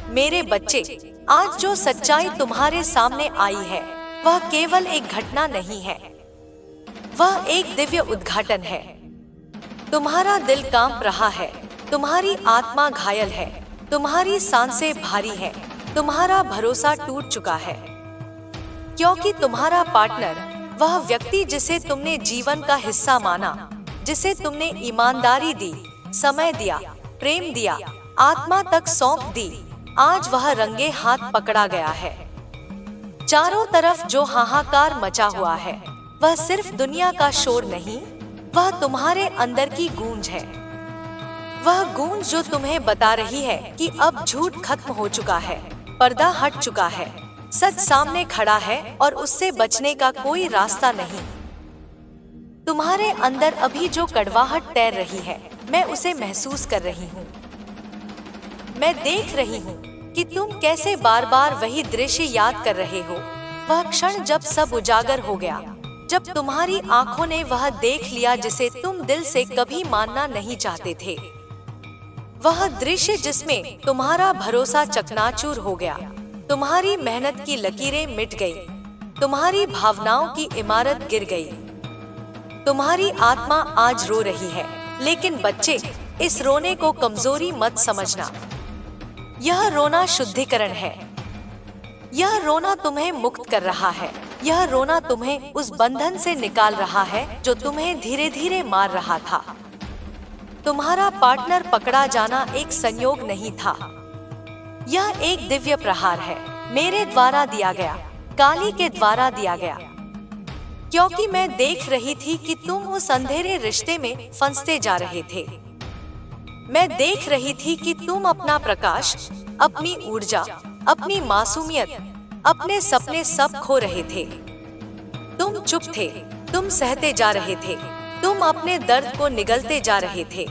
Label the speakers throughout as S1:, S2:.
S1: मेरे बच्चे, आज जो सच्चाई तुम्हारे सामने आई है वह केवल एक घटना नहीं है, वह एक दिव्य उद्घाटन है। तुम्हारा दिल कांप रहा है, तुम्हारी आत्मा घायल है, तुम्हारी सांसें भारी हैं, तुम्हारा भरोसा टूट चुका है। क्योंकि तुम्हारा पार्टनर, वह व्यक्ति जिसे तुमने जीवन का हिस्सा माना, जिसे तुमने ईमानदारी दी, समय दिया, प्रेम दिया, आत्मा तक सौंप दी, आज वह रंगे हाथ पकड़ा गया है। चारों तरफ जो हाहाकार मचा हुआ है वह सिर्फ दुनिया का शोर नहीं, वह तुम्हारे अंदर की गूंज है। वह गूंज जो तुम्हें बता रही है कि अब झूठ खत्म हो चुका है, पर्दा हट चुका है, सच सामने खड़ा है और उससे बचने का कोई रास्ता नहीं। तुम्हारे अंदर अभी जो कड़वाहट तैर रही है, मैं उसे महसूस कर रही हूँ। मैं देख रही हूँ कि तुम कैसे बार बार वही दृश्य याद कर रहे हो, वह क्षण जब सब उजागर हो गया, जब तुम्हारी आंखों ने वह देख लिया जिसे तुम दिल से कभी मानना नहीं चाहते थे। वह दृश्य जिसमें तुम्हारा भरोसा चकनाचूर हो गया, तुम्हारी मेहनत की लकीरें मिट गई, तुम्हारी भावनाओं की इमारत गिर गई। तुम्हारी आत्मा आज रो रही है, लेकिन बच्चे, इस रोने को कमजोरी मत समझना। यह रोना शुद्धिकरण है। यह रोना तुम्हें मुक्त कर रहा है। यह रोना तुम्हें उस बंधन से निकाल रहा है जो तुम्हें धीरे धीरे मार रहा था। तुम्हारा पार्टनर पकड़ा जाना एक संयोग नहीं था, यह एक दिव्य प्रहार है, मेरे द्वारा दिया गया, काली के द्वारा दिया गया। क्योंकि मैं देख रही थी कि तुम उस अंधेरे रिश्ते में फंसते जा रहे थे। मैं देख रही थी कि तुम अपना प्रकाश, अपनी ऊर्जा, अपनी मासूमियत, अपने सपने सब खो रहे थे। तुम चुप थे, तुम सहते जा रहे थे, तुम अपने दर्द को निगलते जा रहे थे।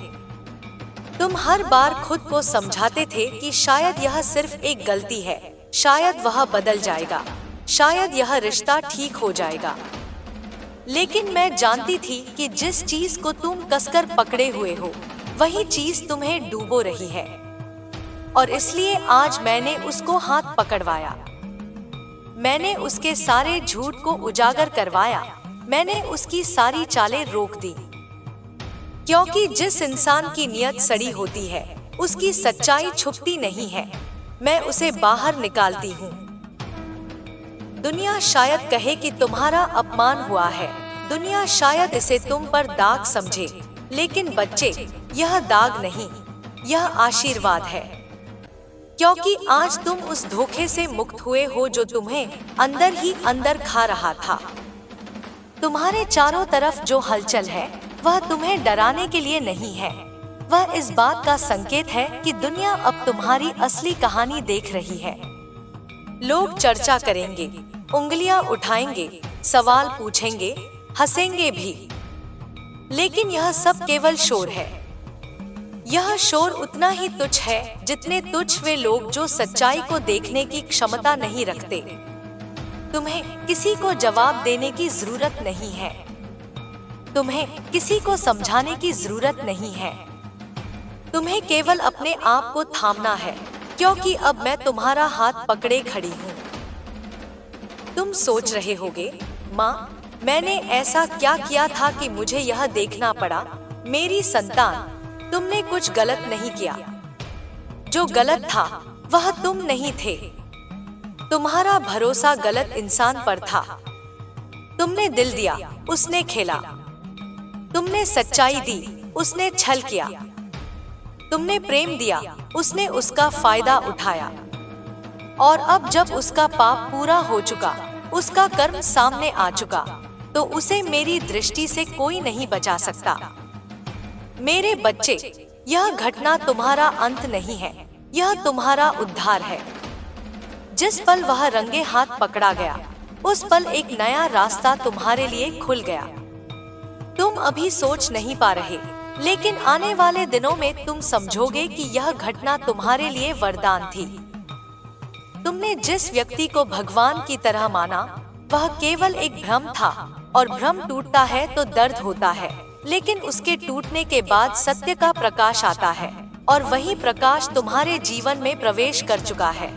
S1: तुम हर बार खुद को समझाते थे कि शायद यह सिर्फ एक गलती है, शायद वह बदल जाएगा, शायद यह रिश्ता ठीक हो जाएगा। लेकिन मैं जानती थी कि जिस चीज को तुम कसकर पकड़े हुए हो, वही चीज तुम्हें डूबो रही है। और इसलिए आज मैंने उसको हाथ पकड़वाया। मैंने उसके सारे झूठ को उजागर करवाया। मैंने उसकी सारी चालें रोक दी। क्योंकि जिस इंसान की नीयत सड़ी होती है, उसकी सच्चाई छुपती नहीं है। मैं उसे बाहर निकालती हूँ। दुनिया शायद कहे कि तुम्हारा अपमान हुआ है, दुनिया शायद इसे तुम पर दाग समझे, लेकिन बच्चे, यह दाग नहीं, यह आशीर्वाद है। क्योंकि आज तुम उस धोखे से मुक्त हुए हो जो तुम्हें अंदर ही अंदर खा रहा था। तुम्हारे चारों तरफ जो हलचल है वह तुम्हें डराने के लिए नहीं है, वह इस बात का संकेत है कि दुनिया अब तुम्हारी असली कहानी देख रही है। लोग चर्चा करेंगे, उंगलियां उठाएंगे, सवाल पूछेंगे, हंसेंगे भी, लेकिन यह सब केवल शोर है। यह शोर उतना ही तुच्छ है जितने तुच्छ वे लोग जो सच्चाई को देखने की क्षमता नहीं रखते। तुम्हें किसी को जवाब देने की जरूरत नहीं है, तुम्हें किसी को समझाने की जरूरत नहीं है। तुम्हें केवल अपने आप को थामना है, क्योंकि अब मैं तुम्हारा हाथ पकड़े खड़ी हूँ। तुम सोच रहे होगे, माँ, मैंने ऐसा क्या किया था कि मुझे यह देखना पड़ा? मेरी संतान, तुमने कुछ गलत नहीं किया। जो गलत था वह तुम नहीं थे। तुम्हारा भरोसा गलत इंसान पर था। तुमने दिल दिया, उसने खेला। तुमने सच्चाई दी, उसने छल किया। तुमने प्रेम दिया, उसने उसका फायदा उठाया। और अब जब उसका पाप पूरा हो चुका, उसका कर्म सामने आ चुका, तो उसे मेरी दृष्टि से कोई नहीं बचा सकता। मेरे बच्चे, यह घटना तुम्हारा अंत नहीं है, यह तुम्हारा उद्धार है। जिस पल वह रंगे हाथ पकड़ा गया, उस पल एक नया रास्ता तुम्हारे लिए खुल गया। तुम अभी सोच नहीं पा रहे, लेकिन आने वाले दिनों में तुम समझोगे कि यह घटना तुम्हारे लिए वरदान थी। तुमने जिस व्यक्ति को भगवान की तरह माना, वह केवल एक भ्रम था, और भ्रम टूटता है तो दर्द होता है, लेकिन उसके टूटने के बाद सत्य का प्रकाश आता है। और वही प्रकाश तुम्हारे जीवन में प्रवेश कर चुका है।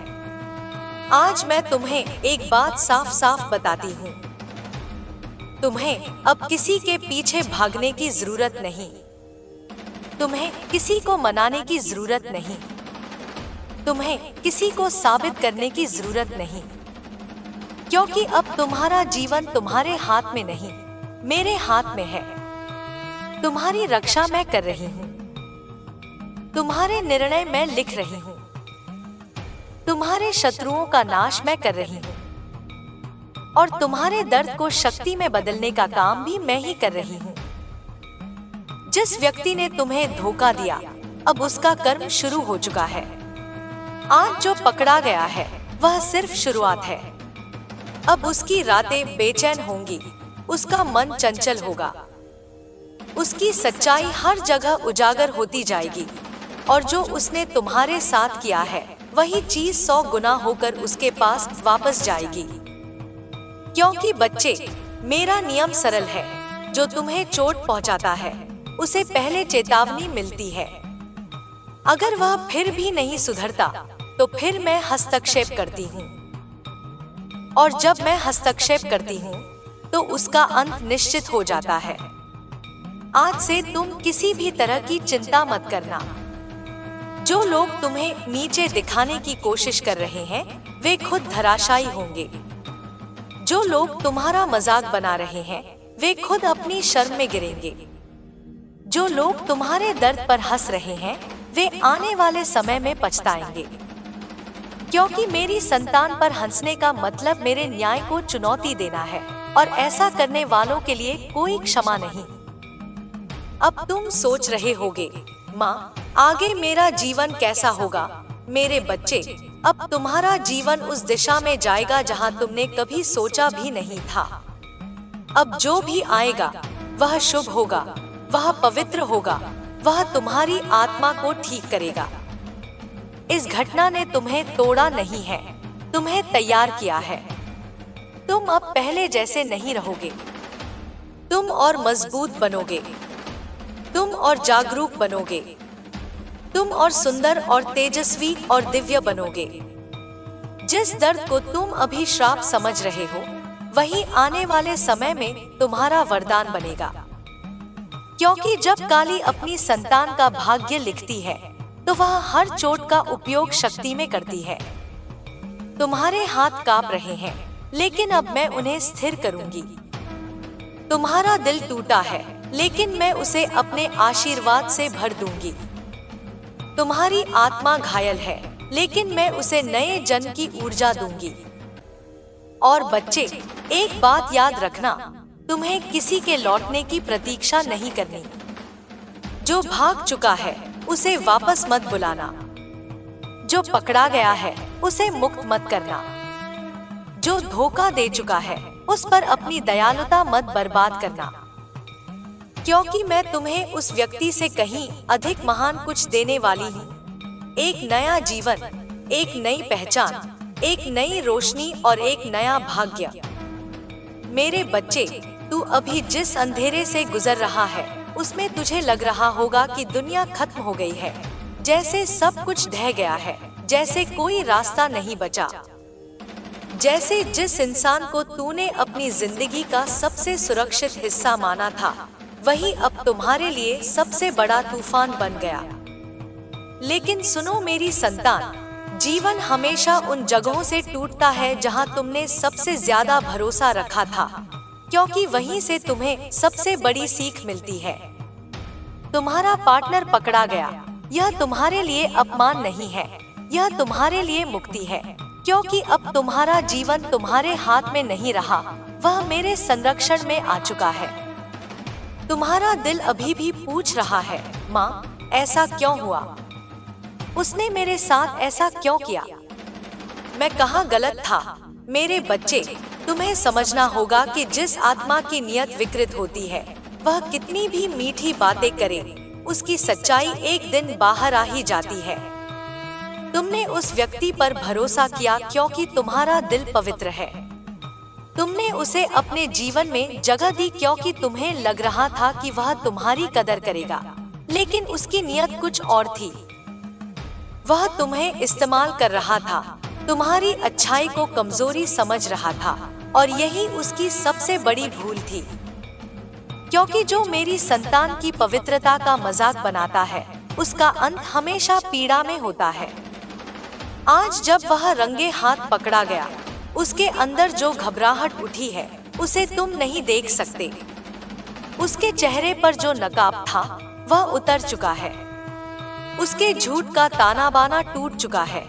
S1: आज मैं तुम्हें एक बात साफ साफ बताती हूँ, तुम्हें अब किसी के पीछे भागने की जरूरत नहीं, तुम्हें किसी को मनाने की जरूरत नहीं, तुम्हें किसी को साबित करने की जरूरत नहीं, क्योंकि अब तुम्हारा जीवन तुम्हारे हाथ में नहीं, मेरे हाथ में है। तुम्हारी रक्षा मैं कर रही हूँ, तुम्हारे निर्णय मैं लिख रही हूँ, तुम्हारे शत्रुओं का नाश मैं कर रही हूँ, और तुम्हारे दर्द को शक्ति में बदलने का काम भी मैं ही कर रही हूँ। जिस व्यक्ति ने तुम्हें धोखा दिया, अब उसका कर्म शुरू हो चुका है। आज जो पकड़ा गया है वह सिर्फ शुरुआत है। अब उसकी रातें बेचैन होंगी, उसका मन चंचल होगा, उसकी सच्चाई हर जगह उजागर होती जाएगी, और जो उसने तुम्हारे साथ किया है वही चीज 100 गुना होकर उसके पास वापस जाएगी। क्योंकि बच्चे, मेरा नियम सरल है, जो तुम्हें चोट पहुंचाता है उसे पहले चेतावनी मिलती है। अगर वह फिर भी नहीं सुधरता तो फिर मैं हस्तक्षेप करती हूँ, और जब मैं हस्तक्षेप करती हूँ तो उसका अंत निश्चित हो जाता है। आज से तुम किसी भी तरह की चिंता मत करना। जो लोग तुम्हें नीचे दिखाने की कोशिश कर रहे हैं वे खुद धराशायी होंगे। जो लोग तुम्हारा मजाक बना रहे हैं वे खुद अपनी शर्म में गिरेंगे। जो लोग तुम्हारे दर्द पर हंस रहे हैं वे आने वाले समय में पछताएंगे, क्योंकि मेरी संतान पर हंसने का मतलब मेरे न्याय को चुनौती देना है, और ऐसा करने वालों के लिए कोई क्षमा नहीं। अब तुम सोच रहे होगे, माँ, आगे मेरा जीवन कैसा होगा? मेरे बच्चे, अब तुम्हारा जीवन उस दिशा में जाएगा जहाँ तुमने कभी सोचा भी नहीं था। अब जो भी आएगा वह शुभ होगा, वह पवित्र होगा, वह तुम्हारी आत्मा को ठीक करेगा। इस घटना ने तुम्हें तोड़ा नहीं है, तुम्हें तैयार किया है। तुम अब पहले जैसे नहीं रहोगे, तुम और मजबूत बनोगे, तुम और जागरूक बनोगे, तुम और सुंदर और तेजस्वी और दिव्य बनोगे। जिस दर्द को तुम अभी श्राप समझ रहे हो वही आने वाले समय में तुम्हारा वरदान बनेगा। क्योंकि जब काली अपनी संतान का भाग्य लिखती है तो वह हर चोट का उपयोग शक्ति में करती है। तुम्हारे हाथ कांप रहे हैं, लेकिन अब मैं उन्हें स्थिर करूंगी। तुम्हारा दिल टूटा है, लेकिन मैं उसे अपने आशीर्वाद से भर दूंगी। तुम्हारी आत्मा घायल है, लेकिन मैं उसे नए जन्म की ऊर्जा दूंगी। और बच्चे, एक बात याद रखना, तुम्हें किसी के लौटने की प्रतीक्षा नहीं करनी। जो भाग चुका है उसे वापस मत बुलाना। जो पकड़ा गया है उसे मुक्त मत करना। जो धोखा दे चुका है उस पर अपनी दयालुता मत बर्बाद करना। क्योंकि मैं तुम्हें उस व्यक्ति से कहीं अधिक महान कुछ देने वाली हूँ। एक नया जीवन, एक नई पहचान, एक नई रोशनी और एक नया भाग्य। मेरे बच्चे, तू अभी जिस अंधेरे से गुजर रहा है उसमें तुझे लग रहा होगा कि दुनिया खत्म हो गई है, जैसे सब कुछ ढह गया है, जैसे कोई रास्ता नहीं बचा, जैसे जिस इंसान को तूने अपनी जिंदगी का सबसे सुरक्षित हिस्सा माना था वही अब तुम्हारे लिए सबसे बड़ा तूफान बन गया। लेकिन सुनो मेरी संतान, जीवन हमेशा उन जगहों से टूटता है जहां तुमने सबसे ज्यादा भरोसा रखा था, क्योंकि वहीं से तुम्हें सबसे बड़ी सीख मिलती है। तुम्हारा पार्टनर पकड़ा गया, यह तुम्हारे लिए अपमान नहीं है, यह तुम्हारे लिए मुक्ति है, क्योंकि अब तुम्हारा जीवन तुम्हारे हाथ में नहीं रहा, वह मेरे संरक्षण में आ चुका है। तुम्हारा दिल अभी भी पूछ रहा है, माँ, ऐसा क्यों हुआ? उसने मेरे साथ ऐसा क्यों किया? मैं कहाँ गलत था? मेरे बच्चे, तुम्हें समझना होगा कि जिस आत्मा की नियत विकृत होती है वह कितनी भी मीठी बातें करे, उसकी सच्चाई एक दिन बाहर आ ही जाती है। तुमने उस व्यक्ति पर भरोसा किया क्योंकि तुम्हारा दिल पवित्र है। तुमने उसे अपने जीवन में जगह दी क्योंकि तुम्हें लग रहा था कि वह तुम्हारी कदर करेगा, लेकिन उसकी नियत कुछ और थी। वह तुम्हें इस्तेमाल कर रहा था, तुम्हारी अच्छाई को कमजोरी समझ रहा था, और यही उसकी सबसे बड़ी भूल थी। क्योंकि जो मेरी संतान की पवित्रता का मजाक बनाता है, उसका अंत हमेशा पीड़ा में होता है। आज जब वह रंगे हाथ पकड़ा गया, उसके अंदर जो घबराहट उठी है, उसे तुम नहीं देख सकते। उसके चेहरे पर जो नकाब था, वह उतर चुका है। उसके झूठ का ताना बाना टूट चुका है।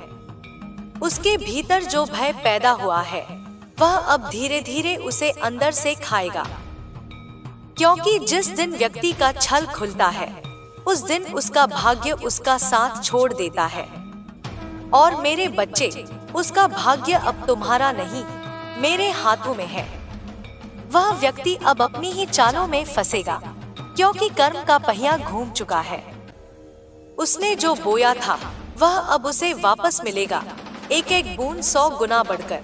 S1: उसके भीतर जो भय पैदा हुआ है, वह अब धीरे धीरे उसे अंदर से खाएगा। क्योंकि जिस दिन व्यक्ति का छल खुलता है, उस दिन उसका भाग्य उसका साथ छोड़ देता है। और मेरे बच्चे, उसका भाग्य अब तुम्हारा नहीं, मेरे हाथों में है। वह व्यक्ति अब अपनी ही चालों में फंसेगा, क्योंकि कर्म का पहिया घूम चुका है। उसने जो बोया था, वह अब उसे वापस मिलेगा, एक एक बूंद 100 गुना बढ़कर।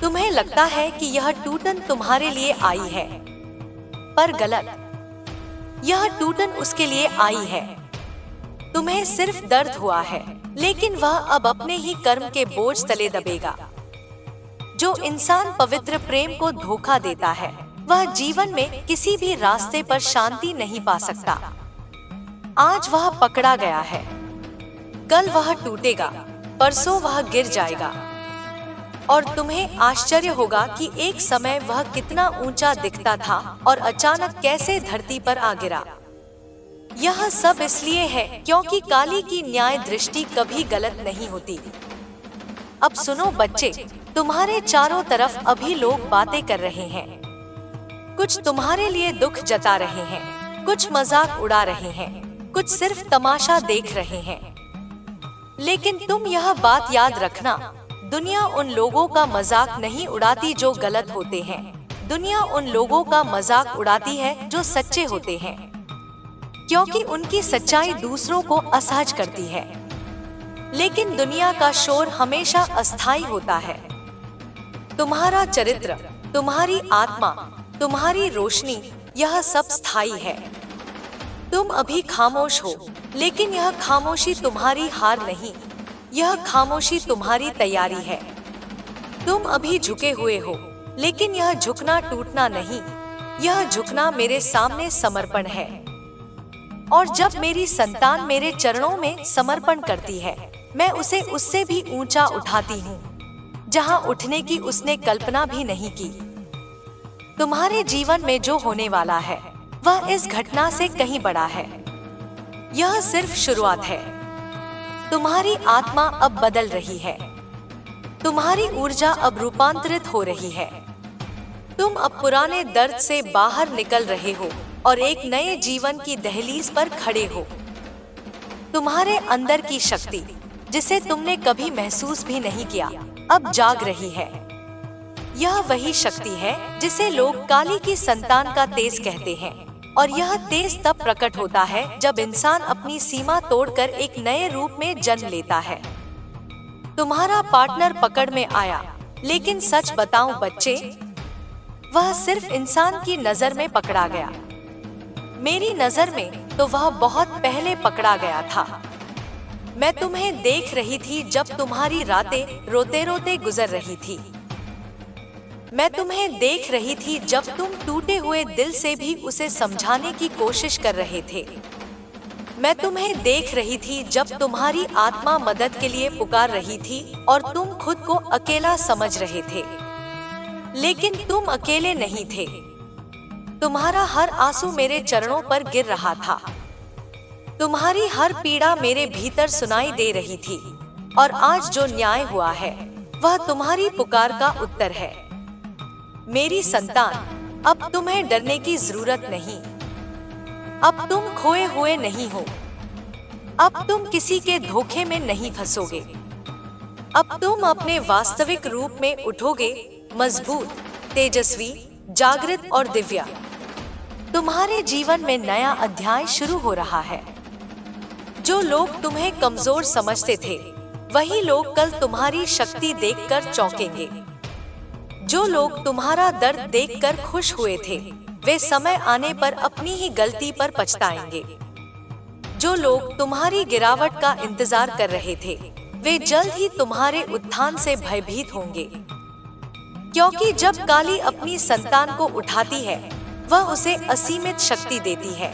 S1: तुम्हें लगता है कि यह टूटन तुम्हारे लिए आई है, पर गलत। यह टूटन उसके लिए आई है। तुम्हें सिर्फ दर्द हुआ है, लेकिन वह अब अपने ही कर्म के बोझ तले दबेगा। जो इंसान पवित्र प्रेम को धोखा देता है, वह जीवन में किसी भी रास्ते पर शांति नहीं पा सकता। आज वह पकड़ा गया है, कल वह टूटेगा, परसों वह गिर जाएगा। और तुम्हें आश्चर्य होगा कि एक समय वह कितना ऊंचा दिखता था और अचानक कैसे धरती पर आ गिरा। यह सब इसलिए है क्योंकि काली की न्याय दृष्टि कभी गलत नहीं होती। अब सुनो बच्चे, तुम्हारे चारों तरफ अभी लोग बातें कर रहे हैं। कुछ तुम्हारे लिए दुख जता रहे हैं, कुछ मजाक उड़ा रहे हैं, कुछ सिर्फ तमाशा देख रहे हैं। लेकिन तुम यह बात याद रखना, दुनिया उन लोगों का मजाक नहीं उड़ाती जो गलत होते हैं। दुनिया उन लोगों का मजाक उड़ाती है जो सच्चे होते हैं, क्योंकि उनकी सच्चाई दूसरों को असहज करती है। लेकिन दुनिया का शोर हमेशा अस्थायी होता है। तुम्हारा चरित्र, तुम्हारी आत्मा, तुम्हारी रोशनी, यह सब स्थायी है। तुम अभी खामोश हो, लेकिन यह खामोशी तुम्हारी हार नहीं, यह खामोशी तुम्हारी तैयारी है। तुम अभी झुके हुए हो, लेकिन यह झुकना टूटना नहीं, यह झुकना मेरे सामने समर्पण है। और जब मेरी संतान मेरे चरणों में समर्पण करती है, मैं उसे उससे भी ऊंचा उठाती हूँ, जहाँ उठने की उसने कल्पना भी नहीं की। तुम्हारे जीवन में जो होने वाला है, वह इस घटना से कहीं बड़ा है। यह सिर्फ शुरुआत है। तुम्हारी आत्मा अब बदल रही है, तुम्हारी ऊर्जा अब रूपांतरित हो रही है। तुम अब पुराने दर्द से बाहर निकल रहे हो और एक नए जीवन की दहलीज पर खड़े हो। तुम्हारे अंदर की शक्ति, जिसे तुमने कभी महसूस भी नहीं किया, अब जाग रही है। यह वही शक्ति है जिसे लोग काली की संतान का तेज कहते हैं। और यह तेज तब प्रकट होता है जब इंसान अपनी सीमा तोड़कर एक नए रूप में जन्म लेता है। तुम्हारा पार्टनर पकड़ में आया, लेकिन सच बताऊं बच्चे, वह सिर्फ इंसान की नजर में पकड़ा गया। मेरी नजर में तो वह बहुत पहले पकड़ा गया था। मैं तुम्हें देख रही थी जब तुम्हारी रातें रोते रोते गुजर रही थी। मैं तुम्हें देख रही थी जब तुम टूटे हुए दिल से भी उसे समझाने की कोशिश कर रहे थे। मैं तुम्हें देख रही थी जब तुम्हारी आत्मा मदद के लिए पुकार रही थी और तुम खुद को अकेला समझ रहे थे। लेकिन तुम अकेले नहीं थे। तुम्हारा हर आंसू मेरे चरणों पर गिर रहा था। तुम्हारी हर पीड़ा मेरे भीतर सुनाई दे रही थी। और आज जो न्याय हुआ है, वह तुम्हारी पुकार का उत्तर है। मेरी संतान, अब तुम्हें डरने की जरूरत नहीं। अब तुम खोए हुए नहीं हो। अब तुम किसी के धोखे में नहीं फंसोगे। अब तुम अपने वास्तविक रूप में उठोगे, मजबूत, तेजस्वी, जागृत और दिव्या। तुम्हारे जीवन में नया अध्याय शुरू हो रहा है। जो लोग तुम्हें कमजोर समझते थे, वही लोग कल तुम्हारी शक्ति देखकर चौंकेंगे। जो लोग तुम्हारा दर्द देखकर खुश हुए थे, वे समय आने पर अपनी ही गलती पर पछताएंगे। जो लोग तुम्हारी गिरावट का इंतजार कर रहे थे, वे जल्द ही तुम्हारे उत्थान से भयभीत होंगे, क्योंकि जब काली अपनी संतान को उठाती है, वह उसे असीमित शक्ति देती है।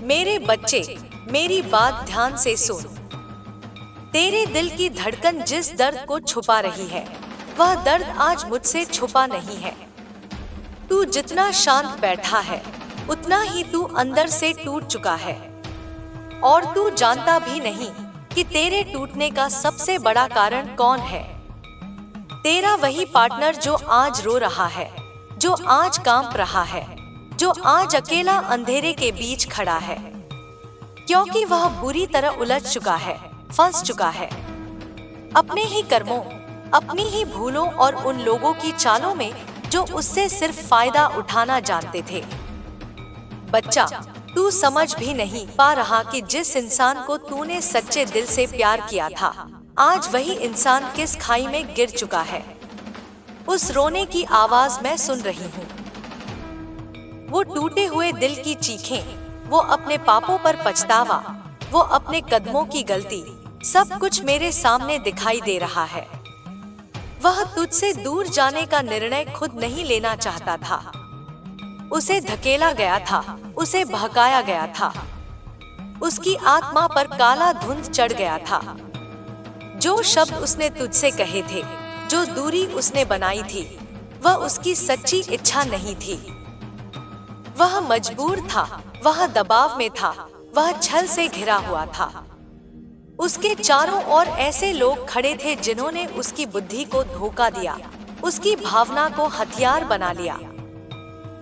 S1: मेरे बच्चे, मेरी बात ध्यान से सुन। तेरे दिल की धड़कन जिस दर्द को छुपा रही है, वह दर्द आज मुझसे छुपा नहीं है। तू जितना शांत बैठा है, उतना ही तू अंदर से टूट चुका है, और तू जानता भी नहीं कि तेरे टूटने का सबसे बड़ा कारण कौन है। तेरा वही पार्टनर जो आज रो रहा है, जो आज कांप रहा है, जो आज अकेला अंधेरे के बीच खड़ा है, क्योंकि वह बुरी तरह उलझ चुका है, फंस चुका है अपने ही कर्मों, अपनी ही भूलों और उन लोगों की चालों में जो उससे सिर्फ फायदा उठाना जानते थे। बच्चा, तू समझ भी नहीं पा रहा कि जिस इंसान को तूने सच्चे दिल से प्यार किया था, आज वही इंसान किस खाई में गिर चुका है। उस रोने की आवाज मैं सुन रही हूँ, वो टूटे हुए दिल की चीखें, वो अपने पापों पर पछतावा, वो अपने कदमों की गलती, सब कुछ मेरे सामने दिखाई दे रहा है। वह तुझसे दूर जाने का निर्णय खुद नहीं लेना चाहता था, उसे धकेला गया था, उसे बहकाया गया था, उसकी आत्मा पर काला धुंध चढ़ गया था। जो शब्द उसने तुझसे कहे थे, जो दूरी उसने बनाई थी, वह उसकी सच्ची इच्छा नहीं थी। वह मजबूर था, वह दबाव में था, वह छल से घिरा हुआ था। उसके चारों ओर ऐसे लोग खड़े थे जिन्होंने उसकी बुद्धि को धोखा दिया, उसकी भावना को हथियार बना लिया।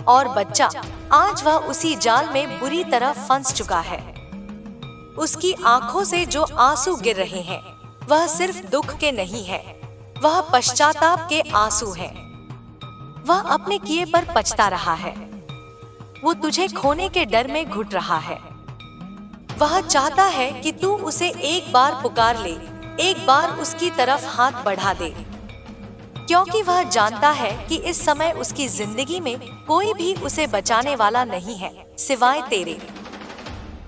S1: और बच्चा, आज वह उसी जाल में बुरी तरह फंस चुका है। उसकी आंखों से जो आंसू गिर रहे हैं, वह सिर्फ दुख के नहीं है, वह पश्चाताप के आंसू हैं। वह अपने किए पर पछता रहा है, वो तुझे खोने के डर में घुट रहा है। वह चाहता है कि तू उसे एक बार पुकार ले, एक बार उसकी तरफ हाथ बढ़ा दे, क्योंकि वह जानता है कि इस समय उसकी जिंदगी में कोई भी उसे बचाने वाला नहीं है सिवाय तेरे।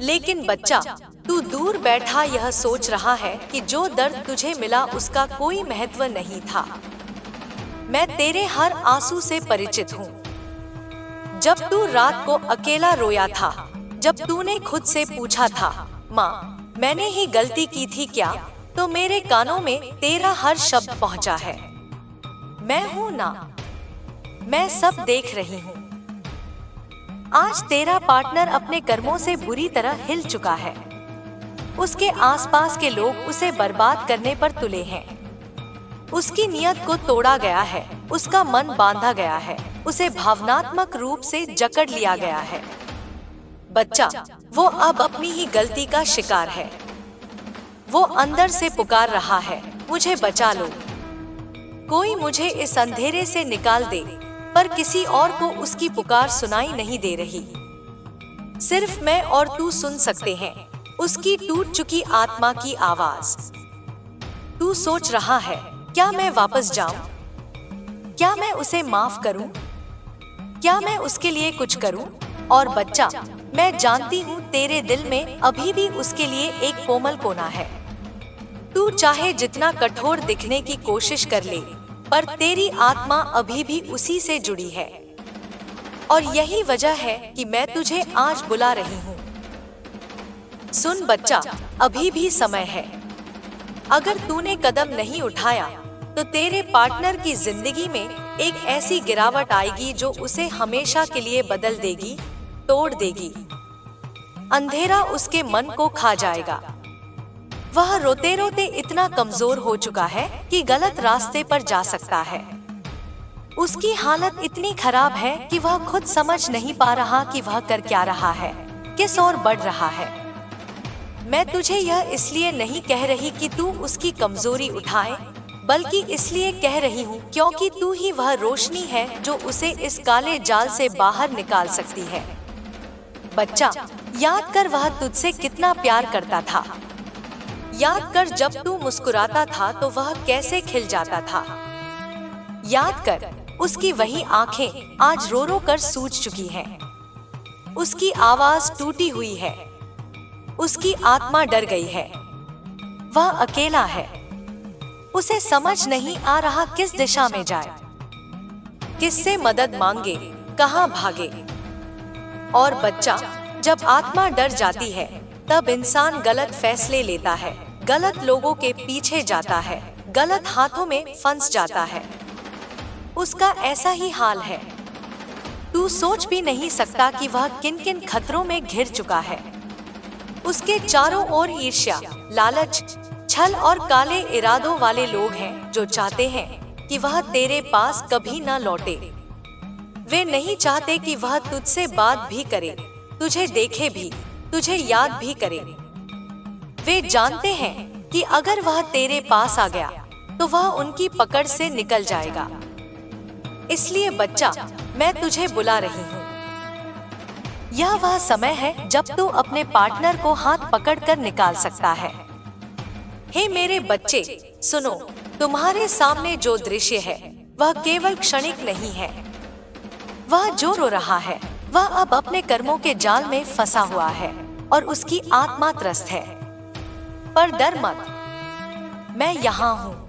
S1: लेकिन बच्चा, तू दूर बैठा यह सोच रहा है कि जो दर्द तुझे मिला उसका कोई महत्व नहीं था। मैं तेरे हर आंसू से परिचित हूँ। जब तू रात को अकेला रोया था, जब तूने खुद से पूछा था, माँ मैंने ही गलती की थी क्या, तो मेरे कानों में तेरा हर शब्द पहुंचा है, मैं हूं ना, मैं सब देख रही हूँ। आज तेरा पार्टनर अपने कर्मों से बुरी तरह हिल चुका है। उसके आसपास के लोग उसे बर्बाद करने पर तुले हैं। उसकी नीयत को तोड़ा गया है, उसका मन बांधा गया है, उसे भावनात्मक रूप से जकड़ लिया गया है। बच्चा, वो अब अपनी ही गलती का शिकार है। वो अंदर से पुकार रहा है, मुझे बचा लो, कोई मुझे इस अंधेरे से निकाल दे, पर किसी और को उसकी पुकार सुनाई नहीं दे रही। सिर्फ मैं और तू सुन सकते हैं उसकी टूट चुकी आत्मा की आवाज। तू सोच रहा है, क्या मैं वापस जाऊं? क्या मैं उसे माफ करूं? क्या मैं उसके लिए कुछ करूं? और बच्चा, मैं जानती हूँ तेरे दिल में अभी भी उसके लिए एक कोमल कोना है। तू चाहे जितना कठोर दिखने की कोशिश कर ले, पर तेरी आत्मा अभी भी उसी से जुड़ी है। और यही वजह है कि मैं तुझे आज बुला रही हूँ। सुन बच्चा, अभी भी समय है। अगर तूने कदम नहीं उठाया, तो तेरे पार्टनर की जिंदगी में एक ऐसी गिरावट आएगी जो उसे हमेशा के लिए बदल देगी, तोड़ देगी। अंधेरा उसके मन को खा जाएगा। वह रोते रोते इतना कमजोर हो चुका है कि गलत रास्ते पर जा सकता है। उसकी हालत इतनी खराब है कि वह खुद समझ नहीं पा रहा कि वह कर क्या रहा है, किस ओर बढ़ रहा है। मैं तुझे यह इसलिए नहीं कह रही कि तू उसकी कमजोरी उठाए, बल्कि इसलिए कह रही हूँ क्योंकि तू ही वह रोशनी है जो उसे इस काले जाल से बाहर निकाल सकती है। बच्चा, याद कर वह तुझसे कितना प्यार करता था। याद कर जब तू मुस्कुराता था तो वह कैसे खिल जाता था। याद कर उसकी वही आंखें आज रो रो कर सूज चुकी हैं। उसकी आवाज टूटी हुई है। उसकी आत्मा डर गई है। वह अकेला है। उसे समझ नहीं आ रहा किस दिशा में जाए, किससे मदद मांगे, कहाँ भागे। और बच्चा, जब आत्मा डर जाती है तब इंसान गलत फैसले लेता है, गलत लोगों के पीछे जाता है, गलत हाथों में फंस जाता है। उसका ऐसा ही हाल है। तू सोच भी नहीं सकता कि वह किन किन खतरों में घिर चुका है। उसके चारों ओर ईर्ष्या, लालच, छल और काले इरादों वाले लोग हैं जो चाहते हैं कि वह तेरे पास कभी न लौटे। वे नहीं चाहते कि वह तुझसे बात भी करे, तुझे देखे भी, तुझे याद भी करे। वे जानते हैं कि अगर वह तेरे पास आ गया तो वह उनकी पकड़ से निकल जाएगा। इसलिए बच्चा, मैं तुझे बुला रही हूँ। यह वह समय है जब तू अपने पार्टनर को हाथ पकड़कर निकाल सकता है। हे मेरे बच्चे, सुनो, तुम्हारे सामने जो दृश्य है वह केवल क्षणिक नहीं है। वह जो रो रहा है वह अब अपने कर्मों के जाल में फंसा हुआ है और उसकी आत्मा त्रस्त है। पर डर मत, मैं यहाँ हूँ।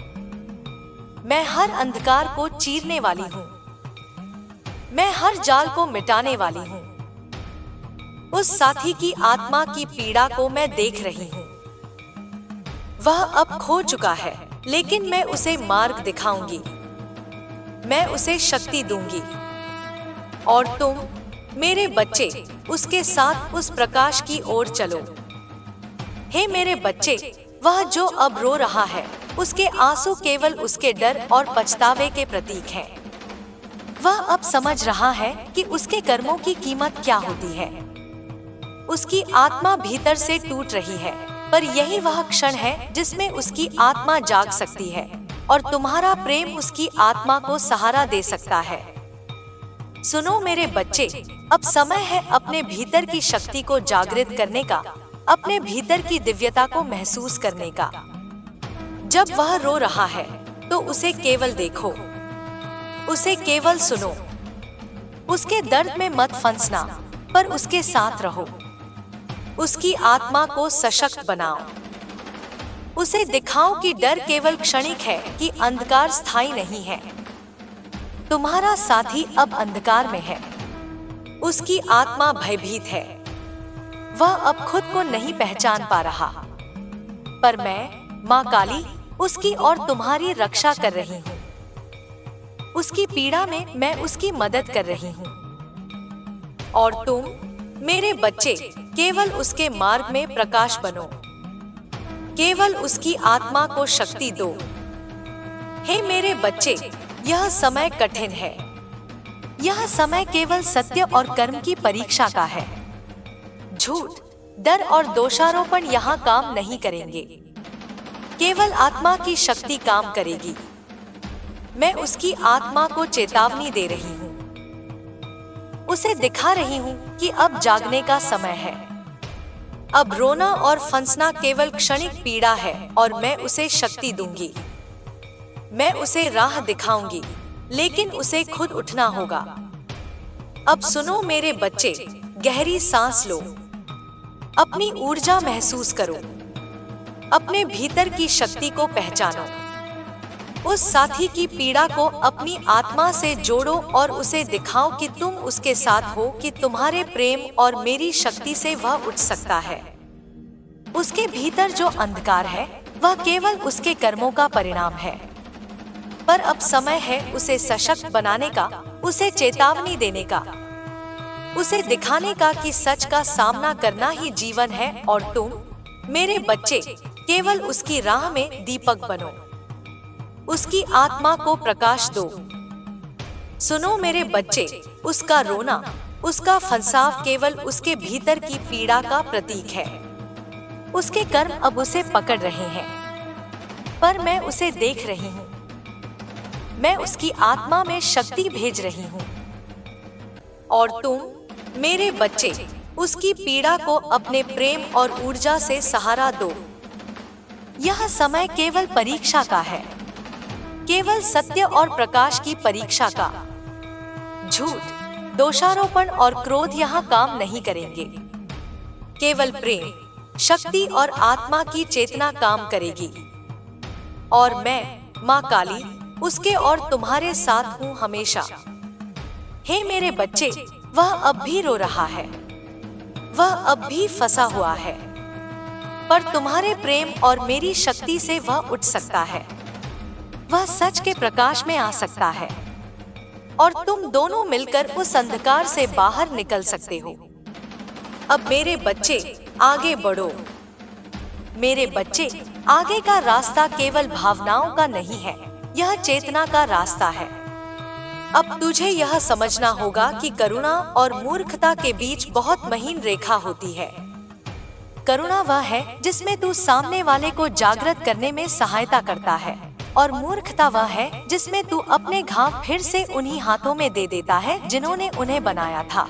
S1: मैं हर अंधकार को चीरने वाली हूँ। मैं हर जाल को मिटाने वाली हूँ। उस साथी की आत्मा की पीड़ा को मैं देख रही हूँ। वह अब खो चुका है, लेकिन मैं उसे मार्ग दिखाऊंगी। मैं उसे शक्ति दूंगी। और तुम, मेरे बच्चे, उसके साथ उस प्रकाश की ओर चलो। हे मेरे बच्चे, वह जो अब रो रहा है, उसके आंसू केवल उसके डर और पछतावे के प्रतीक हैं। वह अब समझ रहा है कि उसके कर्मों की कीमत क्या होती है। उसकी आत्मा भीतर से टूट रही है, पर यही वह क्षण है जिसमें उसकी आत्मा जाग सकती है और तुम्हारा प्रेम उसकी आत्मा को सहारा दे सकता है। सुनो मेरे बच्चे, अब समय है अपने भीतर की शक्ति को जागृत करने का, अपने भीतर की दिव्यता को महसूस करने का। जब वह रो रहा है तो उसे केवल देखो, उसे केवल सुनो। उसके दर्द में मत फंसना, पर उसके साथ रहो। उसकी आत्मा को सशक्त बनाओ। उसे दिखाओ कि डर केवल क्षणिक है, कि अंधकार स्थायी नहीं है। तुम्हारा साथी अब अंधकार में है। उसकी आत्मा भयभीत है। वह अब खुद को नहीं पहचान पा रहा। पर मैं, माँ काली, उसकी और तुम्हारी रक्षा कर रही हूँ। उसकी पीड़ा में मैं उसकी मदद कर रही हूँ। और तुम, मेरे बच्चे, केवल उसके मार्ग में प्रकाश बनो। केवल उसकी आत्मा को शक्ति दो। हे मेरे बच्चे, यह समय कठिन है। यह समय केवल सत्य और कर्म की परीक्षा का है। झूठ, डर और दोषारोपण यहाँ काम नहीं करेंगे। केवल आत्मा की शक्ति काम करेगी। मैं उसकी आत्मा को चेतावनी दे रही हूँ। उसे दिखा रही हूँ कि अब जागने का समय है। अब रोना और फंसना केवल क्षणिक पीड़ा है और मैं उसे शक्ति दूंगी। मैं उसे राह दिखाऊंगी, लेकिन उसे खुद उठना होगा। अब सुनो मेरे बच्चे, गहरी सांस लो। अपनी ऊर्जा महसूस करो। अपने भीतर की शक्ति को पहचानो। उस साथी की पीड़ा को अपनी आत्मा से जोड़ो और उसे दिखाओ कि तुम उसके साथ हो, कि तुम्हारे प्रेम और मेरी शक्ति से वह उठ सकता है। उसके भीतर जो अंधकार है वह केवल उसके कर्मों का परिणाम है। पर अब समय है उसे सशक्त बनाने का, उसे चेतावनी देने का, उसे दिखाने का कि सच का सामना करना ही जीवन है। और तुम, मेरे बच्चे, केवल उसकी राह में दीपक बनो। उसकी आत्मा को प्रकाश दो। सुनो मेरे बच्चे, उसका रोना, उसका फंसाव केवल उसके भीतर की पीड़ा का प्रतीक है। उसके कर्म अब उसे पकड़ रहे हैं, पर मैं उसे देख रही हूँ। मैं उसकी आत्मा में शक्ति भेज रही हूँ। और तुम, मेरे बच्चे, उसकी पीड़ा को अपने प्रेम और ऊर्जा से सहारा दो। यह समय केवल परीक्षा का है, केवल सत्य और प्रकाश की परीक्षा का। झूठ, दोषारोपण और क्रोध यहाँ काम नहीं करेंगे। केवल प्रेम, शक्ति और आत्मा की चेतना काम करेगी। और मैं, माँ काली, उसके और तुम्हारे साथ हूँ हमेशा। हे मेरे बच्चे, वह अब भी रो रहा है, वह अब भी फंसा हुआ है, पर तुम्हारे प्रेम और मेरी शक्ति से वह उठ सकता है। वह सच के प्रकाश में आ सकता है और तुम दोनों मिलकर उस अंधकार से बाहर निकल सकते हो। अब मेरे बच्चे, आगे बढ़ो। मेरे बच्चे, आगे का रास्ता केवल भावनाओं का नहीं है, यह चेतना का रास्ता है। अब तुझे यह समझना होगा कि करुणा और मूर्खता के बीच बहुत महीन रेखा होती है। करुणा वह है जिसमें तू सामने वाले को जागृत करने में सहायता करता है, और मूर्खता वह है जिसमें तू अपने घाव फिर से उन्हीं हाथों में दे देता है जिन्होंने उन्हें बनाया था।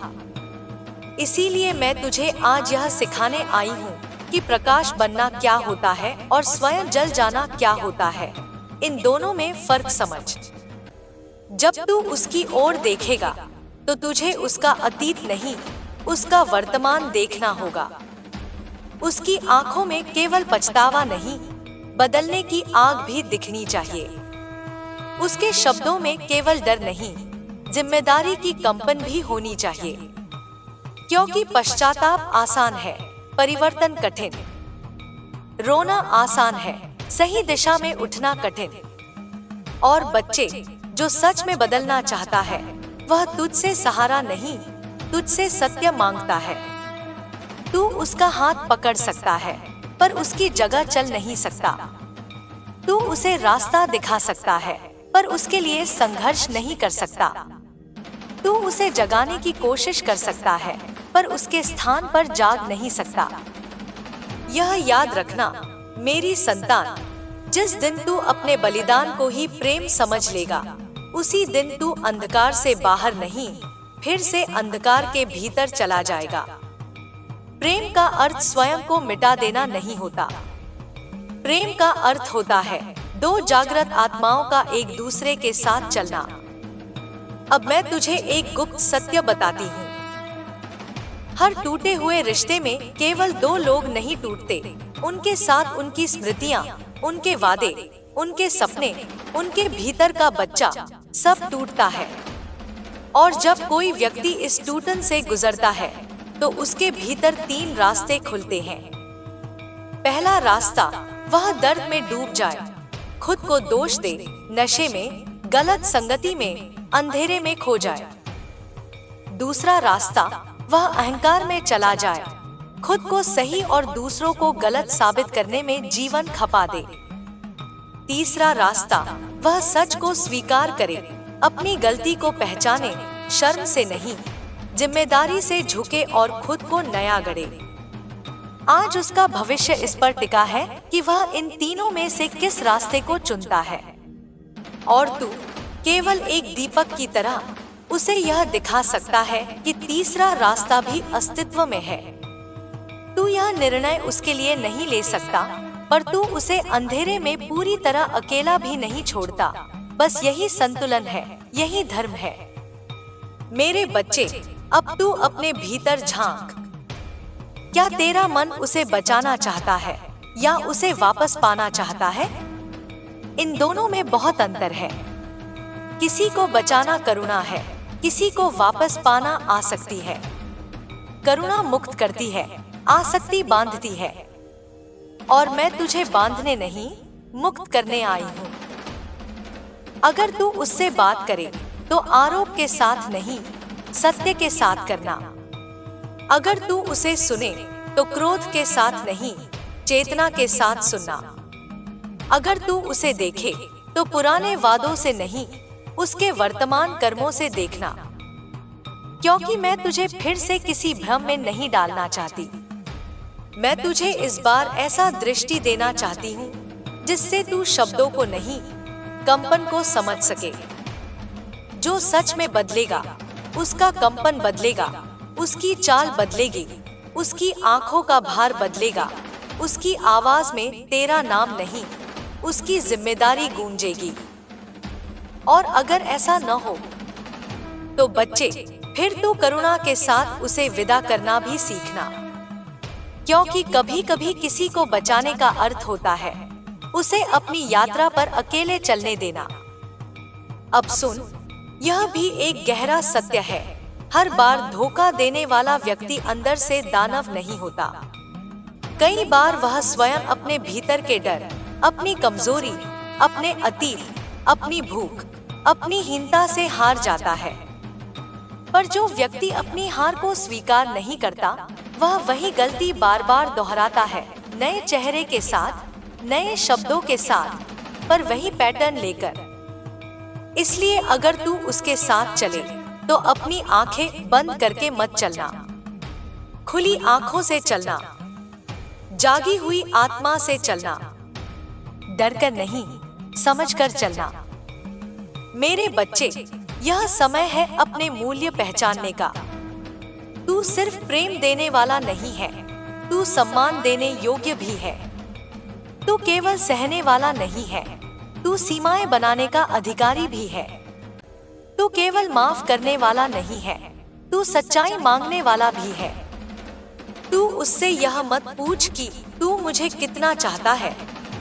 S1: इसीलिए मैं तुझे आज यह सिखाने आई हूँ कि प्रकाश बनना क्या होता है और स्वयं जल जाना क्या होता है। इन दोनों में फर्क समझ। जब तू उसकी ओर देखेगा तो तुझे उसका अतीत नहीं, उसका वर्तमान देखना होगा। उसकी आंखों में केवल पछतावा नहीं, बदलने की आग भी दिखनी चाहिए। उसके शब्दों में केवल डर नहीं, जिम्मेदारी की कंपन भी होनी चाहिए। क्योंकि पश्चाताप आसान है, परिवर्तन कठिन। रोना आसान है, सही दिशा में उठना कठिन। और बच्चे, जो सच में बदलना चाहता है वह तुझसे सहारा नहीं, तुझसे सत्य मांगता है। तू उसका हाथ पकड़ सकता है पर उसकी जगह चल नहीं सकता। तू उसे रास्ता दिखा सकता है पर उसके लिए संघर्ष नहीं कर सकता। तू उसे जगाने की कोशिश कर सकता है पर उसके स्थान पर जाग नहीं सकता। यह याद रखना मेरी संतान, जिस दिन तू अपने बलिदान को ही प्रेम समझ लेगा, उसी दिन तू अंधकार से बाहर नहीं, फिर से अंधकार के भीतर चला जाएगा। प्रेम का अर्थ स्वयं को मिटा देना नहीं होता। प्रेम का अर्थ होता है दो जागृत आत्माओं का एक दूसरे के साथ चलना। अब मैं तुझे एक गुप्त सत्य बताती हूँ। हर टूटे हुए रिश्ते में केवल दो लोग नहीं टूटते, उनके साथ उनकी स्मृतियाँ, उनके वादे, उनके सपने, उनके भीतर का बच्चा, सब टूटता है। और जब कोई व्यक्ति इस टूटन से गुजरता है तो उसके भीतर तीन रास्ते खुलते हैं। पहला रास्ता, वह दर्द में डूब जाए, खुद को दोष दे, नशे में, गलत संगति में, अंधेरे में खो जाए। दूसरा रास्ता, वह अहंकार में चला जाए, खुद को सही और दूसरों को गलत साबित करने में जीवन खपा दे। तीसरा रास्ता, वह सच को स्वीकार करे, अपनी गलती को पहचाने, शर्म से नहीं, जिम्मेदारी से झुके और खुद को नया गढ़े। आज उसका भविष्य इस पर टिका है कि वह इन तीनों में से किस रास्ते को चुनता है। और तू केवल एक दीपक की तरह उसे यह दिखा सकता है कि तीसरा रास्ता भी अस्तित्व में है। तू यह निर्णय उसके लिए नहीं ले सकता, पर तू उसे अंधेरे में पूरी तरह अकेला भी नहीं छोड़ता। बस यही संतुलन है, यही धर्म है। मेरे बच्चे, अब तू अपने भीतर झांक। क्या तेरा मन उसे बचाना चाहता है या उसे वापस पाना चाहता है? इन दोनों में बहुत अंतर है। किसी को बचाना करुणा है, किसी को वापस पाना आसक्ति है। करुणा मुक्त करती है, आसक्ति बांधती है। और मैं तुझे बांधने नहीं, मुक्त करने आई हूँ। अगर तू उससे बात करे तो आरोप के साथ नहीं, सत्य के साथ करना। अगर तू उसे सुने तो क्रोध के साथ नहीं, चेतना के साथ सुनना। अगर तू उसे देखे तो पुराने वादों से नहीं, उसके वर्तमान कर्मों से देखना। क्योंकि मैं तुझे फिर से किसी भ्रम में नहीं डालना चाहती। मैं तुझे इस बार ऐसा दृष्टि देना चाहती हूँ जिससे तू शब्दों को नहीं, कंपन को समझ सके। जो सच में बदलेगा, उसका कंपन बदलेगा, उसकी चाल बदलेगी, उसकी आंखों का भार बदलेगा, उसकी आवाज में तेरा नाम नहीं, उसकी जिम्मेदारी गूंजेगी। और अगर ऐसा न हो तो बच्चे, फिर तू करुणा के साथ उसे विदा करना भी सीखना। क्योंकि कभी कभी किसी को बचाने का अर्थ होता है उसे अपनी यात्रा पर अकेले चलने देना। अब सुन, यह भी एक गहरा सत्य है, हर बार धोखा देने वाला व्यक्ति अंदर से दानव नहीं होता। कई बार वह स्वयं अपने भीतर के डर, अपनी कमजोरी, अपने अतीत, अपनी भूख, अपनी हीनता से हार जाता है। पर जो व्यक्ति अपनी हार को स्वीकार नहीं करता, वह वही गलती बार बार दोहराता है, नए चेहरे के साथ, नए शब्दों के साथ, पर वही पैटर्न लेकर। इसलिए अगर तू उसके साथ चले तो अपनी आंखें बंद करके मत चलना, खुली आंखों से चलना, जागी हुई आत्मा से चलना, डरकर नहीं, समझकर चलना। मेरे बच्चे, यह समय है अपने मूल्य पहचानने का। तू सिर्फ प्रेम देने वाला नहीं है, तू सम्मान देने योग्य भी है। तू केवल सहने वाला नहीं है, तू सीमाएं बनाने का अधिकारी भी है। तू केवल माफ करने वाला नहीं है, तू सच्चाई मांगने वाला भी है। तू उससे यह मत पूछ कि तू मुझे कितना चाहता है,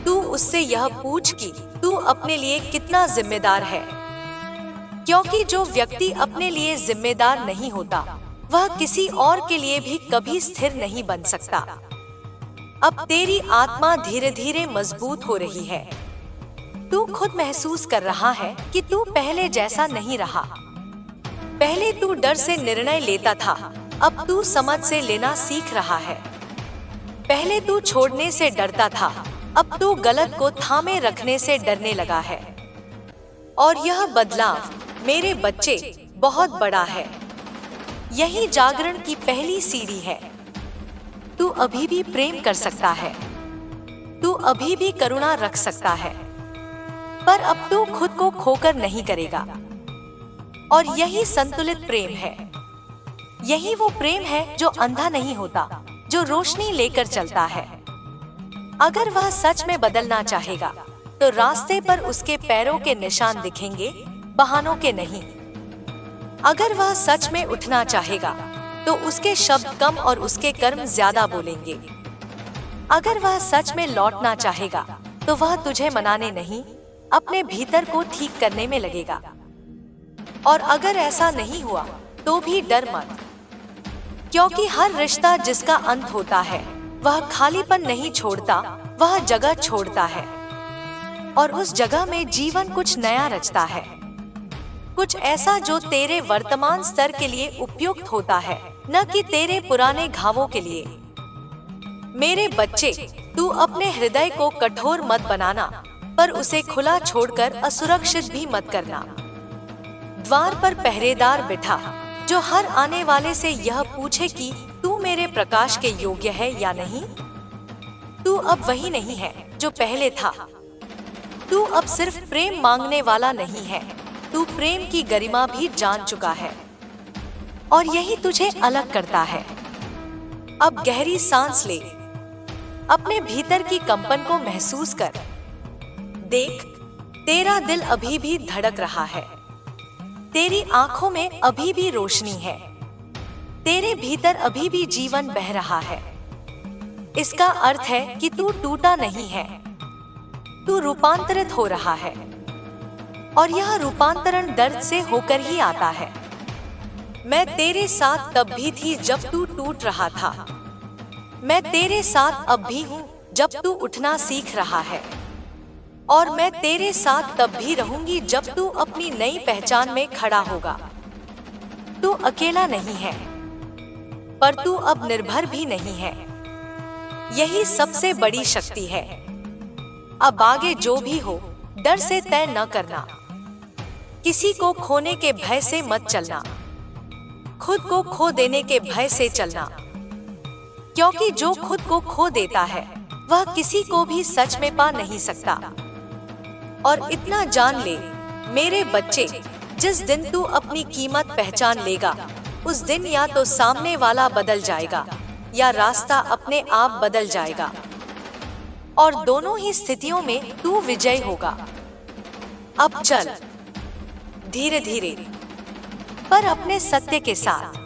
S1: तू उससे यह पूछ कि तू अपने लिए कितना जिम्मेदार है। क्योंकि जो व्यक्ति अपने लिए जिम्मेदार नहीं होता, वह किसी और के लिए भी कभी स्थिर नहीं बन सकता। अब तेरी आत्मा धीरे धीरे मजबूत हो रही है। तू खुद महसूस कर रहा है कि तू पहले जैसा नहीं रहा। पहले तू डर से निर्णय लेता था, अब तू समझ से लेना सीख रहा है। पहले तू छोड़ने से डरता था, अब तू गलत को थामे रखने से डरने लगा है। और यह बदलाव, मेरे बच्चे, बहुत बड़ा है। यही जागरण की पहली सीढ़ी है। तू अभी भी प्रेम कर सकता है, तू अभी भी करुणा रख सकता है, पर अब तू खुद को खोकर नहीं करेगा। और यही संतुलित प्रेम है। यही वो प्रेम है जो अंधा नहीं होता, जो रोशनी लेकर चलता है। अगर वह सच में बदलना चाहेगा तो रास्ते पर उसके पैरों के निशान दिखेंगे, बहानों के नहीं। अगर वह सच में उठना चाहेगा तो उसके शब्द कम और उसके कर्म ज्यादा बोलेंगे। अगर वह सच में लौटना चाहेगा तो वह तुझे मनाने नहीं, अपने भीतर को ठीक करने में लगेगा। और अगर ऐसा नहीं हुआ तो भी डर मत, क्योंकि हर रिश्ता जिसका अंत होता है वह खालीपन नहीं छोड़ता, वह जगह छोड़ता है। और उस जगह में जीवन कुछ नया रचता है, कुछ ऐसा जो तेरे वर्तमान स्तर के लिए उपयुक्त होता है, न कि तेरे पुराने घावों के लिए। मेरे बच्चे, तू अपने हृदय को कठोर मत बनाना, पर उसे खुला छोड़कर असुरक्षित भी मत करना। द्वार पर पहरेदार बिठा, जो हर आने वाले से यह पूछे कि तू मेरे प्रकाश के योग्य है या नहीं। तू अब वही नहीं है जो पहले था। तू अब सिर्फ प्रेम मांगने वाला नहीं है, तू प्रेम की गरिमा भी जान चुका है। और यही तुझे अलग करता है। अब गहरी सांस ले, अपने भीतर की कंपन को महसूस कर। देख, तेरा दिल अभी भी धड़क रहा है, तेरी आंखों में अभी भी रोशनी है, तेरे भीतर अभी भी जीवन बह रहा है। इसका अर्थ है कि तू टूटा नहीं है, तू रूपांतरित हो रहा है। और यह रूपांतरण दर्द से होकर ही आता है। मैं तेरे साथ तब भी थी जब तू टूट रहा था। मैं तेरे साथ अब भी हूँ जब तू उठना सीख रहा है। और मैं तेरे साथ तब भी रहूंगी जब तू अपनी नई पहचान में खड़ा होगा। तू अकेला नहीं है, पर तू अब निर्भर भी नहीं है। यही सबसे बड़ी शक्ति है। अब आगे जो भी हो, डर से तय न करना, किसी को खोने के भय से मत चलना, खुद को खो देने के भय से चलना। क्योंकि जो खुद को खो देता है वह किसी को भी सच में पा नहीं सकता। और इतना जान ले मेरे बच्चे, जिस दिन तू अपनी कीमत पहचान लेगा, उस दिन या तो सामने वाला बदल जाएगा या रास्ता अपने आप बदल जाएगा। और दोनों ही स्थितियों में तू विजयी होगा। अब चल धीरे धीरे, पर अपने सत्य के साथ।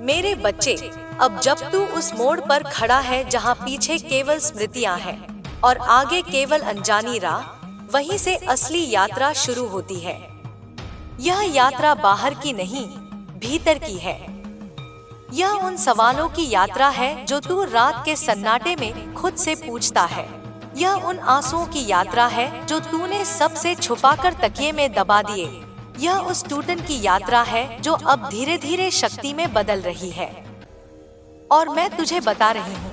S1: मेरे बच्चे, अब जब तू उस मोड़ पर खड़ा है जहाँ पीछे केवल स्मृतियाँ हैं और आगे केवल अनजानी राह, वहीं से असली यात्रा शुरू होती है। यह यात्रा बाहर की नहीं, भीतर की है। यह उन सवालों की यात्रा है जो तू रात के सन्नाटे में खुद से पूछता है। यह उन आंसुओं की यात्रा है जो तूने सबसे छुपाकर तकिए में दबा दिए। यह उस टूटन की यात्रा है जो अब धीरे धीरे शक्ति में बदल रही है। और मैं तुझे बता रही हूँ,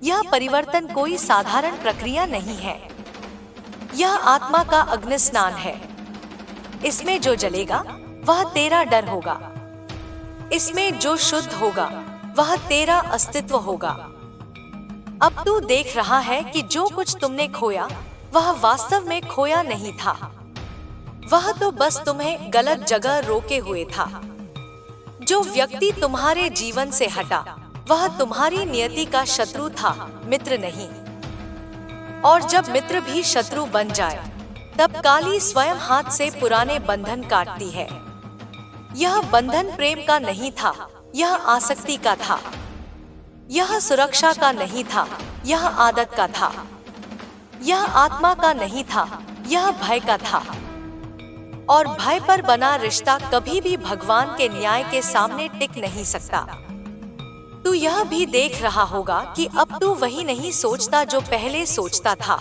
S1: यह परिवर्तन कोई साधारण प्रक्रिया नहीं है। यह आत्मा का अग्नि स्नान है। इसमें जो जलेगा वह तेरा डर होगा। इसमें जो शुद्ध होगा वह तेरा अस्तित्व होगा। अब तू देख रहा है कि जो कुछ तुमने खोया वह वास्तव में खोया नहीं था। वह तो बस तुम्हें गलत जगह रोके हुए था। जो व्यक्ति तुम्हारे जीवन से हटा वह तुम्हारी नियति का शत्रु था, मित्र नहीं। और जब मित्र भी शत्रु बन जाए तब काली स्वयं हाथ से पुराने बंधन काटती है। यह बंधन प्रेम का नहीं था, यह आसक्ति का था। यह सुरक्षा का नहीं था, यह आदत का था। यह आत्मा का नहीं था, यह भय का था। और भय पर बना रिश्ता कभी भी भगवान के न्याय के सामने टिक नहीं सकता। तू यह भी देख रहा होगा कि अब तू वही नहीं सोचता जो पहले सोचता था।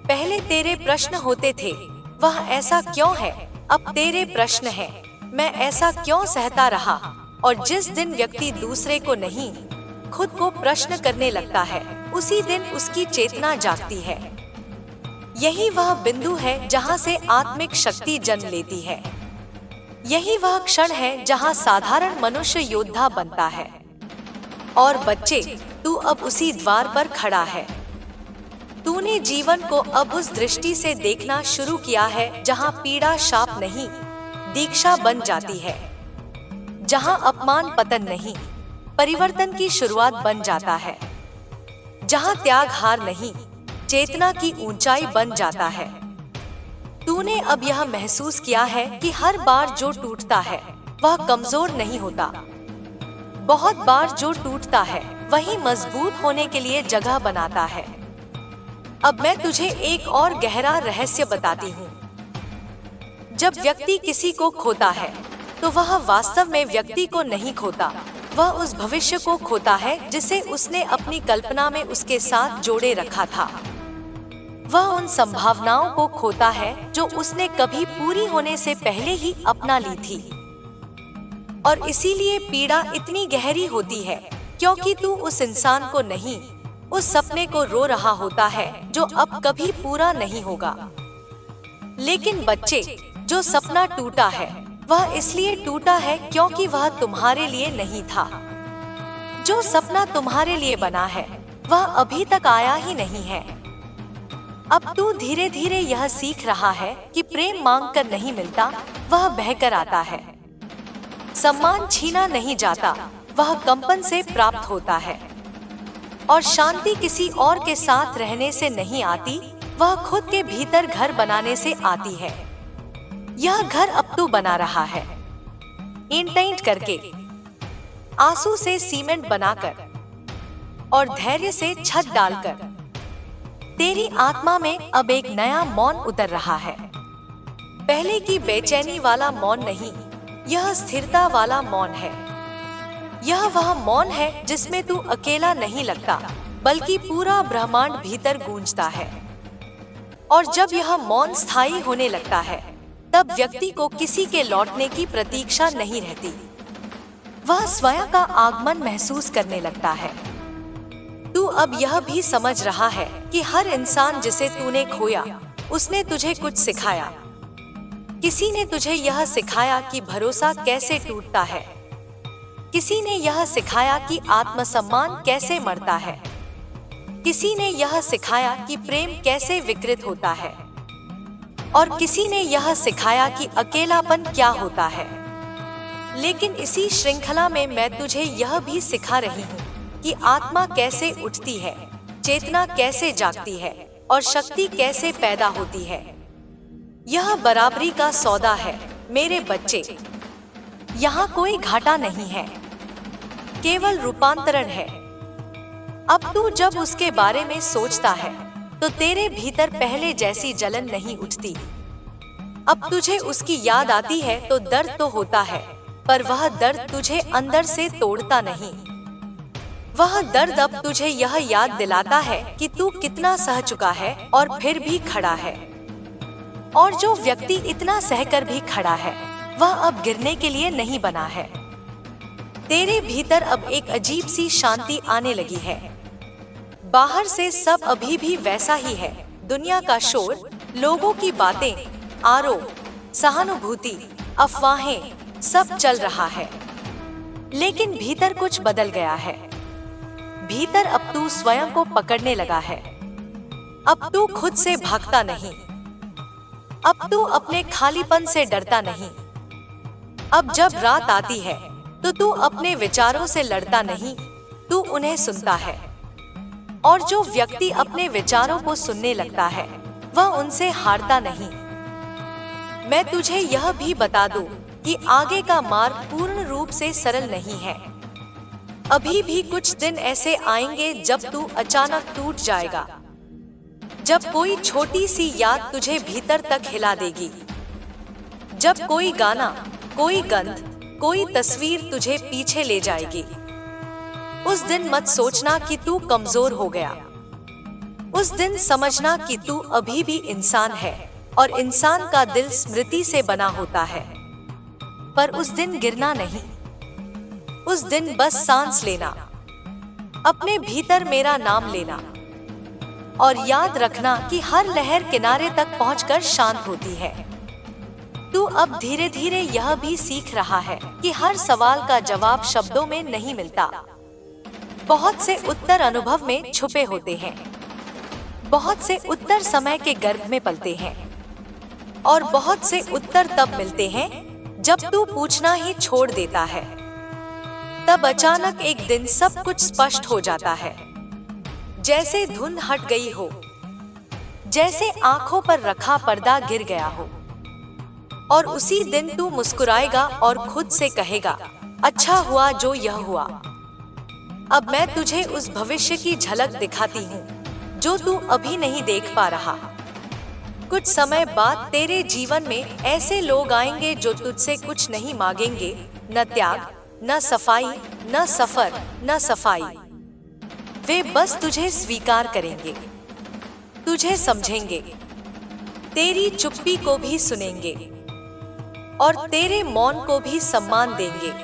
S1: पहले तेरे प्रश्न होते थे, वह ऐसा क्यों है? अब तेरे प्रश्न है, मैं ऐसा क्यों सहता रहा? और जिस दिन व्यक्ति दूसरे को नहीं, खुद को प्रश्न करने लगता है, उसी दिन उसकी चेतना जागती है। यही वह बिंदु है जहाँ से आत्मिक शक्ति जन्म लेती है। यही वह क्षण है जहाँ साधारण मनुष्य योद्धा बनता है। और बच्चे, तू अब उसी द्वार पर खड़ा है। तूने जीवन को अब उस दृष्टि से देखना शुरू किया है जहाँ पीड़ा शाप नहीं, दीक्षा बन जाती है। जहाँ अपमान पतन नहीं, परिवर्तन की शुरुआत बन जाता है। जहाँ त्याग हार नहीं, चेतना की ऊंचाई बन जाता है। तूने अब यह महसूस किया है कि हर बार जो टूटता है वह कमजोर नहीं होता। बहुत बार जो टूटता है वही मजबूत होने के लिए जगह बनाता है। अब मैं तुझे एक और गहरा रहस्य बताती हूँ। जब व्यक्ति किसी को खोता है तो वह वास्तव में व्यक्ति को नहीं खोता, वह उस भविष्य को खोता है जिसे उसने अपनी कल्पना में उसके साथ जोड़े रखा था। वह उन संभावनाओं को खोता है जो उसने कभी पूरी होने से पहले ही अपना ली थी। और इसीलिए पीड़ा इतनी गहरी होती है क्योंकि तू उस इंसान को नहीं, उस सपने को रो रहा होता है जो अब कभी पूरा नहीं होगा। लेकिन बच्चे, जो सपना टूटा है वह इसलिए टूटा है क्योंकि वह तुम्हारे लिए नहीं था। जो सपना तुम्हारे लिए बना है वह अभी तक आया ही नहीं है। अब तू धीरे धीरे यह सीख रहा है कि प्रेम मांगकर नहीं मिलता, वह बहकर आता है। सम्मान छीना नहीं जाता, वह कंपन से प्राप्त होता है। और शांति किसी और के साथ रहने से नहीं आती, वह खुद के भीतर घर बनाने से आती है। यह घर अब तू बना रहा है, ईंट करके, आंसू से सीमेंट बनाकर और धैर्य से छत डालकर। तेरी आत्मा में अब एक नया मौन उतर रहा है। पहले की बेचैनी वाला मौन नहीं, यह स्थिरता वाला मौन है। यह वह मौन है जिसमें तू अकेला नहीं लगता, बल्कि पूरा ब्रह्मांड भीतर गूंजता है। और जब यह मौन स्थायी होने लगता है तब व्यक्ति को किसी के लौटने की प्रतीक्षा नहीं रहती। वह स्वयं का आगमन महसूस करने लगता है। तू अब यह भी समझ रहा है कि हर इंसान जिसे तूने खोया उसने तुझे कुछ सिखाया। किसी ने तुझे यह सिखाया कि भरोसा कैसे टूटता है। किसी ने यह सिखाया कि आत्मसम्मान कैसे मरता है। किसी ने यह सिखाया कि प्रेम कैसे विकृत होता है। और किसी ने यह सिखाया कि अकेलापन क्या होता है। लेकिन इसी श्रृंखला में मैं तुझे यह भी सिखा रही हूँ कि आत्मा कैसे उठती है, चेतना कैसे जागती है और शक्ति कैसे पैदा होती है। यह बराबरी का सौदा है मेरे बच्चे। यहाँ कोई घाटा नहीं है। केवल रूपांतरण है। अब तू जब उसके बारे में सोचता है तो तेरे भीतर पहले जैसी जलन नहीं उठती। अब तुझे उसकी याद आती है तो दर्द तो होता है, पर वह दर्द तुझे अंदर से तोड़ता नहीं। वह दर्द अब तुझे यह याद दिलाता है कि तू कितना सह चुका है और फिर भी खड़ा है। और जो व्यक्ति इतना सहकर भी खड़ा है, वह अब गिरने के लिए नहीं बना है। तेरे भीतर अब एक अजीब सी शांति आने लगी है। बाहर से सब अभी भी वैसा ही है। दुनिया का शोर, लोगों की बातें, आरोप, सहानुभूति, अफवाहें, सब चल रहा है। लेकिन भीतर कुछ बदल गया है। भीतर अब तू स्वयं को पकड़ने लगा है। अब तू खुद से भागता नहीं। अब तू अपने खालीपन से डरता नहीं। अब जब रात आती है तो तू अपने विचारों से लड़ता नहीं, तू उन्हें सुनता है। और जो व्यक्ति अपने विचारों को सुनने लगता है, वह उनसे हारता नहीं। मैं तुझे यह भी बता दूं कि आगे का मार्ग पूर्ण रूप से सरल नहीं है। अभी भी कुछ दिन ऐसे आएंगे जब तू अचानक टूट जाएगा, जब कोई छोटी सी याद तुझे भीतर तक हिला देगी, जब कोई गाना, कोई गंध, कोई तस्वीर तुझे पीछे ले जाएगी। उस दिन मत सोचना कि तू कमजोर हो गया। उस दिन समझना कि तू अभी भी इंसान है और इंसान का दिल स्मृति से बना होता है। पर उस दिन गिरना नहीं, उस दिन बस सांस लेना, अपने भीतर मेरा नाम लेना और याद रखना कि हर लहर किनारे तक पहुंचकर शांत होती है। तू अब धीरे धीरे यह भी सीख रहा है कि हर सवाल का जवाब शब्दों में नहीं मिलता। बहुत से उत्तर अनुभव में छुपे होते हैं। बहुत से उत्तर समय के गर्भ में पलते हैं और बहुत से उत्तर तब मिलते हैं जब तू पूछना ही छोड़ देता है। तब अचानक एक दिन सब कुछ स्पष्ट हो जाता है, जैसे धुंध हट गई हो, जैसे आंखों पर रखा पर्दा गिर गया हो। और उसी दिन तू मुस्कुराएगा और खुद से कहेगा, अच्छा हुआ जो यह हुआ। अब मैं तुझे उस भविष्य की झलक दिखाती हूँ जो तू अभी नहीं देख पा रहा। कुछ समय बाद तेरे जीवन में ऐसे लोग आएंगे जो तुझसे कुछ नहीं मांगेंगे, न त्याग, न सफाई, न सफर, न सफाई। वे बस तुझे स्वीकार करेंगे, तुझे समझेंगे, तेरी चुप्पी को भी सुनेंगे और तेरे मौन को भी सम्मान देंगे।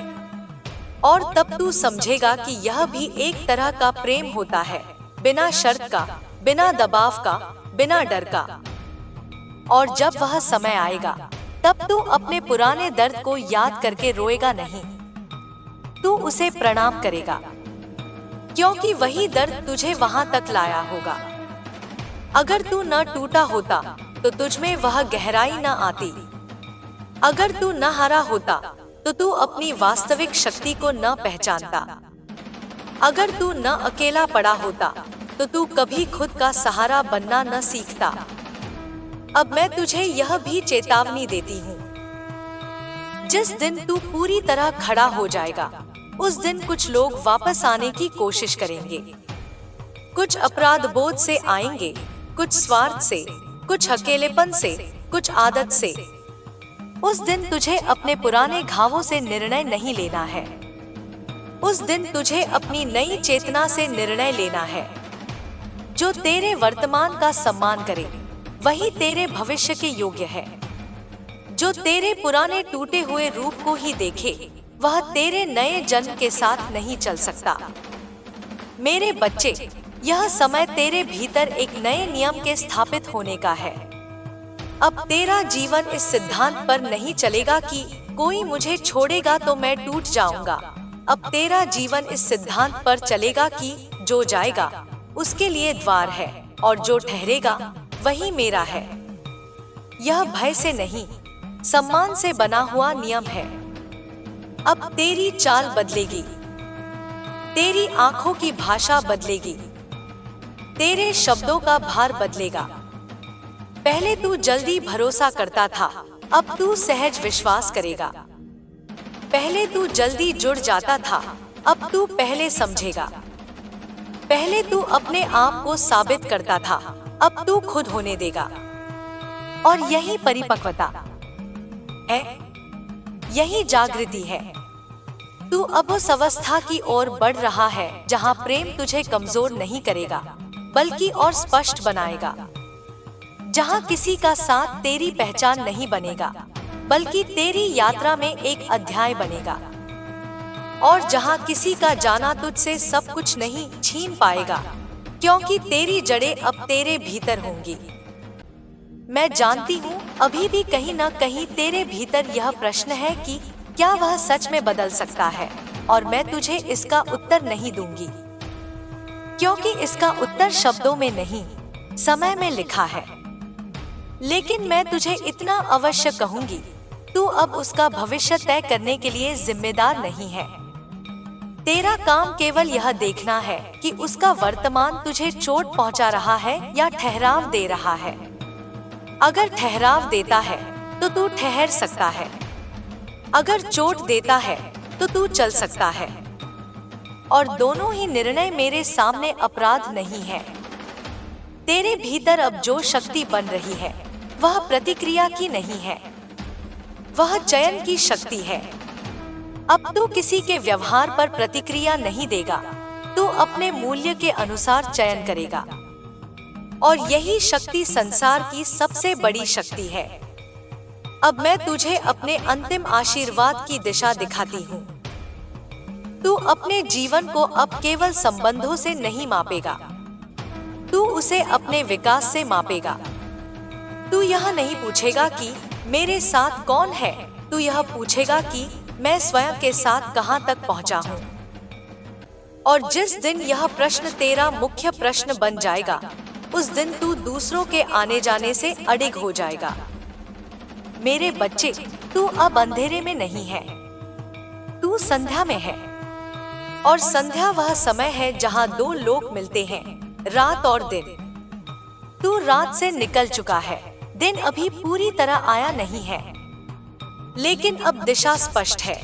S1: और तब तू समझेगा कि यह भी एक तरह का प्रेम होता है, बिना शर्त का, बिना दबाव का, बिना डर का। और जब वह समय आएगा, तब तू अपने पुराने दर्द को याद करके रोएगा नहीं, तू उसे प्रणाम करेगा, क्योंकि वही दर्द तुझे वहां तक लाया होगा। अगर तू न टूटा होता तो तुझमें वह गहराई न आती। अगर तू न हारा होता तो तू अपनी वास्तविक शक्ति को न पहचानता। अगर तू न अकेला पड़ा होता तो तू कभी खुद का सहारा बनना न सीखता। अब मैं तुझे यह भी चेतावनी देती हूँ, जिस दिन तू पूरी तरह खड़ा हो जाएगा, उस दिन कुछ लोग वापस आने की कोशिश करेंगे। कुछ अपराध बोध से आएंगे, कुछ स्वार्थ से, कुछ अकेलेपन से, कुछ आदत से। उस दिन तुझे अपने पुराने घावों से निर्णय नहीं लेना है। उस दिन तुझे अपनी नई चेतना से निर्णय लेना है। जो तेरे वर्तमान का सम्मान करे, वही तेरे भविष्य के योग्य है। जो तेरे पुराने टूटे हुए रूप को ही देखे, वह तेरे नए जन्म के साथ नहीं चल सकता। मेरे बच्चे, यह समय तेरे भीतर एक नए नियम के स्थापित होने का है। अब तेरा जीवन इस सिद्धांत पर नहीं चलेगा कि कोई मुझे छोड़ेगा तो मैं टूट जाऊंगा। अब तेरा जीवन इस सिद्धांत पर चलेगा कि जो जाएगा उसके लिए द्वार है और जो ठहरेगा वही मेरा है। यह भय से नहीं, सम्मान से बना हुआ नियम है। अब तेरी चाल बदलेगी, तेरी आंखों की भाषा बदलेगी, तेरे शब्दों का भार बदलेगा। पहले तू जल्दी भरोसा करता था, अब तू सहज विश्वास करेगा। पहले तू जल्दी जुड़ जाता था, अब तू पहले समझेगा। पहले तू अपने आप को साबित करता था, अब तू खुद होने देगा। और यही परिपक्वता है, यही जागृति है। तू अब उस अवस्था की ओर बढ़ रहा है जहां प्रेम तुझे कमजोर नहीं करेगा बल्कि और स्पष्ट बनाएगा, जहां किसी का साथ तेरी पहचान नहीं बनेगा बल्कि तेरी यात्रा में एक अध्याय बनेगा, और जहां किसी का जाना तुझसे सब कुछ नहीं छीन पाएगा, क्योंकि तेरी जड़ें अब तेरे भीतर होंगी। मैं जानती हूँ अभी भी कहीं न कहीं तेरे भीतर यह प्रश्न है कि क्या वह सच में बदल सकता है, और मैं तुझे इसका उत्तर नहीं दूंगी, क्योंकि इसका उत्तर शब्दों में नहीं, समय में लिखा है। लेकिन मैं तुझे इतना अवश्य कहूंगी, तू अब उसका भविष्य तय करने के लिए जिम्मेदार नहीं है। तेरा काम केवल यह देखना है कि उसका वर्तमान तुझे चोट पहुंचा रहा है या ठहराव दे रहा है। अगर ठहराव देता है तो तू ठहर सकता है, अगर चोट देता है तो तू चल सकता है, और दोनों ही निर्णय मेरे सामने अपराध नहीं है। तेरे भीतर अब जो शक्ति बन रही है वह प्रतिक्रिया की नहीं है, वह चयन की शक्ति है। अब तू किसी के व्यवहार पर प्रतिक्रिया नहीं देगा, तू अपने मूल्य के अनुसार चयन करेगा, और यही शक्ति संसार की सबसे बड़ी शक्ति है। अब मैं तुझे अपने अंतिम आशीर्वाद की दिशा दिखाती हूँ। तू अपने जीवन को अब केवल संबंधों से नहीं मापेगा, तू उसे अपने विकास से मापेगा। तू यह नहीं पूछेगा कि मेरे साथ कौन है, तू यह पूछेगा कि मैं स्वयं के साथ कहां तक पहुंचा हूं। और जिस दिन यह प्रश्न तेरा मुख्य प्रश्न बन जाएगा, उस दिन तू दूसरों के आने जाने से अडिग हो जाएगा। मेरे बच्चे, तू अब अंधेरे में नहीं है, तू संध्या में है, और संध्या वह समय है जहां दो लोग मिलते हैं, रात और दिन। तू रात से निकल चुका है, दिन अभी पूरी तरह आया नहीं है, लेकिन अब दिशा स्पष्ट है।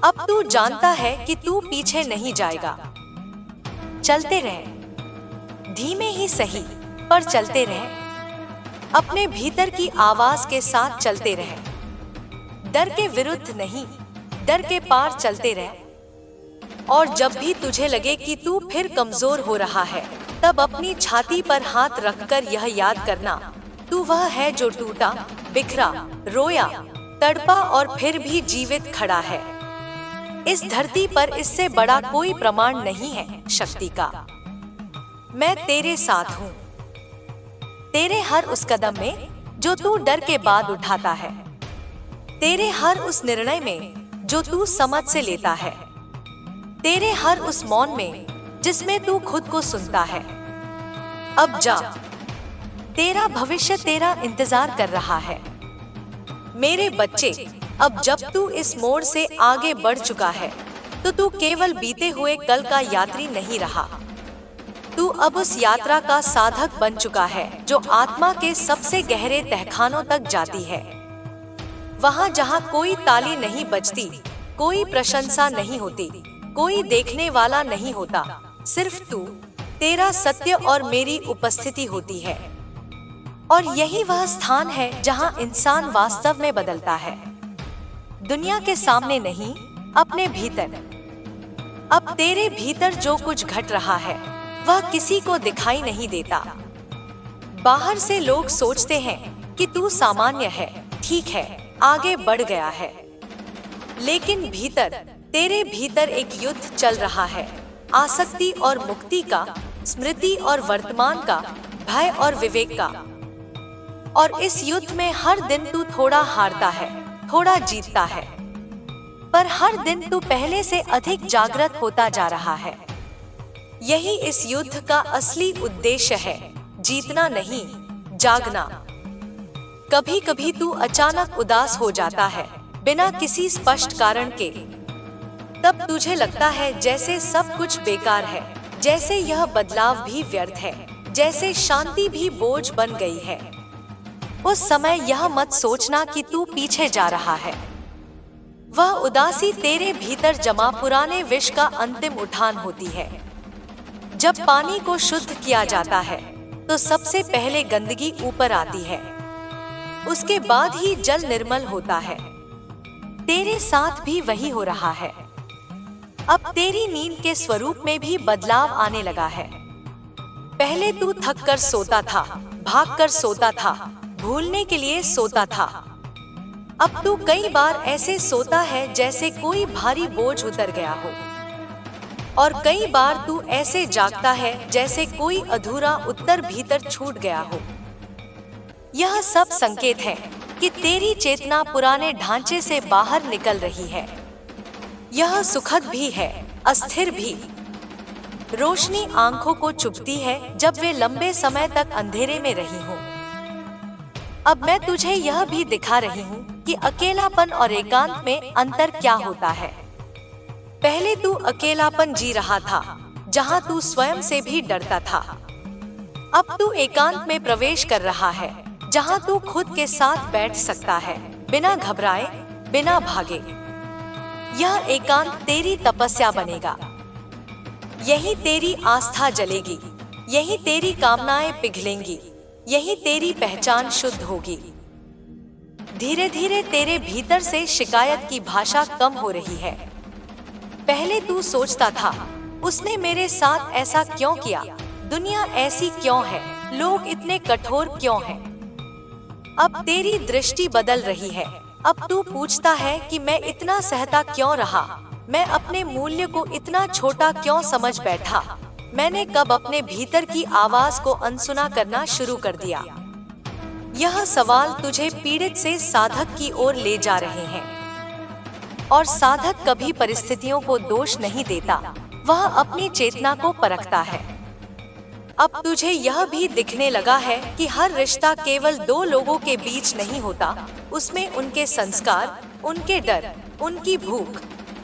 S1: अब तू जानता है कि तू पीछे नहीं जाएगा। चलते रहे, धीमे ही सही पर चलते रहे। अपने भीतर की आवाज के साथ चलते रहे, डर के विरुद्ध नहीं, डर के पार चलते रहे। और जब भी तुझे लगे कि तू फिर कमजोर हो रहा है, तब अपनी छाती पर हाथ रखकर यह याद करना, तू वह है जो टूटा, बिखरा, रोया, तड़पा और फिर भी जीवित खड़ा है। इस धरती पर इससे बड़ा कोई प्रमाण नहीं है शक्ति का। मैं तेरे साथ हूँ, तेरे हर उस कदम में जो तू डर के बाद उठाता है, तेरे हर उस निर्णय में जो तू समझ से लेता है, तेरे हर उस मौन में जिसमें तू खुद को सुनता है। अब जा, तेरा भविष्य तेरा इंतजार कर रहा है। मेरे बच्चे, अब जब तू इस मोड़ से आगे बढ़ चुका है, तो तू केवल बीते हुए कल का यात्री नहीं रहा। तू अब उस यात्रा का साधक बन चुका है जो आत्मा के सबसे गहरे तहखानों तक जाती है। वहां जहां कोई ताली नहीं बजती, कोई प्रशंसा नहीं होती, कोई देखने वाला नहीं होता, सिर्फ तू, तेरा सत्य और मेरी उपस्थिति होती है। और यही वह स्थान है जहां इंसान वास्तव में बदलता है, दुनिया के सामने नहीं, अपने भीतर। अब तेरे भीतर जो कुछ घट रहा है वह किसी को दिखाई नहीं देता। बाहर से लोग सोचते हैं कि तू सामान्य है, ठीक है, आगे बढ़ गया है, लेकिन भीतर, तेरे भीतर एक युद्ध चल रहा है, आसक्ति और मुक्ति का, स्मृति और वर्तमान का, भय और विवेक का। और इस युद्ध में हर दिन तू थोड़ा हारता है, थोड़ा जीतता है, पर हर दिन तू पहले से अधिक जागृत होता जा रहा है। यही इस युद्ध का असली उद्देश्य है, जीतना नहीं, जागना। कभी कभी तू अचानक उदास हो जाता है, बिना किसी स्पष्ट कारण के। तब तुझे लगता है जैसे सब कुछ बेकार है, जैसे यह बदलाव भी व्यर्थ है, जैसे शांति भी बोझ बन गई है। उस समय यह मत सोचना कि तू पीछे जा रहा है। वह उदासी तेरे भीतर जमा पुराने विष का अंतिम उठान होती है। जब पानी को शुद्ध किया जाता है तो सबसे पहले गंदगी ऊपर आती है, उसके बाद ही जल निर्मल होता है। तेरे साथ भी वही हो रहा है। अब तेरी नींद के स्वरूप में भी बदलाव आने लगा है। पहले तू थक कर सोता था, भाग कर सोता था, भूलने के लिए सोता था। अब तू कई बार ऐसे सोता है जैसे कोई भारी बोझ उतर गया हो, और कई बार तू ऐसे जागता है जैसे कोई अधूरा उत्तर भीतर छूट गया हो। यह सब संकेत है कि तेरी चेतना पुराने ढांचे से बाहर निकल रही है। यह सुखद भी है, अस्थिर भी। रोशनी आंखों को चुभती है जब वे लंबे समय तक अंधेरे में रही हों। अब मैं तुझे यह भी दिखा रही हूँ कि अकेलापन और एकांत में अंतर क्या होता है। पहले तू अकेलापन जी रहा था, जहाँ तू स्वयं से भी डरता था। अब तू एकांत में प्रवेश कर रहा है, जहाँ तू खुद के साथ बैठ सकता है, बिना घबराए, बिना भागे। यह एकांत तेरी तपस्या बनेगा। यही तेरी आस्था जलेगी, यही तेरी कामनाएं पिघलेंगी, यही तेरी पहचान शुद्ध होगी। धीरे धीरे तेरे भीतर से शिकायत की भाषा कम हो रही है। पहले तू सोचता था, उसने मेरे साथ ऐसा क्यों किया, दुनिया ऐसी क्यों है, लोग इतने कठोर क्यों हैं। अब तेरी दृष्टि बदल रही है। अब तू पूछता है कि मैं इतना सहता क्यों रहा, मैं अपने मूल्य को इतना छोटा क्यों समझ बैठा, मैंने कब अपने भीतर की आवाज को अनसुना करना शुरू कर दिया। यह सवाल तुझे पीड़ित से साधक की ओर ले जा रहे हैं। और साधक कभी परिस्थितियों को दोष नहीं देता, वह अपनी चेतना को परखता है। अब तुझे यह भी दिखने लगा है कि हर रिश्ता केवल दो लोगों के बीच नहीं होता, उसमें उनके संस्कार, उनके डर, उनकी भूख,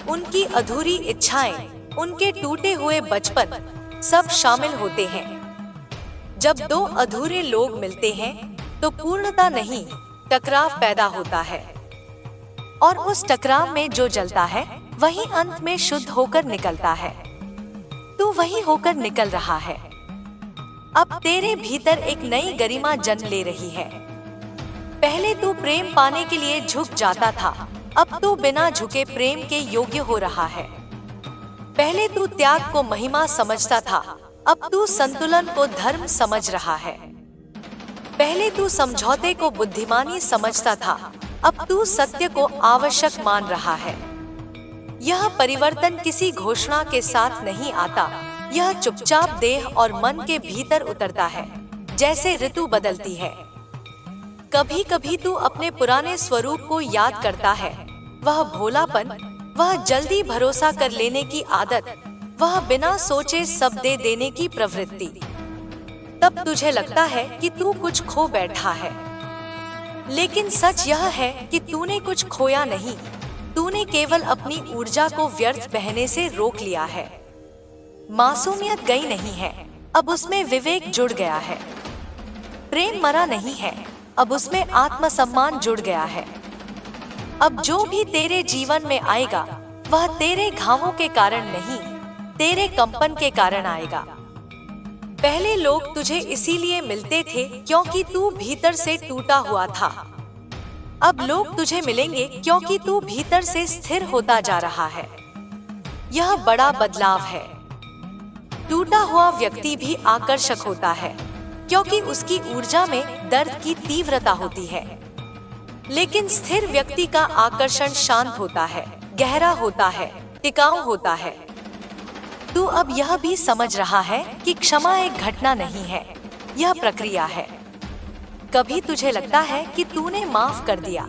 S1: उनकी अधूरी इच्छाएं, उनके टूटे हुए बचपन सब शामिल होते हैं। जब दो अधूरे लोग मिलते हैं तो पूर्णता नहीं, टकराव पैदा होता है। और उस टकराव में जो जलता है वही अंत में शुद्ध होकर निकलता है। तू वही होकर निकल रहा है। अब तेरे भीतर एक नई गरिमा जन्म ले रही है। पहले तू प्रेम पाने के लिए झुक जाता था, अब तू बिना झुके प्रेम के योग्य हो रहा है। पहले तू त्याग को महिमा समझता था, अब तू संतुलन को धर्म समझ रहा है। पहले तू समझौते को बुद्धिमानी समझता था, अब तू सत्य को आवश्यक मान रहा है। यह परिवर्तन किसी घोषणा के साथ नहीं आता, यह चुपचाप देह और मन के भीतर उतरता है, जैसे ऋतु बदलती है। कभी कभी तू अपने पुराने स्वरूप को याद करता है, वह भोलापन, वह जल्दी भरोसा कर लेने की आदत, वह बिना सोचे सब दे देने की प्रवृत्ति। तब तुझे लगता है कि तू कुछ खो बैठा है, लेकिन सच यह है कि तूने कुछ खोया नहीं, तूने केवल अपनी ऊर्जा को व्यर्थ बहने से रोक लिया है। मासूमियत गई नहीं है, अब उसमें विवेक जुड़ गया है। प्रेम मरा नहीं है, अब उसमें आत्मसम्मान जुड़ गया है। अब जो भी तेरे जीवन में आएगा वह तेरे घावों के कारण नहीं, तेरे कंपन के कारण आएगा। पहले लोग तुझे इसीलिए मिलते थे क्योंकि तू भीतर से टूटा हुआ था। अब लोग तुझे मिलेंगे क्योंकि तू भीतर से स्थिर होता जा रहा है। यह बड़ा बदलाव है। टूटा हुआ व्यक्ति भी आकर्षक होता है क्योंकि उसकी ऊर्जा में दर्द की तीव्रता होती है, लेकिन स्थिर व्यक्ति का आकर्षण शांत होता है, गहरा होता है, टिकाऊ होता है। तू अब यह भी समझ रहा है कि क्षमा एक घटना नहीं है, यह प्रक्रिया है। कभी तुझे लगता है कि तूने माफ कर दिया,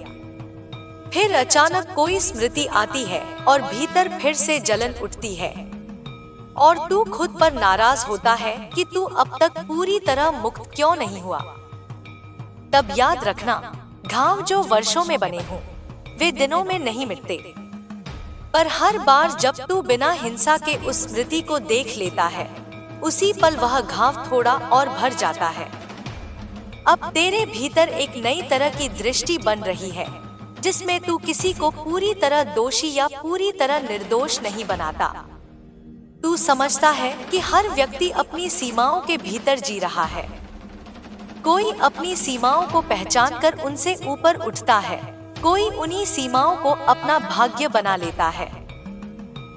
S1: फिर अचानक कोई स्मृति आती है और भीतर फिर से जलन उठती है, और तू खुद पर नाराज होता है कि तू अब तक पूरी तरह मुक्त क्यों नहीं हुआ। तब याद रखना, घाव जो वर्षों में बने हों, वे दिनों में नहीं मिटते। पर हर बार जब तू बिना हिंसा के उस स्मृति को देख लेता है, उसी पल वह घाव थोड़ा और भर जाता है। अब तेरे भीतर एक नई तरह की दृष्टि बन रही है। जिसमें तू किसी को पूरी तरह दोषी या पूरी तरह निर्दोष नहीं बनाता। तू समझता है कि हर व्यक्ति अपनी सीमाओं के भीतर जी रहा है। कोई अपनी सीमाओं को पहचानकर उनसे ऊपर उठता है, कोई उन्हीं सीमाओं को अपना भाग्य बना लेता है।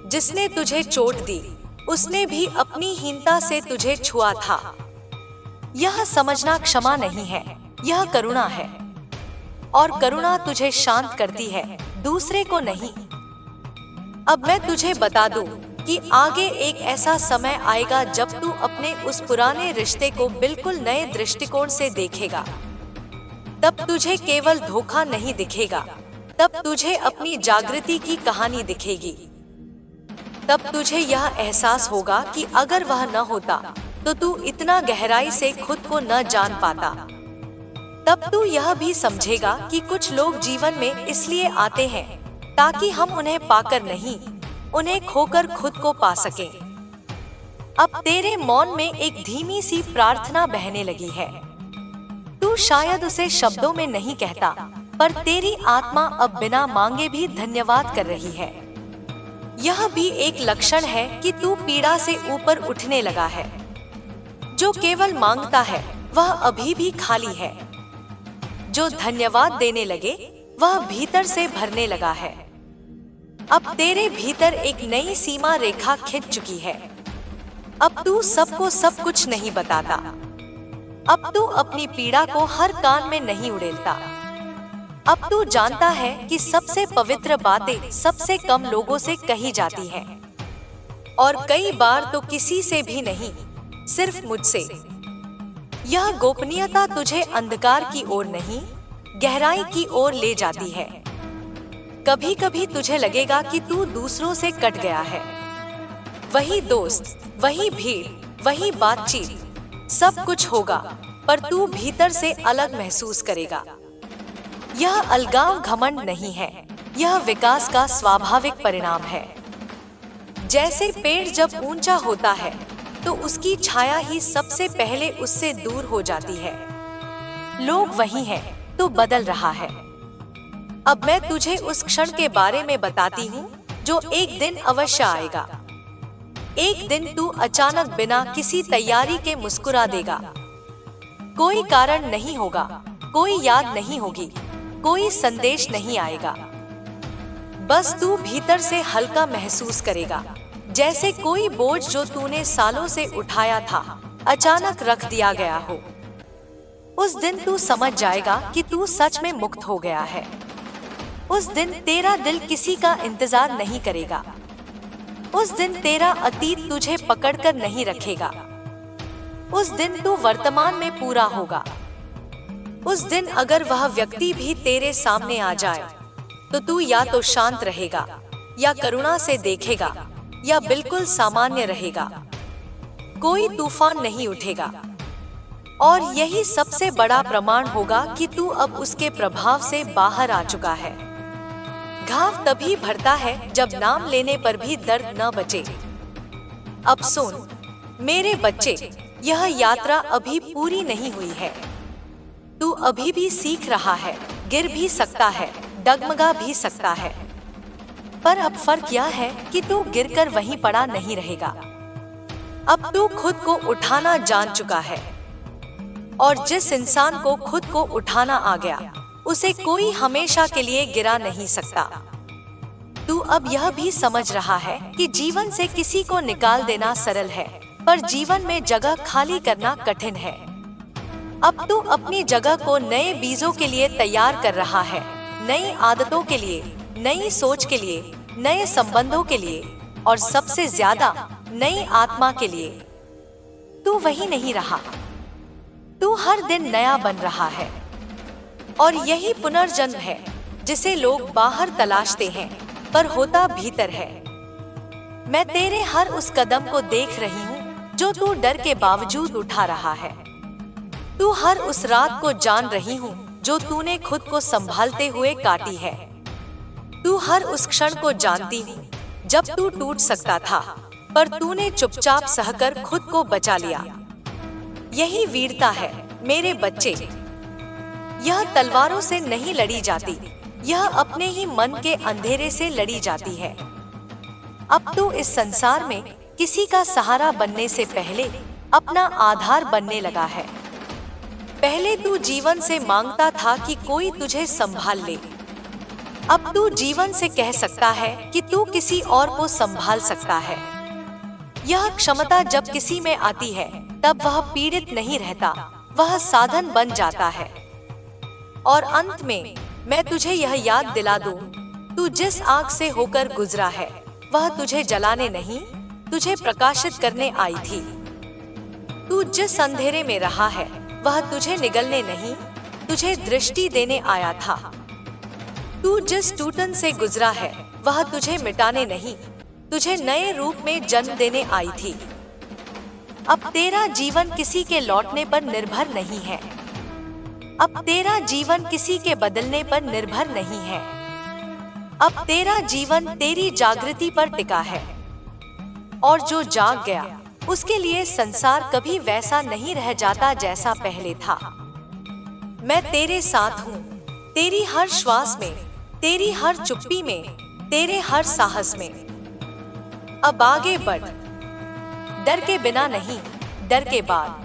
S1: जिसने तुझे चोट दी, उसने भी अपनी हीनता से तुझे छुआ था। यह समझना क्षमा नहीं है, यह करुणा है। और करुणा तुझे शांत करती है, दूसरे को नहीं। अब मैं तुझे बता दूं कि आगे एक ऐसा समय आएगा जब तू अपने उस पुराने रिश्ते को बिल्कुल नए दृष्टिकोण से देखेगा। तब तुझे केवल धोखा नहीं दिखेगा, तब तुझे अपनी जागृति की कहानी दिखेगी। तब तुझे यह एहसास होगा कि अगर वह न होता तो तू इतना गहराई से खुद को न जान पाता। तब तू यह भी समझेगा कि कुछ लोग जीवन में इसलिए आते हैं ताकि हम उन्हें पाकर नहीं, उन्हें खोकर खुद को पा सकें। अब तेरे मौन में एक धीमी सी प्रार्थना बहने लगी है। तू शायद उसे शब्दों में नहीं कहता, पर तेरी आत्मा अब बिना मांगे भी धन्यवाद कर रही है। यह भी एक लक्षण है कि तू पीड़ा से ऊपर उठने लगा है। जो केवल मांगता है वह अभी भी खाली है। जो धन्यवाद देने लगे वह भीतर से भरने लगा है। अब तेरे भीतर एक नई सीमा रेखा खिंच चुकी है। अब तू सबको सब कुछ नहीं बताता। अब तू अपनी पीड़ा को हर कान में नहीं उड़ेलता। अब तू जानता है कि सबसे पवित्र बातें सबसे कम लोगों से कही जाती हैं, और कई बार तो किसी से भी नहीं, सिर्फ मुझसे। यह गोपनीयता तुझे अंधकार की ओर नहीं, गहराई की ओर ले जाती है। कभी कभी तुझे लगेगा कि तू दूसरों से कट गया है। वही दोस्त, वही भीड़, वही बातचीत, सब कुछ होगा, पर तू भीतर से अलग महसूस करेगा। यह अलगाव घमंड नहीं है, यह विकास का स्वाभाविक परिणाम है। जैसे पेड़ जब ऊंचा होता है तो उसकी छाया ही सबसे पहले उससे दूर हो जाती है। लोग वही हैं, तो बदल रहा है। अब मैं तुझे उस क्षण के बारे में बताती हूँ जो एक दिन अवश्य आएगा। एक दिन तू अचानक बिना किसी तैयारी के मुस्कुरा देगा। कोई कारण नहीं होगा, कोई याद नहीं होगी, कोई संदेश नहीं आएगा। बस तू भीतर से हल्का महसूस करेगा, जैसे कोई बोझ जो तूने सालों से उठाया था अचानक रख दिया गया हो। उस दिन तू समझ जाएगा कि तू सच में मुक्त हो गया है। उस दिन तेरा दिल किसी का इंतजार नहीं करेगा। उस दिन तेरा अतीत तुझे पकड़कर नहीं रखेगा। उस दिन तू वर्तमान में पूरा होगा। उस दिन अगर वह व्यक्ति भी तेरे सामने आ जाए तो तू या तो शांत रहेगा, या करुणा से देखेगा, या बिल्कुल सामान्य रहेगा। कोई तूफान नहीं उठेगा। और यही सबसे बड़ा प्रमाण होगा कि तू अब उसके प्रभाव से बाहर आ चुका है। घाव तभी भरता है जब नाम लेने पर भी दर्द न बचे। अब सुन मेरे बच्चे, यह यात्रा अभी पूरी नहीं हुई है। तू अभी भी सीख रहा है, गिर भी सकता है, डगमगा भी सकता है। पर अब फर्क यह है कि तू गिरकर वहीं पड़ा नहीं रहेगा। अब तू खुद को उठाना जान चुका है। और जिस इंसान को खुद को उठाना आ गया, उसे कोई हमेशा के लिए गिरा नहीं सकता। तू अब यह भी समझ रहा है कि जीवन से किसी को निकाल देना सरल है, पर जीवन में जगह खाली करना कठिन है। अब तू अपनी जगह को नए बीजों के लिए तैयार कर रहा है, नई आदतों के लिए, नई सोच के लिए, नए संबंधों के लिए, और सबसे ज्यादा नई आत्मा के लिए। तू वही नहीं रहा, तू हर दिन नया बन रहा है। और यही पुनर्जन्म है जिसे लोग बाहर तलाशते हैं, पर होता भीतर है। मैं तेरे हर उस कदम को देख रही हूँ जो तू डर के बावजूद उठा रहा है। तू हर उस रात को जान रही हूँ जो तूने खुद को संभालते हुए काटी है। तू हर उस क्षण को जानती हूँ जब तू टूट सकता था, पर तूने चुपचाप सहकर खुद को बचा लिया। यही वीरता है मेरे बच्चे। यह तलवारों से नहीं लड़ी जाती, यह अपने ही मन के अंधेरे से लड़ी जाती है। अब तू इस संसार में किसी का सहारा बनने से पहले अपना आधार बनने लगा है। पहले तू जीवन से मांगता था कि कोई तुझे संभाल ले। अब तू जीवन से कह सकता है कि तू किसी और को संभाल सकता है। यह क्षमता जब किसी में आती है तब वह पीड़ित नहीं रहता, वह साधन बन जाता है। और अंत में मैं तुझे यह याद दिला दूं, तू जिस आग से होकर गुजरा है वह तुझे जलाने नहीं, तुझे प्रकाशित करने आई थी। तू जिस अंधेरे में रहा है वह तुझे निगलने नहीं, तुझे दृष्टि देने आया था। तू जिस टूटन से गुजरा है वह तुझे मिटाने नहीं, तुझे नए रूप में जन्म देने आई थी। अब तेरा जीवन किसी के लौटने पर निर्भर नहीं है। अब तेरा जीवन किसी के बदलने पर निर्भर नहीं है। अब तेरा जीवन तेरी जागृति पर टिका है। और जो जाग गया उसके लिए संसार कभी वैसा नहीं रह जाता जैसा पहले था। मैं तेरे साथ हूँ, तेरी हर श्वास में, तेरी हर चुप्पी में, तेरे हर साहस में। अब आगे बढ़, डर के बिना नहीं, डर के बाद।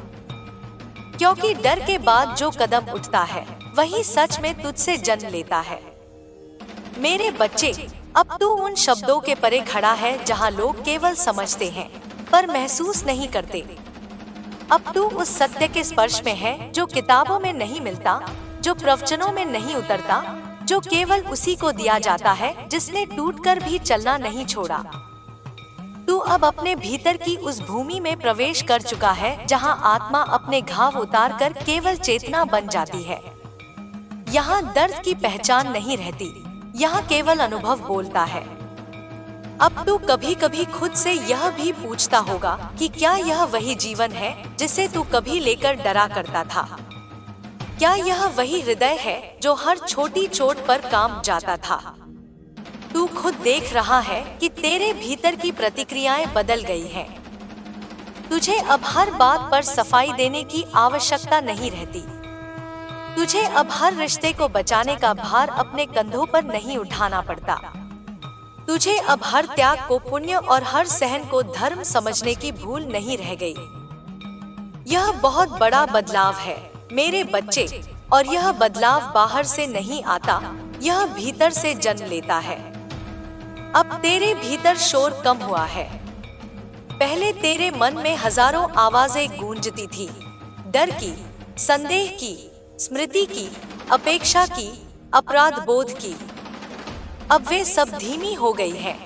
S1: क्योंकि डर के बाद जो कदम उठता है वही सच में तुझसे जन्म लेता है। मेरे बच्चे, अब तू उन शब्दों के परे खड़ा है जहां लोग केवल समझते हैं पर महसूस नहीं करते। अब तू उस सत्य के स्पर्श में है जो किताबों में नहीं मिलता, जो प्रवचनों में नहीं उतरता, जो केवल उसी को दिया जाता है जिसने टूटकर भी चलना नहीं छोड़ा। तू अब अपने भीतर की उस भूमि में प्रवेश कर चुका है जहां आत्मा अपने घाव उतार कर केवल चेतना बन जाती है। यहाँ दर्द की पहचान नहीं रहती, यहाँ केवल अनुभव बोलता है। अब तू कभी कभी खुद से यह भी पूछता होगा कि क्या यह वही जीवन है जिसे तू कभी लेकर डरा करता था? क्या यह वही हृदय है जो हर छोटी चोट पर काम जाता था? तू खुद देख रहा है कि तेरे भीतर की प्रतिक्रियाएं बदल गई हैं। तुझे अब हर बात पर सफाई देने की आवश्यकता नहीं रहती। तुझे अब हर रिश्ते को बचाने का भार अपने कंधों पर नहीं उठाना पड़ता। तुझे अब हर त्याग को पुण्य और हर सहन को धर्म समझने की भूल नहीं रह गई। यह बहुत बड़ा बदलाव है मेरे बच्चे, और यह बदलाव बाहर से नहीं आता, यह भीतर से जन्म लेता है। अब तेरे भीतर शोर कम हुआ है। पहले तेरे मन में हजारों आवाजें गूंजती थी, डर की, संदेह की, स्मृति की, अपेक्षा की, अपराध बोध की। अब वे सब धीमी हो गई हैं।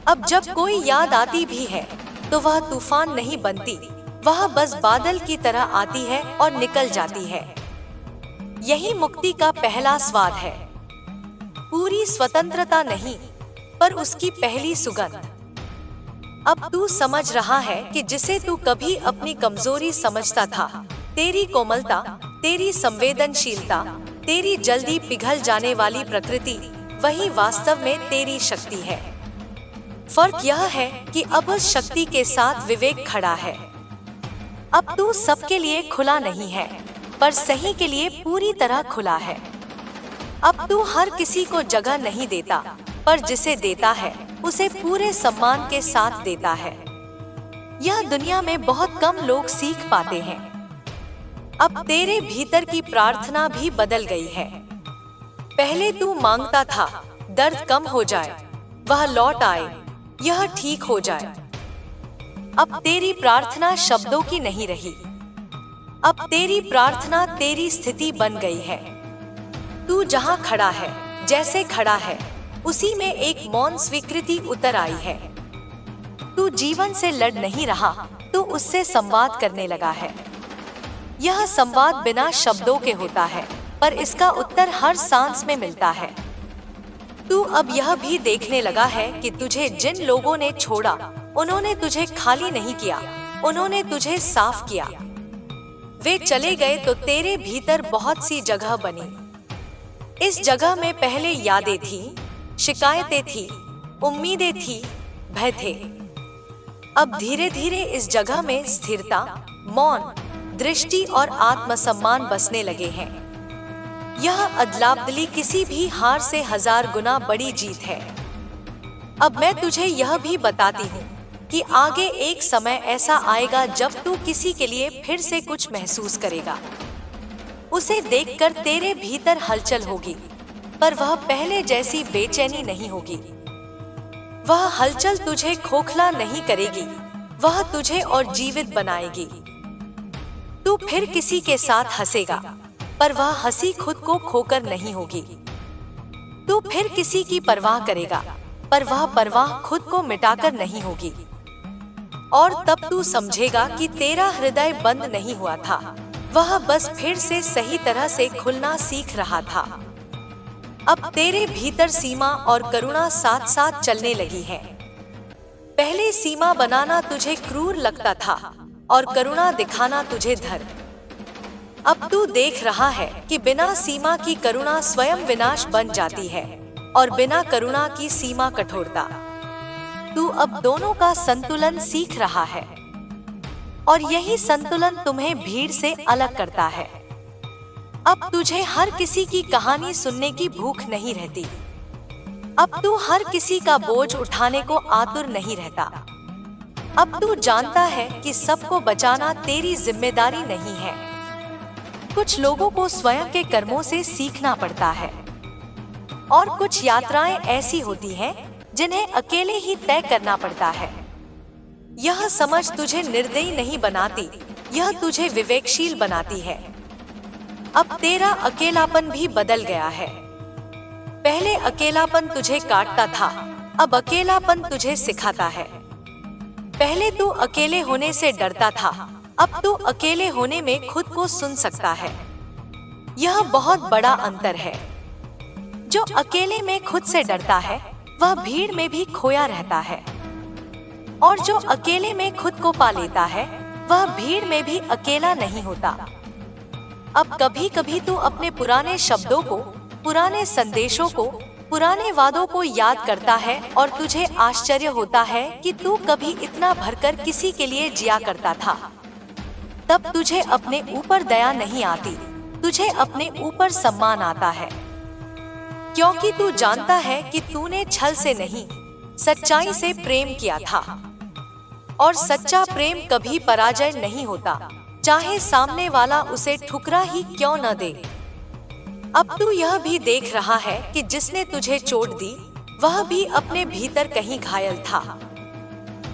S1: अब जब कोई याद आती भी है तो वह तूफान नहीं बनती, वह बस बादल की तरह आती है और निकल जाती है। यही मुक्ति का पहला स्वाद है। पूरी स्वतंत्रता नहीं, पर उसकी पहली सुगंध। अब तू समझ रहा है कि जिसे तू कभी अपनी कमजोरी समझता था, तेरी कोमलता, तेरी संवेदनशीलता, तेरी जल्दी पिघल जाने वाली प्रकृति, वही वास्तव में तेरी शक्ति है। फर्क यह है कि अब उस शक्ति के साथ विवेक खड़ा है। अब तू सबके लिए खुला नहीं है, पर सही के लिए पूरी तरह खुला है। अब तू हर किसी को जगह नहीं देता, पर जिसे देता है उसे पूरे सम्मान के साथ देता है। यह दुनिया में बहुत कम लोग सीख पाते हैं। अब तेरे भीतर की प्रार्थना भी बदल गई है। पहले तू मांगता था दर्द कम हो जाए, वह लौट आए, यह ठीक हो जाए। अब तेरी प्रार्थना शब्दों की नहीं रही, अब तेरी प्रार्थना तेरी स्थिति बन गई है। तू जहां खड़ा है, जैसे खड़ा है, उसी में एक मौन स्वीकृति उतर आई है। तू जीवन से लड़ नहीं रहा, तू उससे संवाद करने लगा है। यह संवाद बिना शब्दों के होता है, पर इसका उत्तर हर सांस में मिलता है। तू अब यह भी देखने लगा है कि तुझे जिन लोगों ने छोड़ा, उन्होंने तुझे खाली नहीं किया, उन्होंने तुझे साफ किया। वे चले गए तो तेरे भीतर बहुत सी जगह बनी। इस जगह में पहले यादें थी, शिकायतें थी, उम्मीदें थी, भय थे। अब धीरे धीरे इस जगह में स्थिरता, मौन, दृष्टि और आत्मसम्मान बसने लगे हैं। यह अदलाबदली किसी भी हार से 1000 गुना बड़ी जीत है। अब मैं तुझे यह भी बताती हूँ कि आगे एक समय ऐसा आएगा जब तू किसी के लिए फिर से कुछ महसूस करेगा। उसे देखकर तेरे भीतर हलचल होगी, पर वह पहले जैसी बेचैनी नहीं होगी। वह हलचल तुझे खोखला नहीं करेगी, वह तुझे और जीवित बनाएगी। तू फिर किसी के साथ हंसेगा, पर वह हंसी खुद को खोकर नहीं होगी। तू फिर किसी की परवाह करेगा, पर वह परवाह खुद को मिटाकर नहीं होगी। और तब तू समझेगा कि तेरा हृदय बंद नहीं हुआ था, वह बस फिर से सही तरह से खुलना सीख रहा था। अब तेरे भीतर सीमा और करुणा साथ साथ चलने लगी है। पहले सीमा बनाना तुझे क्रूर लगता था और करुणा दिखाना तुझे धर्म। अब तू देख रहा है कि बिना सीमा की करुणा स्वयं विनाश बन जाती है और बिना करुणा की सीमा कठोरता। तू अब दोनों का संतुलन सीख रहा है और यही संतुलन तुम्हें भीड़ से अलग करता है। अब तुझे हर किसी की कहानी सुनने की भूख नहीं रहती। अब तू हर किसी का बोझ उठाने को आतुर नहीं रहता। अब तू जानता है कि सबको बचाना तेरी जिम्मेदारी नहीं है। कुछ लोगों को स्वयं के कर्मों से सीखना पड़ता है और कुछ यात्राएं ऐसी होती हैं जिन्हें अकेले ही तय करना पड़ता है। यह समझ तुझे निर्दयी नहीं बनाती, यह तुझे विवेकशील बनाती है। अब तेरा अकेलापन भी बदल गया है। पहले अकेलापन तुझे काटता था, अब अकेलापन तुझे सिखाता है। पहले तू अकेले होने से डरता था, अब तू अकेले होने में खुद को सुन सकता है। यह बहुत बड़ा अंतर है। जो अकेले में खुद से डरता है वह भीड़ में भी खोया रहता है, और जो अकेले में खुद को पा लेता है वह भीड़ में भी अकेला नहीं होता। अब कभी कभी तू अपने पुराने शब्दों को, पुराने संदेशों को, पुराने वादों को याद करता है और तुझे आश्चर्य होता है कि तू कभी इतना भरकर किसी के लिए जिया करता था। तब तुझे अपने ऊपर दया नहीं आती, तुझे अपने ऊपर सम्मान आता है, क्योंकि तू जानता है कि तूने छल से नहीं, सच्चाई से प्रेम किया था। और सच्चा प्रेम कभी पराजय नहीं होता, चाहे सामने वाला उसे ठुकरा ही क्यों न दे। अब तू यह भी देख रहा है कि जिसने तुझे चोट दी वह भी अपने भीतर कहीं घायल था।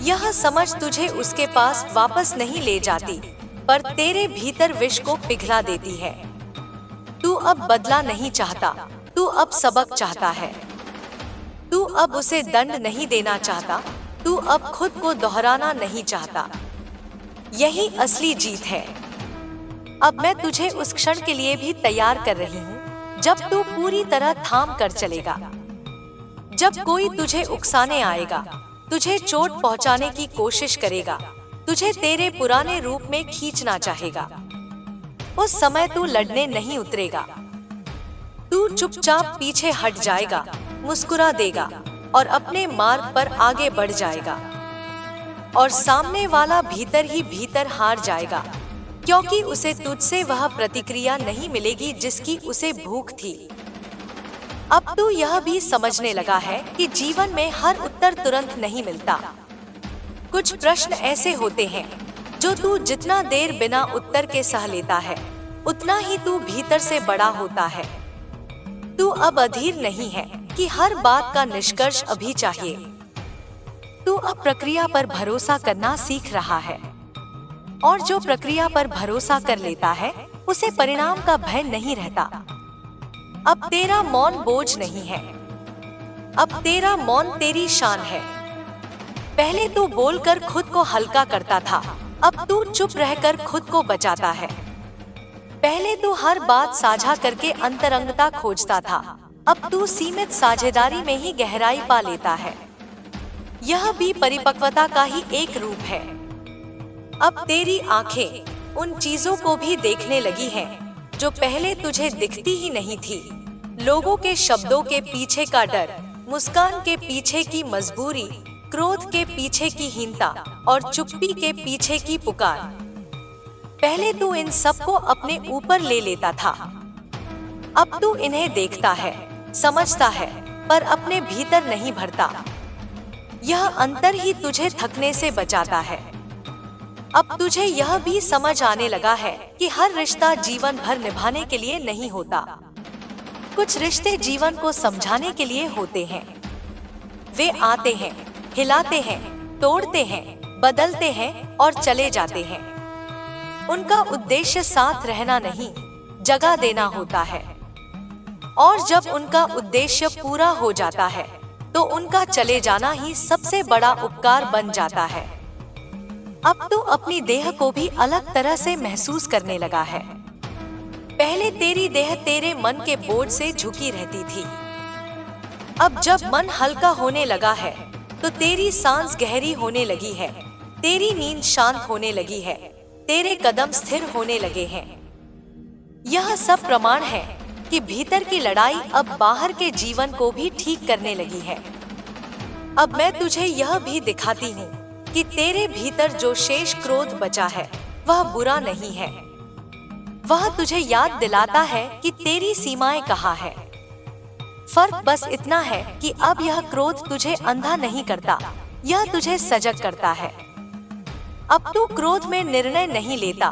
S1: यह समझ तुझे उसके पास वापस नहीं ले जाती, पर तेरे भीतर विष को पिघला देती है। तू अब बदला नहीं चाहता, तू अब सबक चाहता है। तू अब उसे दंड नहीं देना चाहता, तू अब खुद को दोहराना नहीं चाहता। यही असली जीत है। अब मैं तुझे उस क्षण के लिए भी तैयार कर रही हूँ जब तू पूरी तरह थाम कर चलेगा। जब कोई तुझे उकसाने आएगा, तुझे चोट पहुँचाने की कोशिश करेगा, तुझे तेरे पुराने रूप में खींचना चाहेगा, उस समय तू लड़ने नहीं उतरेगा। तू चुपचाप पीछे हट जाएगा, मुस्कुरा देगा और अपने मार्ग पर आगे बढ़ जाएगा। और सामने वाला भीतर ही भीतर हार जाएगा, क्योंकि उसे तुझसे वह प्रतिक्रिया नहीं मिलेगी जिसकी उसे भूख थी। अब तू यह भी समझने लगा है कि जीवन में हर उत्तर तुरंत नहीं मिलता। कुछ प्रश्न ऐसे होते हैं जो तू जितना देर बिना उत्तर के सह लेता है, उतना ही तू भीतर से बड़ा होता है। तू अब अधीर नहीं है कि हर बात का निष्कर्ष अभी चाहिए। तू अब प्रक्रिया पर भरोसा करना सीख रहा है, और जो प्रक्रिया पर भरोसा कर लेता है उसे परिणाम का भय नहीं रहता। अब तेरा मौन बोझ नहीं है, अब तेरा मौन तेरी शान है। पहले तू बोलकर खुद को हल्का करता था, अब तू चुप रहकर खुद को बचाता है। पहले तू हर बात साझा करके अंतरंगता खोजता था, अब तू सीमित साझेदारी में ही गहराई पा लेता है। यह भी परिपक्वता का ही एक रूप है। अब तेरी आंखें उन चीजों को भी देखने लगी हैं जो पहले तुझे दिखती ही नहीं थी। लोगों के शब्दों के पीछे का डर, मुस्कान के पीछे की मजबूरी, क्रोध के पीछे की हीनता और चुप्पी के पीछे की पुकार। पहले तू इन सबको अपने ऊपर ले लेता था, अब तू इन्हें देखता है, समझता है, पर अपने भीतर नहीं भरता। यह अंतर ही तुझे थकने से बचाता है। अब तुझे यह भी समझ आने लगा है कि हर रिश्ता जीवन भर निभाने के लिए नहीं होता। कुछ रिश्ते जीवन को समझाने के लिए होते हैं। वे आते हैं, हिलाते हैं, तोड़ते हैं, बदलते हैं और चले जाते हैं। उनका उद्देश्य साथ रहना नहीं, जगह देना होता है। और जब उनका उद्देश्य पूरा हो जाता है तो उनका चले जाना ही सबसे बड़ा उपकार बन जाता है। अब तो अपनी देह को भी अलग तरह से महसूस करने लगा है। पहले तेरी देह तेरे मन के बोझ से झुकी रहती थी। अब जब मन हल्का होने लगा है तो तेरी सांस गहरी होने लगी है, तेरी नींद शांत होने लगी है, तेरे कदम स्थिर होने लगे हैं। यह सब प्रमाण है कि भीतर की लड़ाई अब बाहर के जीवन को भी ठीक करने लगी है। अब मैं तुझे यह भी दिखाती हूँ कि तेरे भीतर जो शेष क्रोध बचा है वह बुरा नहीं है। वह तुझे याद दिलाता है कि तेरी सीमाएं कहाँ है। फर्क बस इतना है कि अब यह क्रोध तुझे अंधा नहीं करता, यह तुझे सजग करता है। अब तू क्रोध में निर्णय नहीं लेता,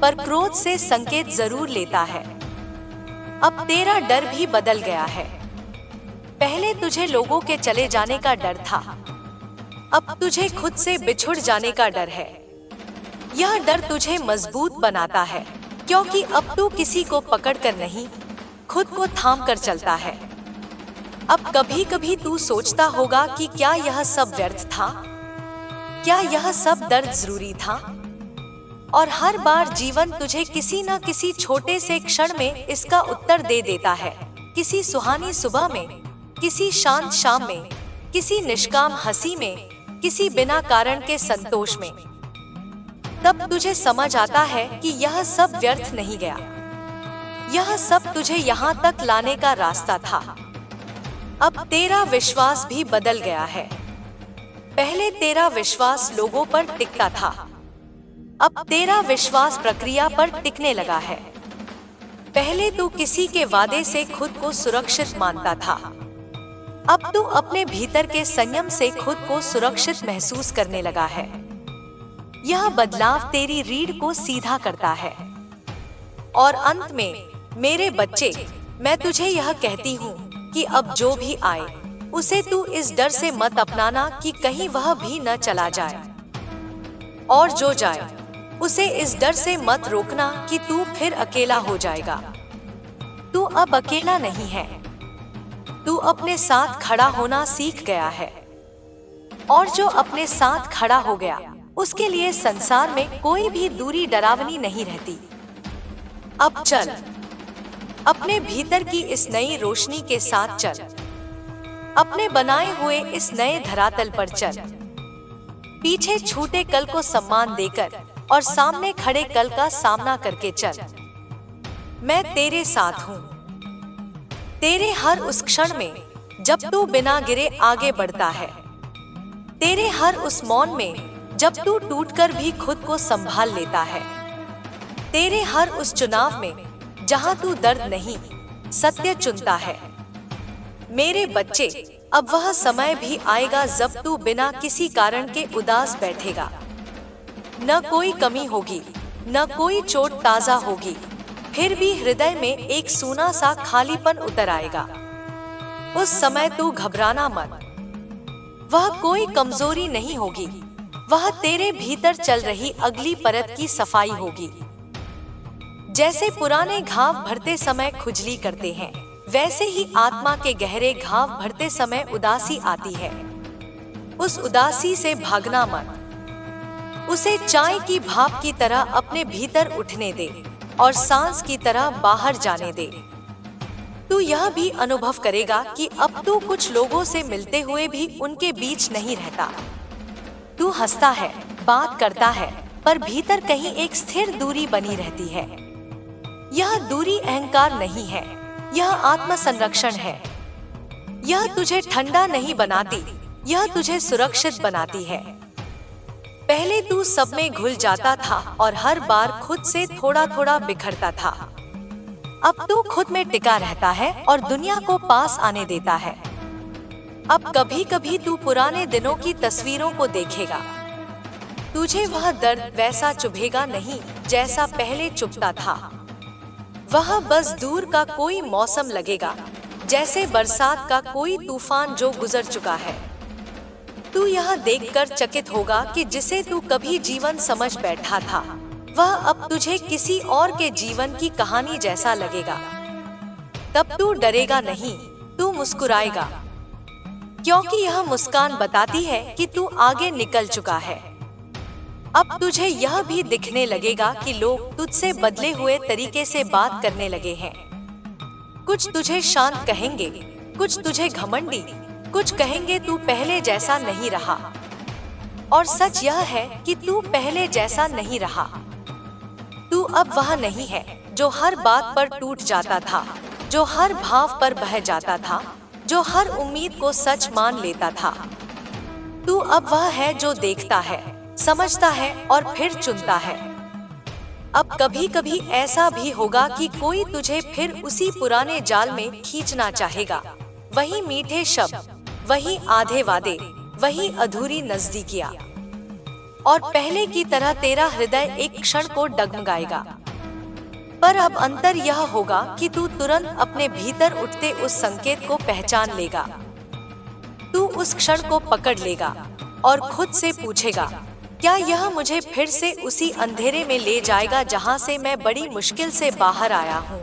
S1: पर क्रोध से संकेत जरूर लेता है। अब तेरा डर भी बदल गया है। पहले तुझे लोगों के चले जाने का डर था, अब तुझे खुद से बिछुड़ जाने का डर है। यह डर तुझे मजबूत बनाता है, क्योंकि अब तू किसी को पकड़कर नहीं, खुद को थाम कर चलता है। अब कभी कभी तू सोचता होगा कि क्या यह सब व्यर्थ था, क्या यह सब दर्द जरूरी था? और हर बार जीवन तुझे किसी न किसी छोटे से क्षण में इसका उत्तर दे देता है। किसी सुहानी सुबह में, किसी शांत शाम में, किसी निष्काम हंसी में, किसी बिना कारण के संतोष में। तब तुझे समझ आता है कि यह सब व्यर्थ नहीं गया। यह सब तुझे यहाँ तक लाने का रास्ता था। अब तेरा विश्वास भी बदल गया है। पहले तेरा विश्वास लोगों पर टिकता था, अब तेरा विश्वास प्रक्रिया पर टिकने लगा है। पहले तू किसी के वादे से खुद को सुरक्षित मानता था, अब तू अपने भीतर के संयम से खुद को सुरक्षित महसूस करने लगा है। यह बदलाव तेरी रीढ़ को सीधा करता है। और अंत में, मेरे बच्चे, मैं तुझे यह कहती हूँ कि अब जो भी आए उसे तू इस डर से मत अपनाना कि कहीं वह भी न चला जाए, और जो जाए उसे इस डर से मत रोकना कि तू फिर अकेला हो जाएगा। तू अब अकेला नहीं है, तू अपने साथ खड़ा होना सीख गया है। और जो अपने साथ खड़ा हो गया उसके लिए संसार में कोई भी दूरी डरावनी नहीं रहती। अब चल, अपने भीतर की इस नई रोशनी के साथ चल, अपने बनाए हुए इस नए धरातल पर चल। पीछे छूटे कल को सम्मान देकर और सामने खड़े कल का सामना करके चल। मैं तेरे साथ हूँ। तेरे हर उस क्षण में जब तू बिना गिरे आगे बढ़ता है, तेरे हर उस मौन में जब तू टूटकर भी खुद को संभाल लेता है, तेरे हर उस चुनाव में जहाँ तू दर्द नहीं, सत्य चुनता है। मेरे बच्चे, अब वह समय भी आएगा जब तू बिना किसी कारण के उदास बैठेगा। न कोई कमी होगी, न कोई चोट ताजा होगी, फिर भी हृदय में एक सूना सा खालीपन उतर आएगा। उस समय तू घबराना मत। वह कोई कमजोरी नहीं होगी, वह तेरे भीतर चल रही अगली परत की सफाई होगी। जैसे पुराने घाव भरते समय खुजली करते हैं, वैसे ही आत्मा के गहरे घाव भरते समय उदासी आती है। उस उदासी से भागना मत, उसे चाय की भाप की तरह अपने भीतर उठने दे और सांस की तरह बाहर जाने दे। तू यह भी अनुभव करेगा कि अब तू कुछ लोगों से मिलते हुए भी उनके बीच नहीं रहता। तू हंसता है, बात करता है, पर भीतर कहीं एक स्थिर दूरी बनी रहती है। यह दूरी अहंकार नहीं है, यह आत्म संरक्षण है। यह तुझे ठंडा नहीं बनाती, यह तुझे सुरक्षित बनाती है। पहले तू सब में घुल जाता था और हर बार खुद से थोड़ा थोड़ा बिखरता था। अब तू खुद में टिका रहता है और दुनिया को पास आने देता है। अब कभी कभी तू पुराने दिनों की तस्वीरों को देखेगा। तुझे वह दर्द वैसा चुभेगा नहीं जैसा पहले चुभता था। वह बस दूर का कोई मौसम लगेगा, जैसे बरसात का कोई तूफान जो गुजर चुका है। तू यह देखकर चकित होगा कि जिसे तू कभी जीवन समझ बैठा था, वह अब तुझे किसी और के जीवन की कहानी जैसा लगेगा। तब तू डरेगा नहीं, तू मुस्कुराएगा, क्योंकि यह मुस्कान बताती है कि तू आगे निकल चुका है। अब तुझे यह भी दिखने लगेगा कि लोग तुझसे बदले हुए तरीके से बात करने लगे हैं। कुछ तुझे शांत कहेंगे, कुछ तुझे घमंडी, कुछ कहेंगे तू पहले जैसा नहीं रहा। और सच यह है कि तू पहले जैसा नहीं रहा। तू अब वह नहीं है जो हर बात पर टूट जाता था, जो हर भाव पर बह जाता था, जो हर उम्मीद को सच मान लेता था। तू अब वह है जो देखता है, समझता है और फिर चुनता है। अब कभी कभी ऐसा भी होगा कि कोई तुझे फिर उसी पुराने जाल में खींचना चाहेगा। वही मीठे शब्द, वही आधे वादे, वही अधूरी नजदीकियां। और पहले की तरह तेरा हृदय एक क्षण को डगमगाएगा। पर अब अंतर यह होगा कि तू तुरंत अपने भीतर उठते उस संकेत को पहचान लेगा। तू उस क्षण को पकड़ लेगा और खुद से पूछेगा, क्या यह मुझे फिर से उसी अंधेरे में ले जाएगा जहां से मैं बड़ी मुश्किल से बाहर आया हूं?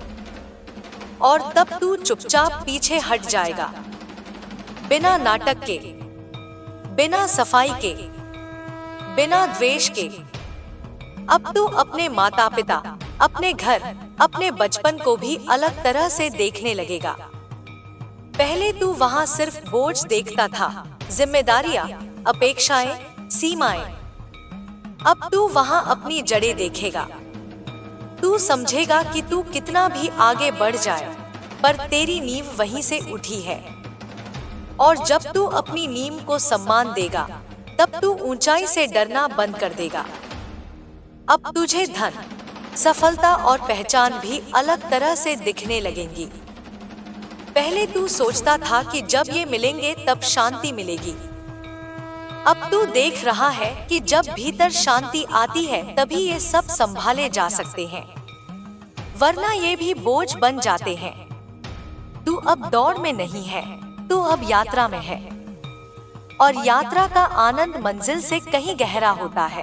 S1: और तब तू चुपचाप पीछे हट जाएगा, बिना नाटक के, बिना सफाई के, बिना द्वेष के। अब तू अपने माता पिता, अपने घर, अपने बचपन को भी अलग तरह से देखने लगेगा। पहले तू वहां सिर्फ बोझ देखता था, जिम्मेदारियां, अपेक्षाएं, सीमाएं। अब तू वहां अपनी जड़ें देखेगा। तू समझेगा कि तू कितना भी आगे बढ़ जाए, पर तेरी नींव वहीं से उठी है। और जब तू अपनी नींव को सम्मान देगा, तब तू ऊंचाई से डरना बंद कर देगा। अब तुझे धन, सफलता और पहचान भी अलग तरह से दिखने लगेंगी। पहले तू सोचता था कि जब ये मिलेंगे तब शांति मिलेगी। अब तू देख रहा है कि जब भीतर शांति आती है तभी ये सब संभाले जा सकते हैं, वरना ये भी बोझ बन जाते हैं। तू अब दौड़ में नहीं है, तू अब यात्रा में है। और यात्रा का आनंद मंजिल से कहीं गहरा होता है।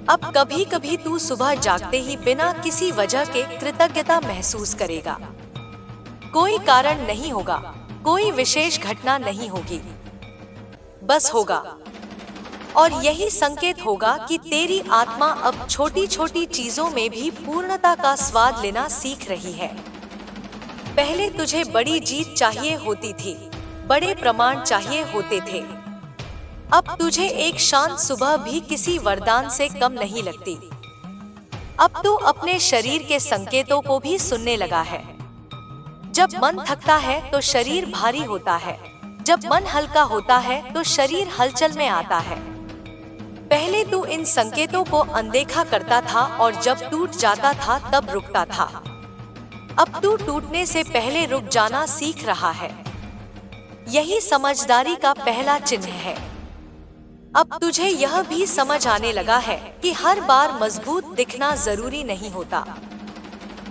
S1: अब कभी कभी तू सुबह जागते ही बिना किसी वजह के कृतज्ञता महसूस करेगा। कोई कारण नहीं होगा, कोई विशेष घटना नहीं होगी, बस होगा। और यही संकेत होगा कि तेरी आत्मा अब छोटी छोटी चीजों में भी पूर्णता का स्वाद लेना सीख रही है। पहले तुझे बड़ी जीत चाहिए होती थी, बड़े प्रमाण चाहिए होते थे। अब तुझे एक शांत सुबह भी किसी वरदान से कम नहीं लगती। अब तू अपने शरीर के संकेतों को भी सुनने लगा है। जब मन थकता है तो शरीर भारी होता है, जब मन हल्का होता है तो शरीर हलचल में आता है। पहले तू इन संकेतों को अनदेखा करता था और जब टूट जाता था तब रुकता था। अब तू टूटने से पहले रुक जाना सीख रहा है। यही समझदारी का पहला चिन्ह है। अब तुझे यह भी समझ आने लगा है कि हर बार मजबूत दिखना जरूरी नहीं होता।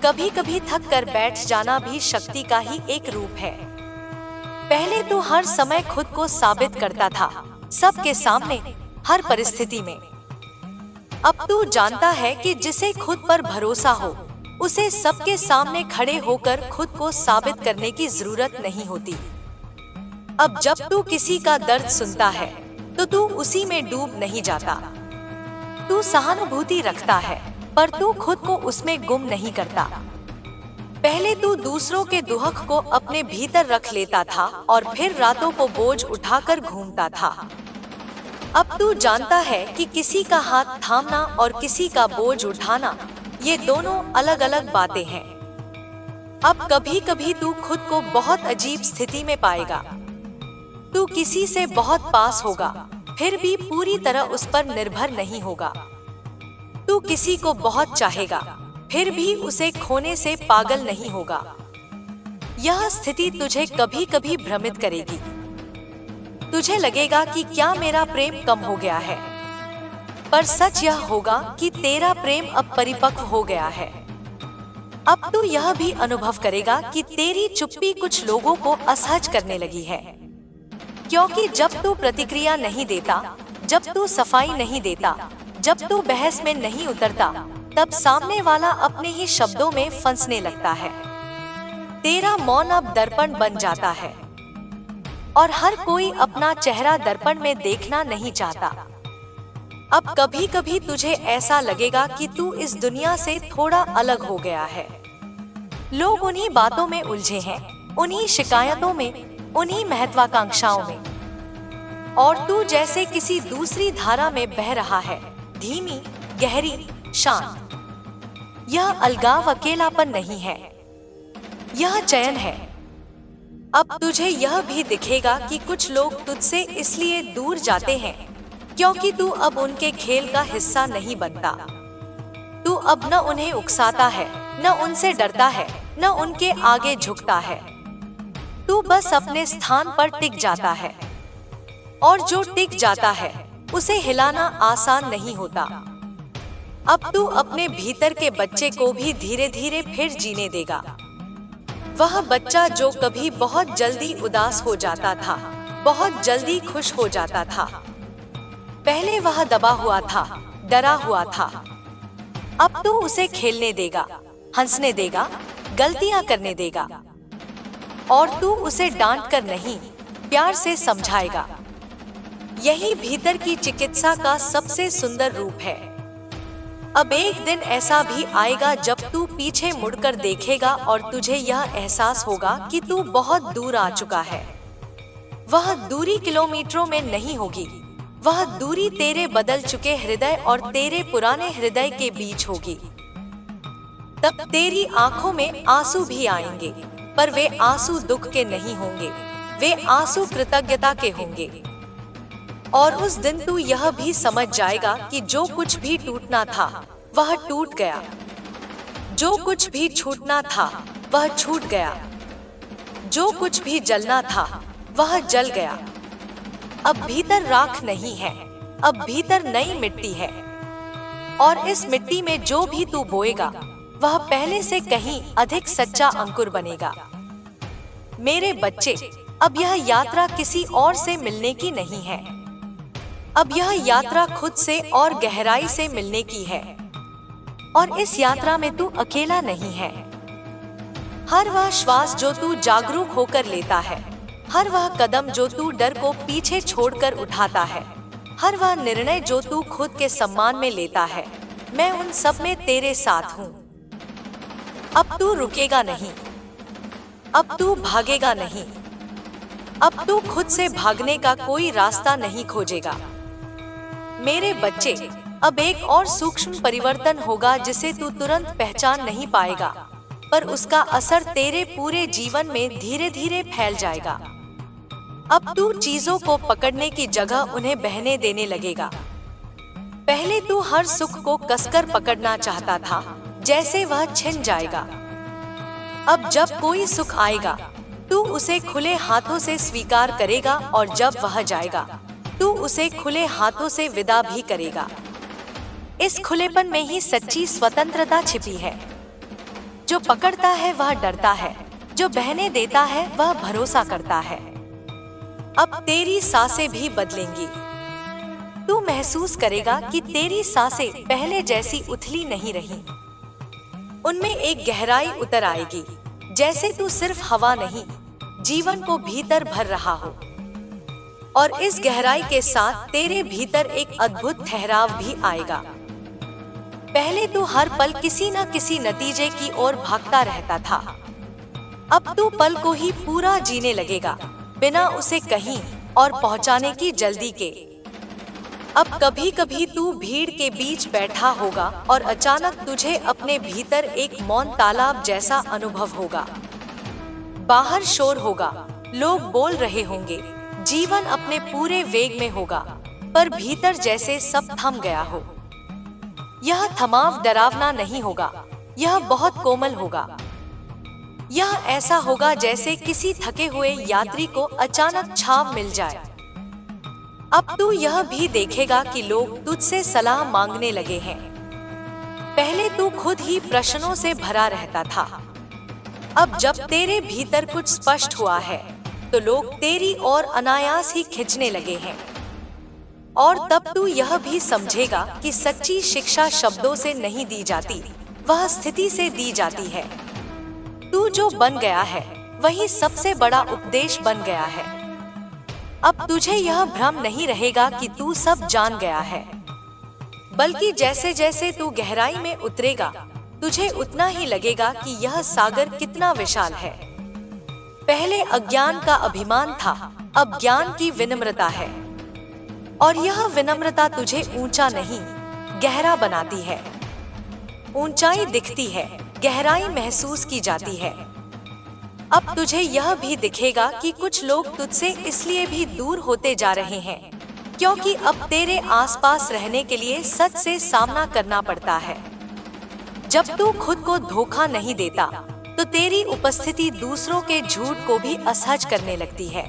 S1: कभी कभी थक कर बैठ जाना भी शक्ति का ही एक रूप है। पहले तो हर समय खुद को साबित करता था, सबके सामने, हर परिस्थिति में। अब तू जानता है कि जिसे खुद पर भरोसा हो, उसे सबके सामने खड़े होकर खुद को साबित करने की जरूरत नहीं होती। अब जब तू किसी का दर्द सुनता है तो तू उसी में डूब नहीं जाता। तू सहानुभूति रखता है, पर तू खुद को उसमें गुम नहीं करता। पहले तू दूसरों के दुख को अपने भीतर रख लेता था और फिर रातों को बोझ उठाकर घूमता था। अब तू जानता है कि किसी का हाथ थामना और किसी का बोझ उठाना, ये दोनों अलग अलग बातें हैं। अब कभी कभी तू खुद को बहुत अजीब स्थिति में पाएगा। तू किसी से बहुत पास होगा, फिर भी पूरी तरह उस पर निर्भर नहीं होगा। तू किसी को बहुत चाहेगा, फिर भी उसे खोने से पागल नहीं होगा। यह स्थिति तुझे कभी कभी भ्रमित करेगी। तुझे लगेगा कि क्या मेरा प्रेम कम हो गया है, पर सच यह होगा कि तेरा प्रेम अब परिपक्व हो गया है। अब तू यह भी अनुभव करेगा कि तेरी चुप्पी कुछ लोगों को असहज करने लगी है, क्योंकि जब तू प्रतिक्रिया नहीं देता, जब तू सफाई नहीं देता, जब तू बहस में नहीं उतरता, तब सामने वाला अपने ही शब्दों में फंसने लगता है। तेरा मौन अब दर्पण बन जाता है और हर कोई अपना चेहरा दर्पण में देखना नहीं चाहता। अब कभी कभी तुझे ऐसा लगेगा कि तू इस दुनिया से थोड़ा अलग हो गया है। लोग उन्हीं बातों में उलझे हैं, उन्हीं शिकायतों में, उन्हीं महत्वाकांक्षाओं में, और तू जैसे किसी दूसरी धारा में बह रहा है, धीमी, गहरी, शांत। यह अलगाव अकेलापन नहीं है, यह चयन है। अब तुझे यह भी दिखेगा कि कुछ लोग तुझसे इसलिए दूर जाते हैं क्योंकि तू अब उनके खेल का हिस्सा नहीं बनता। तू अब न उन्हें उकसाता है, न उनसे डरता है, न उनके आगे झुकता है। तू बस अपने स्थान पर टिक जाता है, और जो टिक जाता है उसे हिलाना आसान नहीं होता। अब तू अपने भीतर के बच्चे को भी धीरे धीरे फिर जीने देगा। वह बच्चा जो कभी बहुत जल्दी उदास हो जाता था, बहुत जल्दी खुश हो जाता था। पहले वह दबा हुआ था, डरा हुआ था। अब तू उसे खेलने देगा, हंसने देगा, गलतियां करने देगा, और तू उसे डांट कर नहीं, प्यार से समझाएगा। यही भीतर की चिकित्सा का सबसे सुंदर रूप है। अब एक दिन ऐसा भी आएगा जब तू पीछे मुड़कर देखेगा और तुझे यह एहसास होगा कि तू बहुत दूर आ चुका है। वह दूरी किलोमीटरों में नहीं होगी, वह दूरी तेरे बदल चुके हृदय और तेरे पुराने हृदय के बीच होगी। तब तेरी आंखों में आंसू भी आएंगे, पर वे आंसू दुख के नहीं होंगे, वे आंसू कृतज्ञता के होंगे। और उस दिन तू यह भी समझ जाएगा कि जो कुछ भी टूटना था वह टूट गया, जो कुछ भी छूटना था वह छूट गया, जो कुछ भी जलना था वह जल गया। अब भीतर राख नहीं है, अब भीतर नई मिट्टी है, और इस मिट्टी में जो भी तू बोएगा वह पहले से कहीं अधिक सच्चा अंकुर बनेगा। मेरे बच्चे, अब यह यात्रा किसी और से मिलने की नहीं है, अब यह यात्रा खुद से और गहराई से मिलने की है। और इस यात्रा में तू अकेला नहीं है। हर वह श्वास जो तू जागरूक होकर लेता है, हर वह कदम जो तू डर को पीछे छोड़कर उठाता है, हर वह निर्णय जो तू खुद के सम्मान में लेता है, मैं उन सब में तेरे साथ हूँ। अब तू रुकेगा नहीं, अब तू भागेगा नहीं, अब तू खुद से भागने का कोई रास्ता नहीं खोजेगा। मेरे बच्चे, अब एक और सूक्ष्म परिवर्तन होगा जिसे तू तुरंत पहचान नहीं पाएगा, पर उसका असर तेरे पूरे जीवन में धीरे धीरे फैल जाएगा। अब तू चीजों को पकड़ने की जगह उन्हें बहने देने लगेगा। पहले तू हर सुख को कसकर पकड़ना चाहता था, जैसे वह छिन जाएगा। अब जब कोई सुख आएगा, तू उसे खुले हाथों से स्वीकार करेगा, और जब वह जाएगा, तू उसे खुले हाथों से विदा भी करेगा। इस खुलेपन में ही सच्ची स्वतंत्रता छिपी है। जो पकड़ता है वह डरता है, जो बहने देता है वह भरोसा करता है। अब तेरी सांसें भी बदलेंगी। तू महसूस करेगा कि तेरी सांसें पहले जैसी उथली नहीं रही। उनमें एक गहराई उतर आएगी, जैसे तू सिर्फ हवा नहीं, जीवन को भीतर भर रहा हो। और इस गहराई के साथ तेरे भीतर एक अद्भुत ठहराव भी आएगा। पहले तू हर पल किसी न किसी नतीजे की ओर भागता रहता था, अब तू पल को ही पूरा जीने लगेगा, बिना उसे कहीं और पहुंचाने की जल्दी के। अब कभी कभी तू भीड़ के बीच बैठा होगा और अचानक तुझे अपने भीतर एक मौन तालाब जैसा अनुभव होगा। बाहर शोर होगा, लोग बोल रहे होंगे, जीवन अपने पूरे वेग में होगा, पर भीतर जैसे सब थम गया हो। यह थमाव डरावना नहीं होगा, यह बहुत कोमल होगा। यह ऐसा होगा जैसे किसी थके हुए यात्री को अचानक छाव मिल जाए। अब तू यह भी देखेगा कि लोग तुझसे सलाह मांगने लगे हैं। पहले तू खुद ही प्रश्नों से भरा रहता था। अब जब तेरे भीतर कुछ स्पष्ट हुआ है तो लोग तेरी ओर अनायास ही खिंचने लगे हैं। और तब तू यह भी समझेगा कि सच्ची शिक्षा शब्दों से नहीं दी जाती, वह स्थिति से दी जाती है। तू जो बन गया है वही सबसे बड़ा उपदेश बन गया है। अब तुझे यह भ्रम नहीं रहेगा कि तू सब जान गया है, बल्कि जैसे जैसे तू गहराई में उतरेगा तुझे उतना ही लगेगा कि यह सागर कितना विशाल है। पहले अज्ञान का अभिमान था, अब ज्ञान की विनम्रता है। और यह विनम्रता तुझे ऊंचा नहीं, गहरा बनाती है। ऊंचाई दिखती है, गहराई महसूस की जाती है। अब तुझे यह भी दिखेगा कि कुछ लोग तुझसे इसलिए भी दूर होते जा रहे हैं क्योंकि अब तेरे आसपास रहने के लिए सच से सामना करना पड़ता है। जब तू खुद को धोखा नहीं देता तो तेरी उपस्थिति दूसरों के झूठ को भी असहज करने लगती है।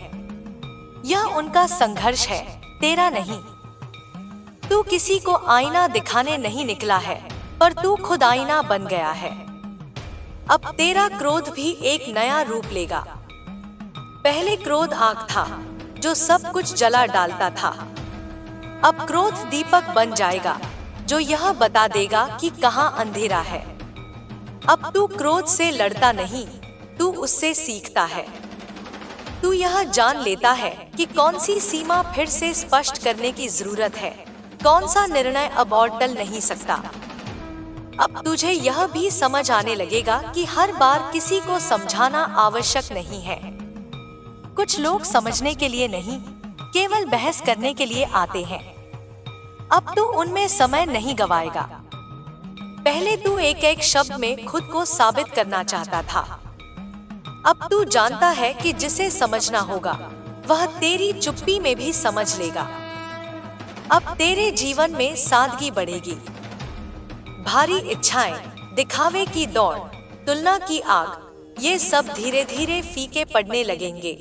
S1: यह उनका संघर्ष है, तेरा नहीं। तू किसी को आईना दिखाने नहीं निकला है, पर तू खुद आईना बन गया है। अब तेरा क्रोध भी एक नया रूप लेगा। पहले क्रोध आग था जो सब कुछ जला डालता था। अब क्रोध दीपक बन जाएगा जो यह बता देगा कि कहाँ अंधेरा है। अब तू क्रोध से लड़ता नहीं, तू उससे सीखता है। तू यह जान लेता है कि कौन सी सीमा फिर से स्पष्ट करने की जरूरत है, कौन सा निर्णय अब और टल नहीं सकता। अब तुझे यह भी समझ आने लगेगा कि हर बार किसी को समझाना आवश्यक नहीं है। कुछ लोग समझने के लिए नहीं, केवल बहस करने के लिए आते हैं। अब तू उनमें समय नहीं गवाएगा। पहले तू एक एक शब्द में खुद को साबित करना चाहता था। अब तू जानता है कि जिसे समझना होगा वह तेरी चुप्पी में भी समझ लेगा। अब तेरे जीवन में सादगी बढ़ेगी। भारी इच्छाएं, दिखावे की दौड़, तुलना की आग, ये सब धीरे धीरे फीके पड़ने लगेंगे।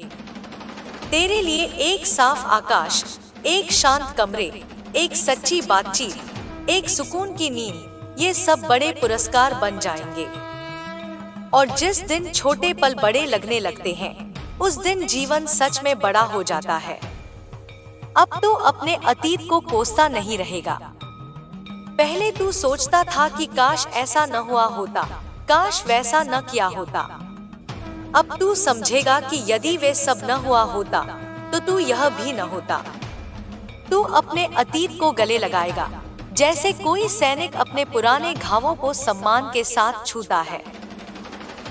S1: तेरे लिए एक साफ आकाश, एक शांत कमरे, एक सच्ची बातचीत, एक सुकून की नींद, ये सब बड़े पुरस्कार बन जाएंगे। और जिस दिन छोटे पल बड़े लगने लगते हैं, उस दिन जीवन सच में बड़ा हो जाता है। अब तो अपने अतीत को कोसता नहीं रहेगा। पहले तू सोचता था कि काश ऐसा न हुआ होता, काश वैसा न किया होता। अब तू समझेगा कि यदि वे सब न हुआ होता तो तू यह भी न होता। तू अपने अतीत को गले लगाएगा, जैसे कोई सैनिक अपने पुराने घावों को सम्मान के साथ छूता है।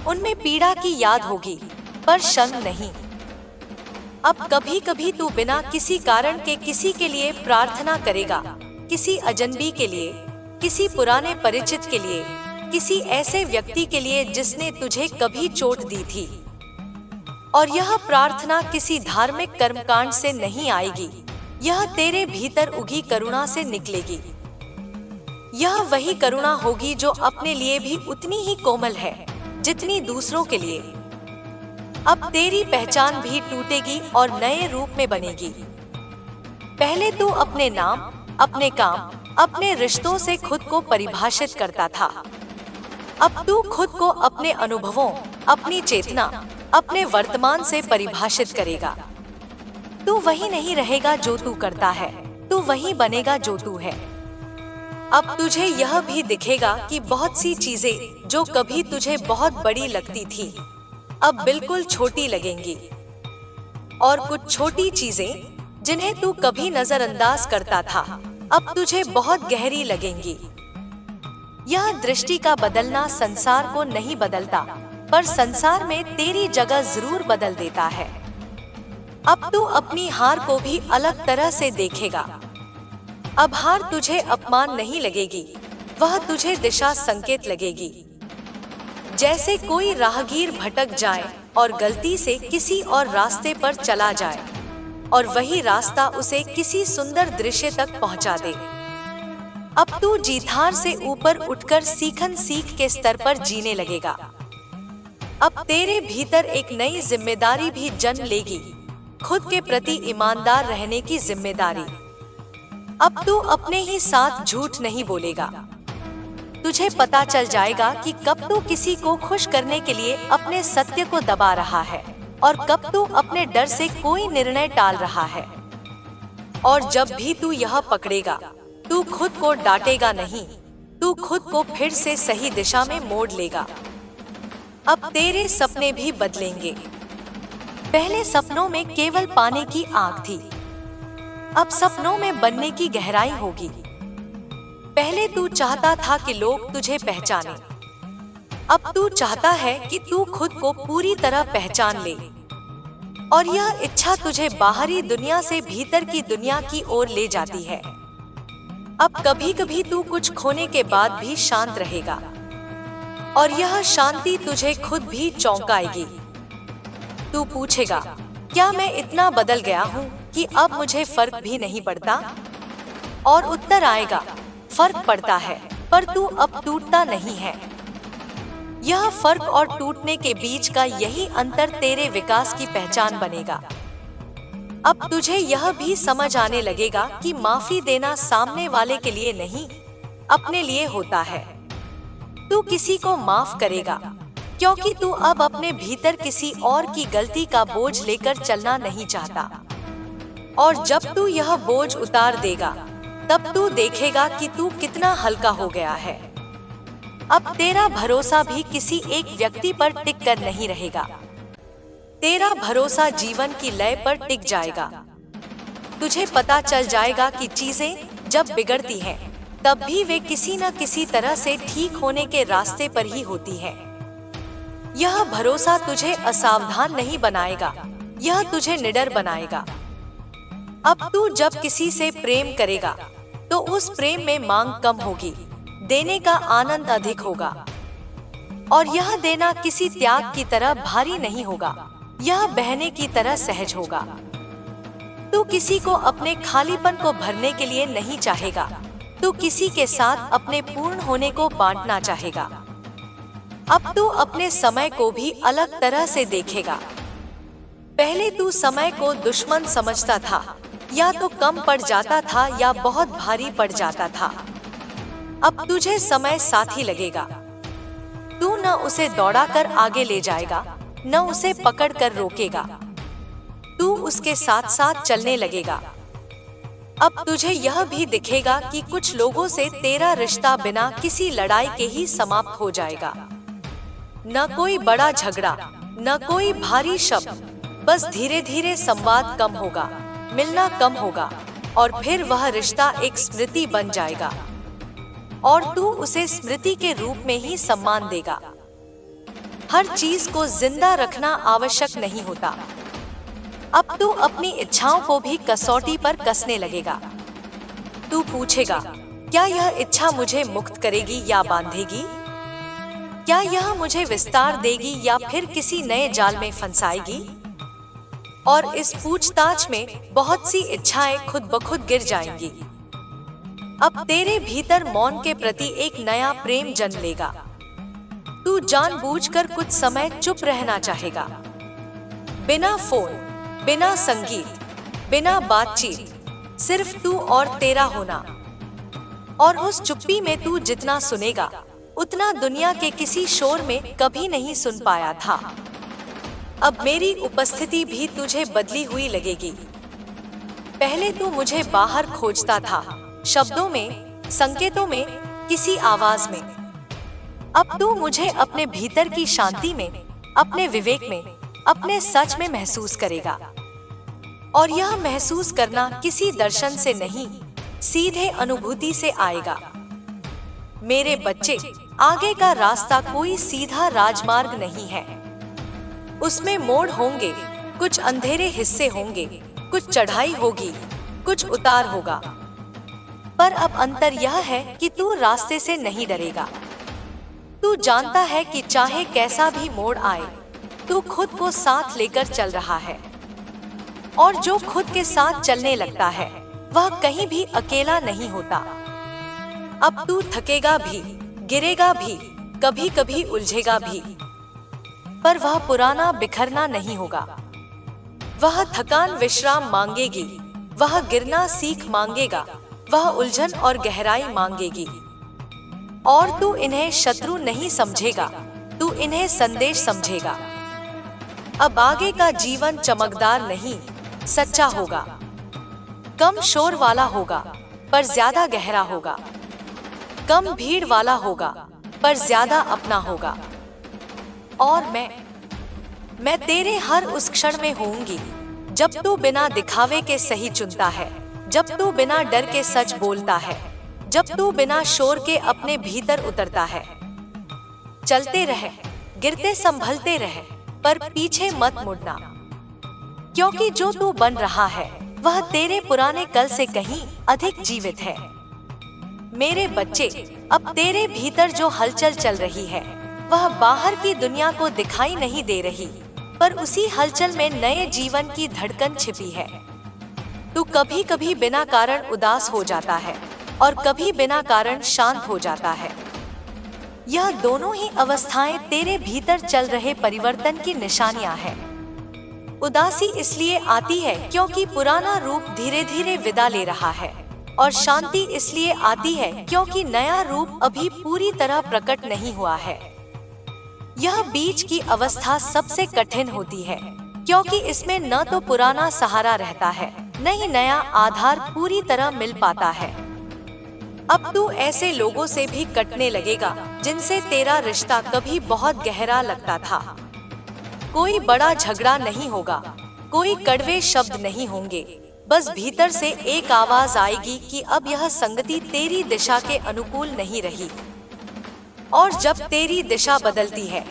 S1: उनमें पीड़ा की याद होगी, पर शर्म नहीं। अब कभी कभी तू बिना किसी कारण के किसी के लिए प्रार्थना करेगा, किसी अजनबी के लिए, किसी पुराने परिचित के लिए, किसी ऐसे व्यक्ति के लिए जिसने तुझे कभी चोट दी थी। और यह प्रार्थना किसी धार्मिक कर्मकांड से नहीं आएगी, यह तेरे भीतर उगी करुणा से निकलेगी। यह वही करुणा होगी जो अपने लिए भी उतनी ही कोमल है जितनी दूसरों के लिए। अब तेरी पहचान भी टूटेगी और नए रूप में बनेगी। पहले तू अपने नाम, अपने काम, अपने रिश्तों से खुद को परिभाषित करता था। अब तू खुद को अपने अनुभवों, अपनी चेतना, अपने वर्तमान से परिभाषित करेगा। तू वही नहीं रहेगा जो तू करता है, तू वही बनेगा जो तू है। अब तुझे यह भी दिखेगा कि बहुत सी चीजें जो कभी तुझे बहुत बड़ी लगती थी, अब बिल्कुल छोटी लगेंगी। और कुछ छोटी चीजें जिन्हें तू कभी नजरअंदाज करता था, अब तुझे बहुत गहरी लगेंगी। यह दृष्टि का बदलना संसार को नहीं बदलता, पर संसार में तेरी जगह जरूर बदल देता है। अब तू अपनी हार को भी अलग तरह से देखेगा। अब हार तुझे अपमान नहीं लगेगी, वह तुझे दिशा संकेत लगेगी। जैसे कोई राहगीर भटक जाए और गलती से किसी और रास्ते पर चला जाए, और वही रास्ता उसे किसी सुंदर दृश्य तक पहुंचा दे। अब तू जीथार से ऊपर उठकर सीखन सीख के स्तर पर जीने लगेगा। अब तेरे भीतर एक नई जिम्मेदारी भी जन्म लेगी, खुद के प्रति ईमानदार रहने की जिम्मेदारी। अब तू अपने ही साथ झूठ नहीं बोलेगा। तुझे पता चल जाएगा कि कब तू किसी को खुश करने के लिए अपने सत्य को दबा रहा है और कब तू अपने डर से कोई निर्णय टाल रहा है। और जब भी तू यह पकड़ेगा, तू खुद को डांटेगा नहीं, तू खुद को फिर से सही दिशा में मोड़ लेगा। अब तेरे सपने भी बदलेंगे। पहले सपनों में केवल पाने की आग थी, अब सपनों में बनने की गहराई होगी। पहले तू चाहता था कि लोग तुझे पहचाने, अब तू चाहता है कि तू खुद को पूरी तरह पहचान ले। और यह इच्छा तुझे बाहरी दुनिया से भीतर की दुनिया की ओर ले जाती है। अब कभी कभी तू कुछ खोने के बाद भी शांत रहेगा और यह शांति तुझे खुद भी चौंकाएगी। तू पूछेगा, क्या मैं इतना बदल गया हूँ कि अब मुझे फर्क भी नहीं पड़ता? और उत्तर आएगा, फर्क पड़ता है, पर तू अब टूटता नहीं है। यह फर्क और टूटने के बीच का यही अंतर तेरे विकास की पहचान बनेगा। अब तुझे यह भी समझ आने लगेगा कि माफी देना सामने वाले के लिए नहीं, अपने लिए होता है। तू किसी को माफ करेगा क्योंकि तू अब अपने भीतर किसी और की गलती का बोझ लेकर चलना नहीं चाहता। और जब तू यह बोझ उतार देगा, तब तू देखेगा कि तू कितना हल्का हो गया है। अब तेरा भरोसा भी किसी एक व्यक्ति पर टिक कर नहीं रहेगा, तेरा भरोसा जीवन की लय पर टिक जाएगा। तुझे पता चल जाएगा कि चीजें जब बिगड़ती हैं, तब भी वे किसी न किसी तरह से ठीक होने के रास्ते पर ही होती हैं। यह भरोसा तुझे असावधान नहीं बनाएगा, यह तुझे निडर बनाएगा। अब तू जब किसी से प्रेम करेगा, तो उस प्रेम में मांग कम होगी, देने का आनंद अधिक होगा। और यह देना किसी त्याग की तरह भारी नहीं होगा, यह बहने की तरह सहज होगा। तू किसी को अपने खालीपन को भरने के लिए नहीं चाहेगा, तू किसी के साथ अपने पूर्ण होने को बांटना चाहेगा। अब तू अपने समय को भी अलग तरह से देखेगा। पहले तू समय को दुश्मन समझता था, या तो कम पड़ जाता था या बहुत भारी पड़ जाता था। अब तुझे समय साथी लगेगा। तू न उसे दौड़ाकर आगे ले जाएगा, न उसे पकड़कर रोकेगा, तू उसके साथ साथ चलने लगेगा। अब तुझे यह भी दिखेगा कि कुछ लोगों से तेरा रिश्ता बिना किसी लड़ाई के ही समाप्त हो जाएगा। न कोई बड़ा झगड़ा, न कोई भारी शब्द, बस धीरे धीरे संवाद कम होगा, मिलना कम होगा, और फिर वह रिश्ता एक स्मृति बन जाएगा और तू उसे स्मृति के रूप में ही सम्मान देगा। हर चीज को जिंदा रखना आवश्यक नहीं होता। अब तू अपनी इच्छाओं को भी कसौटी पर कसने लगेगा। तू पूछेगा, क्या यह इच्छा मुझे मुक्त करेगी या बांधेगी? क्या यह मुझे विस्तार देगी या फिर किसी नए जाल में फंसाएगी? और इस पूछताछ में बहुत सी इच्छाएं खुद ब खुद गिर जाएंगी। अब तेरे भीतर मौन के प्रति एक नया प्रेम जन्म लेगा। तू जानबूझकर कुछ समय चुप रहना चाहेगा, बिना फोन, बिना संगीत, बिना बातचीत, सिर्फ तू और तेरा होना। और उस चुप्पी में तू जितना सुनेगा, उतना दुनिया के किसी शोर में कभी नहीं सुन पाया था। अब मेरी उपस्थिति भी तुझे बदली हुई लगेगी। पहले तू मुझे बाहर खोजता था, शब्दों में, संकेतों में, किसी आवाज में। अब तू मुझे अपने भीतर की शांति में, अपने विवेक में, अपने सच में महसूस करेगा। और यह महसूस करना किसी दर्शन से नहीं, सीधे अनुभूति से आएगा। मेरे बच्चे, आगे का रास्ता कोई सीधा राजमार्ग नहीं है। उसमें मोड़ होंगे, कुछ अंधेरे हिस्से होंगे, कुछ चढ़ाई होगी, कुछ उतार होगा। पर अब अंतर यह है कि तू रास्ते से नहीं डरेगा। तू जानता है कि चाहे कैसा भी मोड़ आए, तू खुद को साथ लेकर चल रहा है। और जो खुद के साथ चलने लगता है, वह कहीं भी अकेला नहीं होता। अब तू थकेगा भी, गिरेगा भी, कभी कभी उलझेगा भी, पर वह पुराना बिखरना नहीं होगा। वह थकान विश्राम मांगेगी, वह गिरना सीख मांगेगा, वह उलझन और गहराई मांगेगी। और तू इन्हें शत्रु नहीं समझेगा, तू इन्हें संदेश समझेगा। अब आगे का जीवन चमकदार नहीं, सच्चा होगा। कम शोर वाला होगा, पर ज्यादा गहरा होगा। कम भीड़ वाला होगा, पर ज्यादा अपना होगा। और मैं तेरे हर उस क्षण में होऊंगी जब तू बिना दिखावे के सही चुनता है, जब तू बिना डर के सच बोलता है, जब तू बिना शोर के अपने भीतर उतरता है। चलते रहे, गिरते संभलते रहे, पर पीछे मत मुड़ना, क्योंकि जो तू बन रहा है वह तेरे पुराने कल से कहीं अधिक जीवित है। मेरे बच्चे, अब तेरे भीतर जो हलचल चल रही है वह बाहर की दुनिया को दिखाई नहीं दे रही, पर उसी हलचल में नए जीवन की धड़कन छिपी है। तू कभी कभी बिना कारण उदास हो जाता है और कभी बिना कारण शांत हो जाता है। यह दोनों ही अवस्थाएं तेरे भीतर चल रहे परिवर्तन की निशानियां हैं। उदासी इसलिए आती है क्योंकि पुराना रूप धीरे धीरे विदा ले रहा है, और शांति इसलिए आती है क्योंकि नया रूप अभी पूरी तरह प्रकट नहीं हुआ है। यह बीच की अवस्था सबसे कठिन होती है, क्योंकि इसमें न तो पुराना सहारा रहता है, न ही नया आधार पूरी तरह मिल पाता है। अब तू ऐसे लोगों से भी कटने लगेगा जिनसे तेरा रिश्ता कभी बहुत गहरा लगता था। कोई बड़ा झगड़ा नहीं होगा, कोई कड़वे शब्द नहीं होंगे, बस भीतर से एक आवाज आएगी कि अब यह संगति तेरी दिशा के अनुकूल नहीं रही। और जब तेरी दिशा बदलती है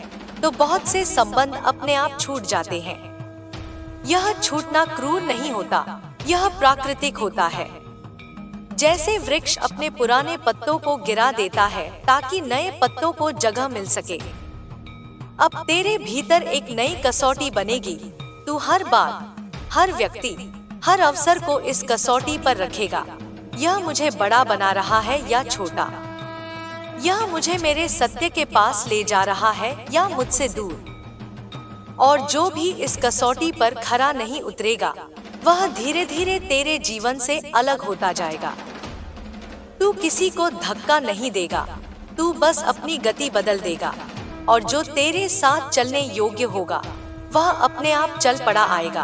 S1: तो बहुत से संबंध अपने आप छूट जाते हैं। यह छूटना क्रूर नहीं होता, यह प्राकृतिक होता है। जैसे वृक्ष अपने पुराने पत्तों को गिरा देता है ताकि नए पत्तों को जगह मिल सके। अब तेरे भीतर एक नई कसौटी बनेगी। तू हर बात, हर व्यक्ति, हर अवसर को इस कसौटी पर रखेगा। यह मुझे बड़ा बना रहा है या छोटा? यह मुझे मेरे सत्य के पास ले जा रहा है या मुझसे दूर? और जो भी इस कसौटी पर खरा नहीं उतरेगा वह धीरे धीरे तेरे जीवन से अलग होता जाएगा। तू किसी को धक्का नहीं देगा, तू बस अपनी गति बदल देगा, और जो तेरे साथ चलने योग्य होगा वह अपने आप चल पड़ा आएगा।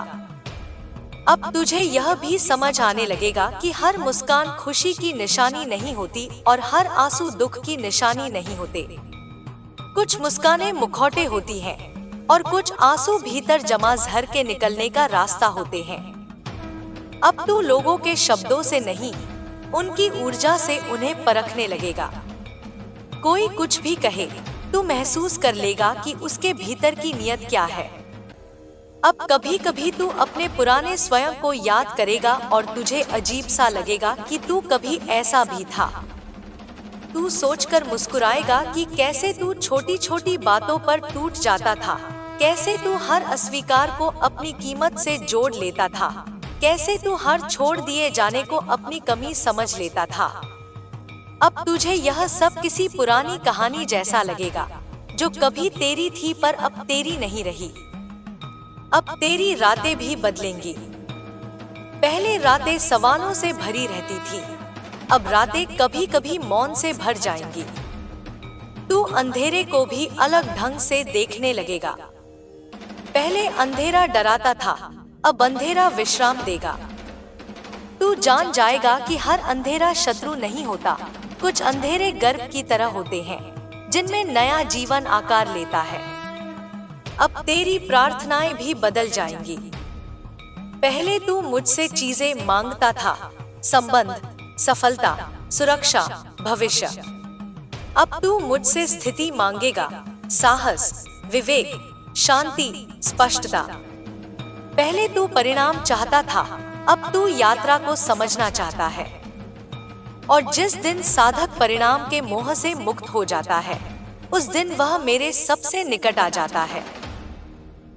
S1: अब तुझे यह भी समझ आने लगेगा कि हर मुस्कान खुशी की निशानी नहीं होती और हर आंसू दुख की निशानी नहीं होते। कुछ मुस्कानें मुखौटे होती हैं और कुछ आंसू भीतर जमा जहर के निकलने का रास्ता होते हैं। अब तू लोगों के शब्दों से नहीं, उनकी ऊर्जा से उन्हें परखने लगेगा। कोई कुछ भी कहे, तू महसूस कर लेगा कि उसके भीतर की नीयत क्या है। अब कभी कभी तू अपने पुराने स्वयं को याद करेगा और तुझे अजीब सा लगेगा कि तू कभी ऐसा भी था। तू सोचकर मुस्कुराएगा कि कैसे तू छोटी छोटी बातों पर टूट जाता था, कैसे तू हर अस्वीकार को अपनी कीमत से जोड़ लेता था, कैसे तू हर छोड़ दिए जाने को अपनी कमी समझ लेता था। अब तुझे यह सब किसी पुरानी कहानी जैसा लगेगा जो कभी तेरी थी पर अब तेरी नहीं रही। अब तेरी रातें भी बदलेंगी। पहले रातें सवालों से भरी रहती थी, अब रातें कभी कभी मौन से भर जाएंगी। तू अंधेरे को भी अलग ढंग से देखने लगेगा। पहले अंधेरा डराता था, अब अंधेरा विश्राम देगा। तू जान जाएगा कि हर अंधेरा शत्रु नहीं होता, कुछ अंधेरे गर्भ की तरह होते हैं जिनमें नया जीवन आकार लेता है। अब तेरी प्रार्थनाएं भी बदल जाएंगी। पहले तू मुझसे चीजें मांगता था, संबंध, सफलता, सुरक्षा, भविष्य। अब तू मुझसे स्थिति मांगेगा, साहस, विवेक, शांति, स्पष्टता। पहले तू परिणाम चाहता था, अब तू यात्रा को समझना चाहता है। और जिस दिन साधक परिणाम के मोह से मुक्त हो जाता है, उस दिन वह मेरे सबसे निकट आ जाता है।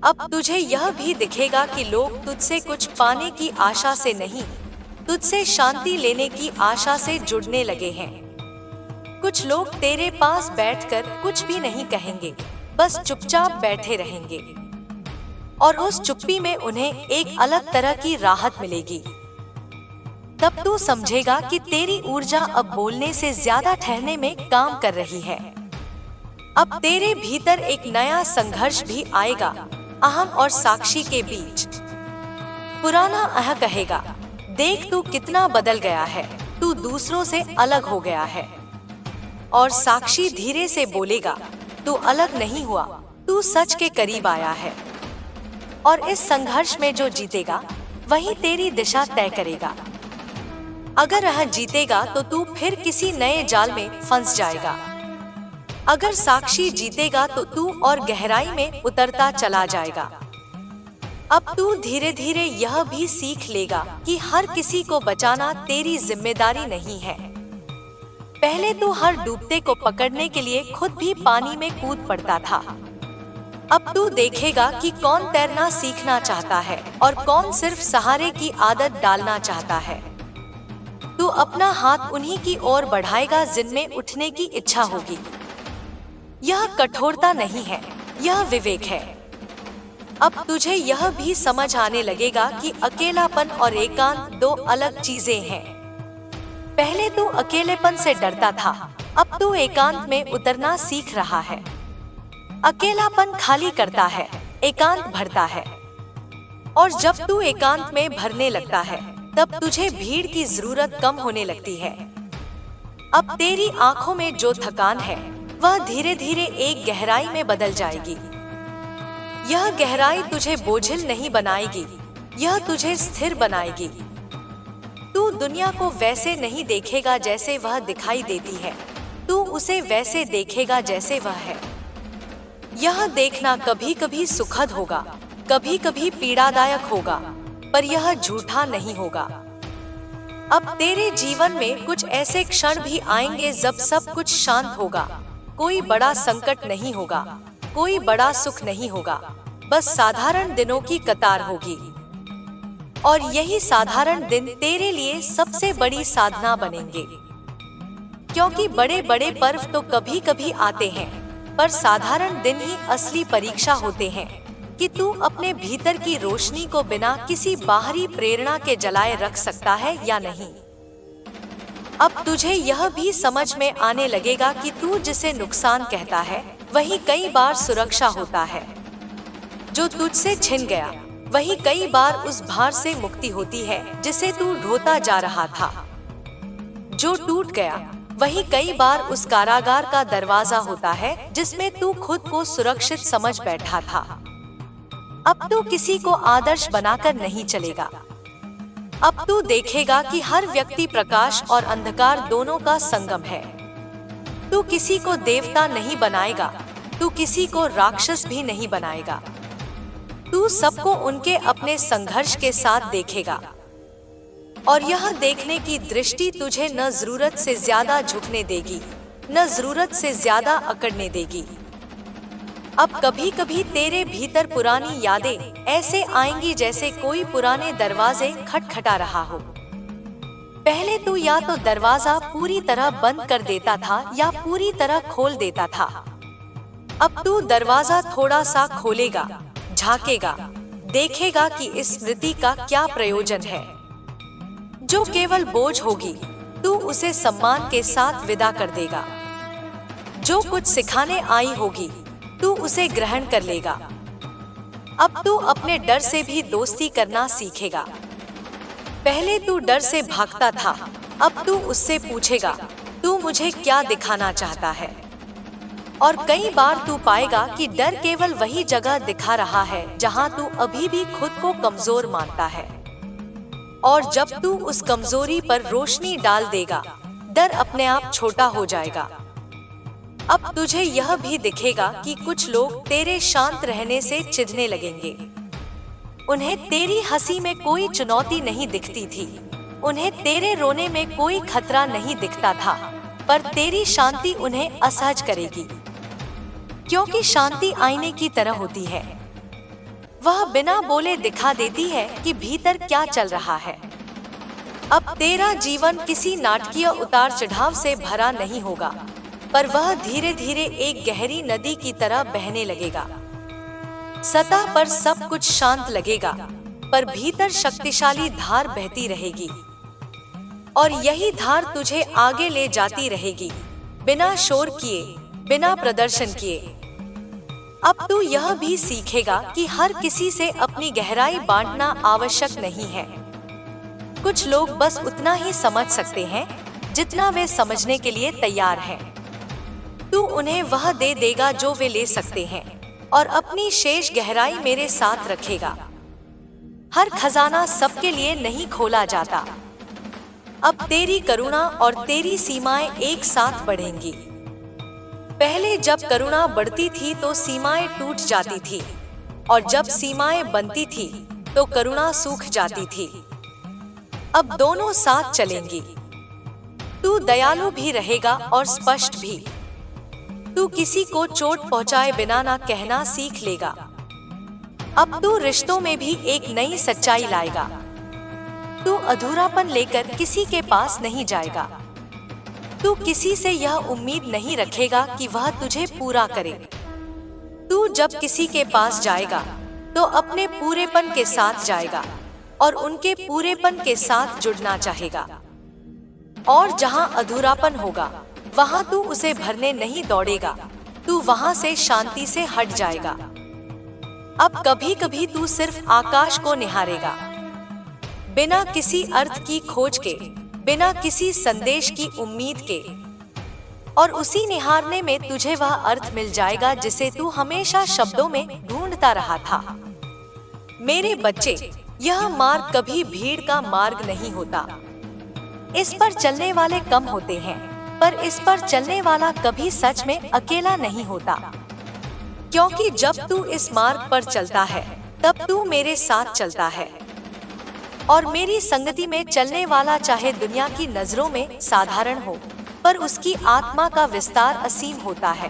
S1: अब तुझे यह भी दिखेगा कि लोग तुझसे कुछ पाने की आशा से नहीं, तुझसे शांति लेने की आशा से जुड़ने लगे हैं। कुछ लोग तेरे पास बैठकर कुछ भी नहीं कहेंगे, बस चुपचाप बैठे रहेंगे, और उस चुप्पी में उन्हें एक अलग तरह की राहत मिलेगी। तब तू समझेगा कि तेरी ऊर्जा अब बोलने से ज्यादा ठहरने में काम कर रही है। अब तेरे भीतर एक नया संघर्ष भी आएगा, अहम और साक्षी के बीच। पुराना अह कहेगा, देख तू कितना बदल गया है, तू दूसरों से अलग हो गया है। और साक्षी धीरे से बोलेगा, तू अलग नहीं हुआ, तू सच के करीब आया है। और इस संघर्ष में जो जीतेगा वही तेरी दिशा तय करेगा। अगर वह जीतेगा तो तू फिर किसी नए जाल में फंस जाएगा। अगर साक्षी जीतेगा तो तू और गहराई में उतरता चला जाएगा। अब तू धीरे धीरे यह भी सीख लेगा कि हर किसी को बचाना तेरी जिम्मेदारी नहीं है। पहले तू हर डूबते को पकड़ने के लिए खुद भी पानी में कूद पड़ता था। अब तू देखेगा कि कौन तैरना सीखना चाहता है और कौन सिर्फ सहारे की आदत डालना चाहता है। तू अपना हाथ उन्हीं की ओर बढ़ाएगा जिनमें उठने की इच्छा होगी। यह कठोरता नहीं है, यह विवेक है। अब तुझे यह भी समझ आने लगेगा कि अकेलापन और एकांत दो अलग चीजें हैं। पहले तू अकेलेपन से डरता था, अब तू एकांत में उतरना सीख रहा है। अकेलापन खाली करता है, एकांत भरता है। और जब तू एकांत में भरने लगता है, तब तुझे भीड़ की जरूरत कम होने लगती है। अब तेरी आंखों में जो थकान है वह धीरे धीरे एक गहराई में बदल जाएगी। यह गहराई तुझे बोझिल नहीं बनाएगी, यह तुझे स्थिर बनाएगी। तू दुनिया को वैसे नहीं देखेगा जैसे वह दिखाई देती है, तू उसे वैसे देखेगा जैसे वह है। यह देखना कभी कभी सुखद होगा, कभी कभी पीड़ादायक होगा, पर यह झूठा नहीं होगा। अब तेरे जीवन में कुछ ऐसे क्षण भी आएंगे जब सब कुछ शांत होगा। कोई बड़ा संकट नहीं होगा, कोई बड़ा सुख नहीं होगा, बस साधारण दिनों की कतार होगी। और यही साधारण दिन तेरे लिए सबसे बड़ी साधना बनेंगे। क्योंकि बड़े बड़े पर्व तो कभी कभी आते हैं, पर साधारण दिन ही असली परीक्षा होते हैं कि तू अपने भीतर की रोशनी को बिना किसी बाहरी प्रेरणा के जलाए रख सकता है या नहीं। अब तुझे यह भी समझ में आने लगेगा कि तू जिसे नुकसान कहता है वही कई बार सुरक्षा होता है। जो तुझसे छिन गया वही कई बार उस भार से मुक्ति होती है जिसे तू ढोता जा रहा था। जो टूट गया वही कई बार उस कारागार का दरवाजा होता है जिसमें तू खुद को सुरक्षित समझ बैठा था। अब तू किसी को आदर्श बनाकर नहीं चलेगा। अब तू देखेगा कि हर व्यक्ति प्रकाश और अंधकार दोनों का संगम है। तू किसी को देवता नहीं बनाएगा, तू किसी को राक्षस भी नहीं बनाएगा। तू सबको उनके अपने संघर्ष के साथ देखेगा। और यह देखने की दृष्टि तुझे न जरूरत से ज्यादा झुकने देगी, न जरूरत से ज्यादा अकड़ने देगी। अब कभी कभी तेरे भीतर पुरानी यादें ऐसे आएंगी जैसे कोई पुराने दरवाजे खटखटा रहा हो। पहले तू या तो दरवाजा पूरी तरह बंद कर देता था या पूरी तरह खोल देता था। अब तू दरवाजा थोड़ा सा खोलेगा, झांकेगा, देखेगा कि इस स्मृति का क्या प्रयोजन है। जो केवल बोझ होगी, तू उसे सम्मान के साथ विदा कर देगा। जो कुछ सिखाने आई होगी, तू उसे ग्रहण कर लेगा। अब तू अपने डर से भी दोस्ती करना सीखेगा। पहले तू डर से भागता था, अब तू उससे पूछेगा, तू मुझे क्या दिखाना चाहता है। और कई बार तू पाएगा कि डर केवल वही जगह दिखा रहा है जहां तू अभी भी खुद को कमजोर मानता है। और जब तू उस कमजोरी पर रोशनी डाल देगा, डर अपने आप छोटा हो जाएगा। अब तुझे यह भी दिखेगा कि कुछ लोग तेरे शांत रहने से चिढ़ने लगेंगे। उन्हें तेरी हंसी में कोई चुनौती नहीं दिखती थी, उन्हें तेरे रोने में कोई खतरा नहीं दिखता था, पर तेरी शांति उन्हें असहज करेगी। क्योंकि शांति आईने की तरह होती है, वह बिना बोले दिखा देती है कि भीतर क्या चल रहा है। अब तेरा जीवन किसी नाटकीय उतार चढ़ाव से भरा नहीं होगा, पर वह धीरे धीरे एक गहरी नदी की तरह बहने लगेगा। सतह पर सब कुछ शांत लगेगा, पर भीतर शक्तिशाली धार बहती रहेगी और यही धार तुझे आगे ले जाती रहेगी, बिना शोर किए, बिना प्रदर्शन किए। अब तू यह भी सीखेगा कि हर किसी से अपनी गहराई बांटना आवश्यक नहीं है। कुछ लोग बस उतना ही समझ सकते हैं जितना वे समझने के लिए तैयार हैं। तू उन्हें वह दे देगा जो वे ले सकते हैं और अपनी शेष गहराई मेरे साथ रखेगा। हर खजाना सबके लिए नहीं खोला जाता। अब तेरी करुणा और तेरी सीमाएं एक साथ बढ़ेंगी। पहले जब करुणा बढ़ती थी तो सीमाएं टूट जाती थी, और जब सीमाएं बनती थी तो करुणा सूख जाती थी। अब दोनों साथ चलेंगी। तू दयालु भी रहेगा और स्पष्ट भी। तू किसी को चोट पहुंचाए बिना ना कहना सीख लेगा। अब तू रिश्तों में भी एक नई सच्चाई लाएगा। तू अधूरापन लेकर किसी के पास नहीं जाएगा। तू किसी से यह उम्मीद नहीं रखेगा कि वह तुझे पूरा करे। तू जब किसी के पास जाएगा तो अपने पूरेपन के साथ जाएगा और उनके पूरेपन के साथ जुड़ना चाहेगा। और जहां अधूरापन होगा वहां तू उसे भरने नहीं दौड़ेगा, तू वहां से शांति से हट जाएगा। अब कभी कभी तू सिर्फ आकाश को निहारेगा, बिना किसी अर्थ की खोज के, बिना किसी संदेश की उम्मीद के, और उसी निहारने में तुझे वह अर्थ मिल जाएगा जिसे तू हमेशा शब्दों में ढूंढता रहा था। मेरे बच्चे, यह मार्ग कभी भीड़ का मार्ग नहीं होता। इस पर चलने वाले कम होते हैं, पर इस पर चलने वाला कभी सच में अकेला नहीं होता। क्योंकि जब तू इस मार्ग पर चलता है तब तू मेरे साथ चलता है, और मेरी संगति में चलने वाला चाहे दुनिया की नजरों में साधारण हो, पर उसकी आत्मा का विस्तार असीम होता है।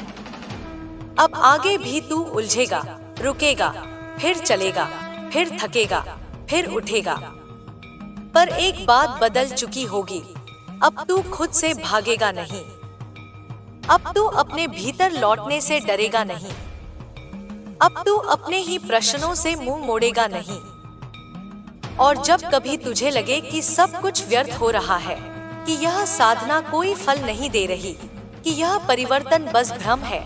S1: अब आगे भी तू उलझेगा, रुकेगा, फिर चलेगा, फिर थकेगा, फिर उठेगा, पर एक बात बदल चुकी होगी। अब तू खुद से भागेगा नहीं। अब तू अपने भीतर लौटने से डरेगा नहीं। अब तू अपने ही प्रश्नों से मुंह मोड़ेगा नहीं। और जब कभी तुझे लगे कि सब कुछ व्यर्थ हो रहा है, कि यह साधना कोई फल नहीं दे रही, कि यह परिवर्तन बस भ्रम है,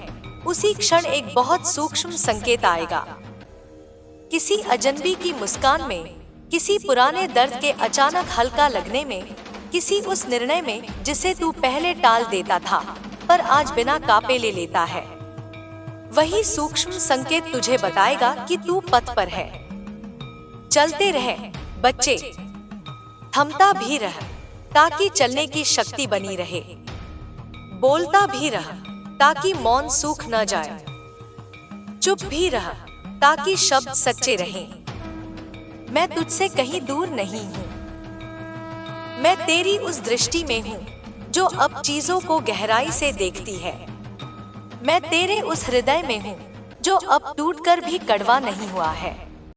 S1: उसी क्षण एक बहुत सूक्ष्म संकेत आएगा। किसी अजनबी की मुस्कान में, किसी पुराने दर्द के अचानक हल्का लगने में, किसी उस निर्णय में जिसे तू पहले टाल देता था पर आज बिना कांपे ले लेता है। वही सूक्ष्म संकेत तुझे बताएगा कि तू पथ पर है। चलते रहे बच्चे, थमता भी रह ताकि चलने की शक्ति बनी रहे। बोलता भी रह ताकि मौन सूख न जाए। चुप भी रह ताकि शब्द सच्चे रहें। मैं तुझसे कहीं दूर नहीं हूँ। मैं तेरी उस दृष्टि में हूँ जो अब चीजों को गहराई से देखती है। मैं तेरे उस हृदय में हूँ जो अब टूटकर भी कड़वा नहीं हुआ है।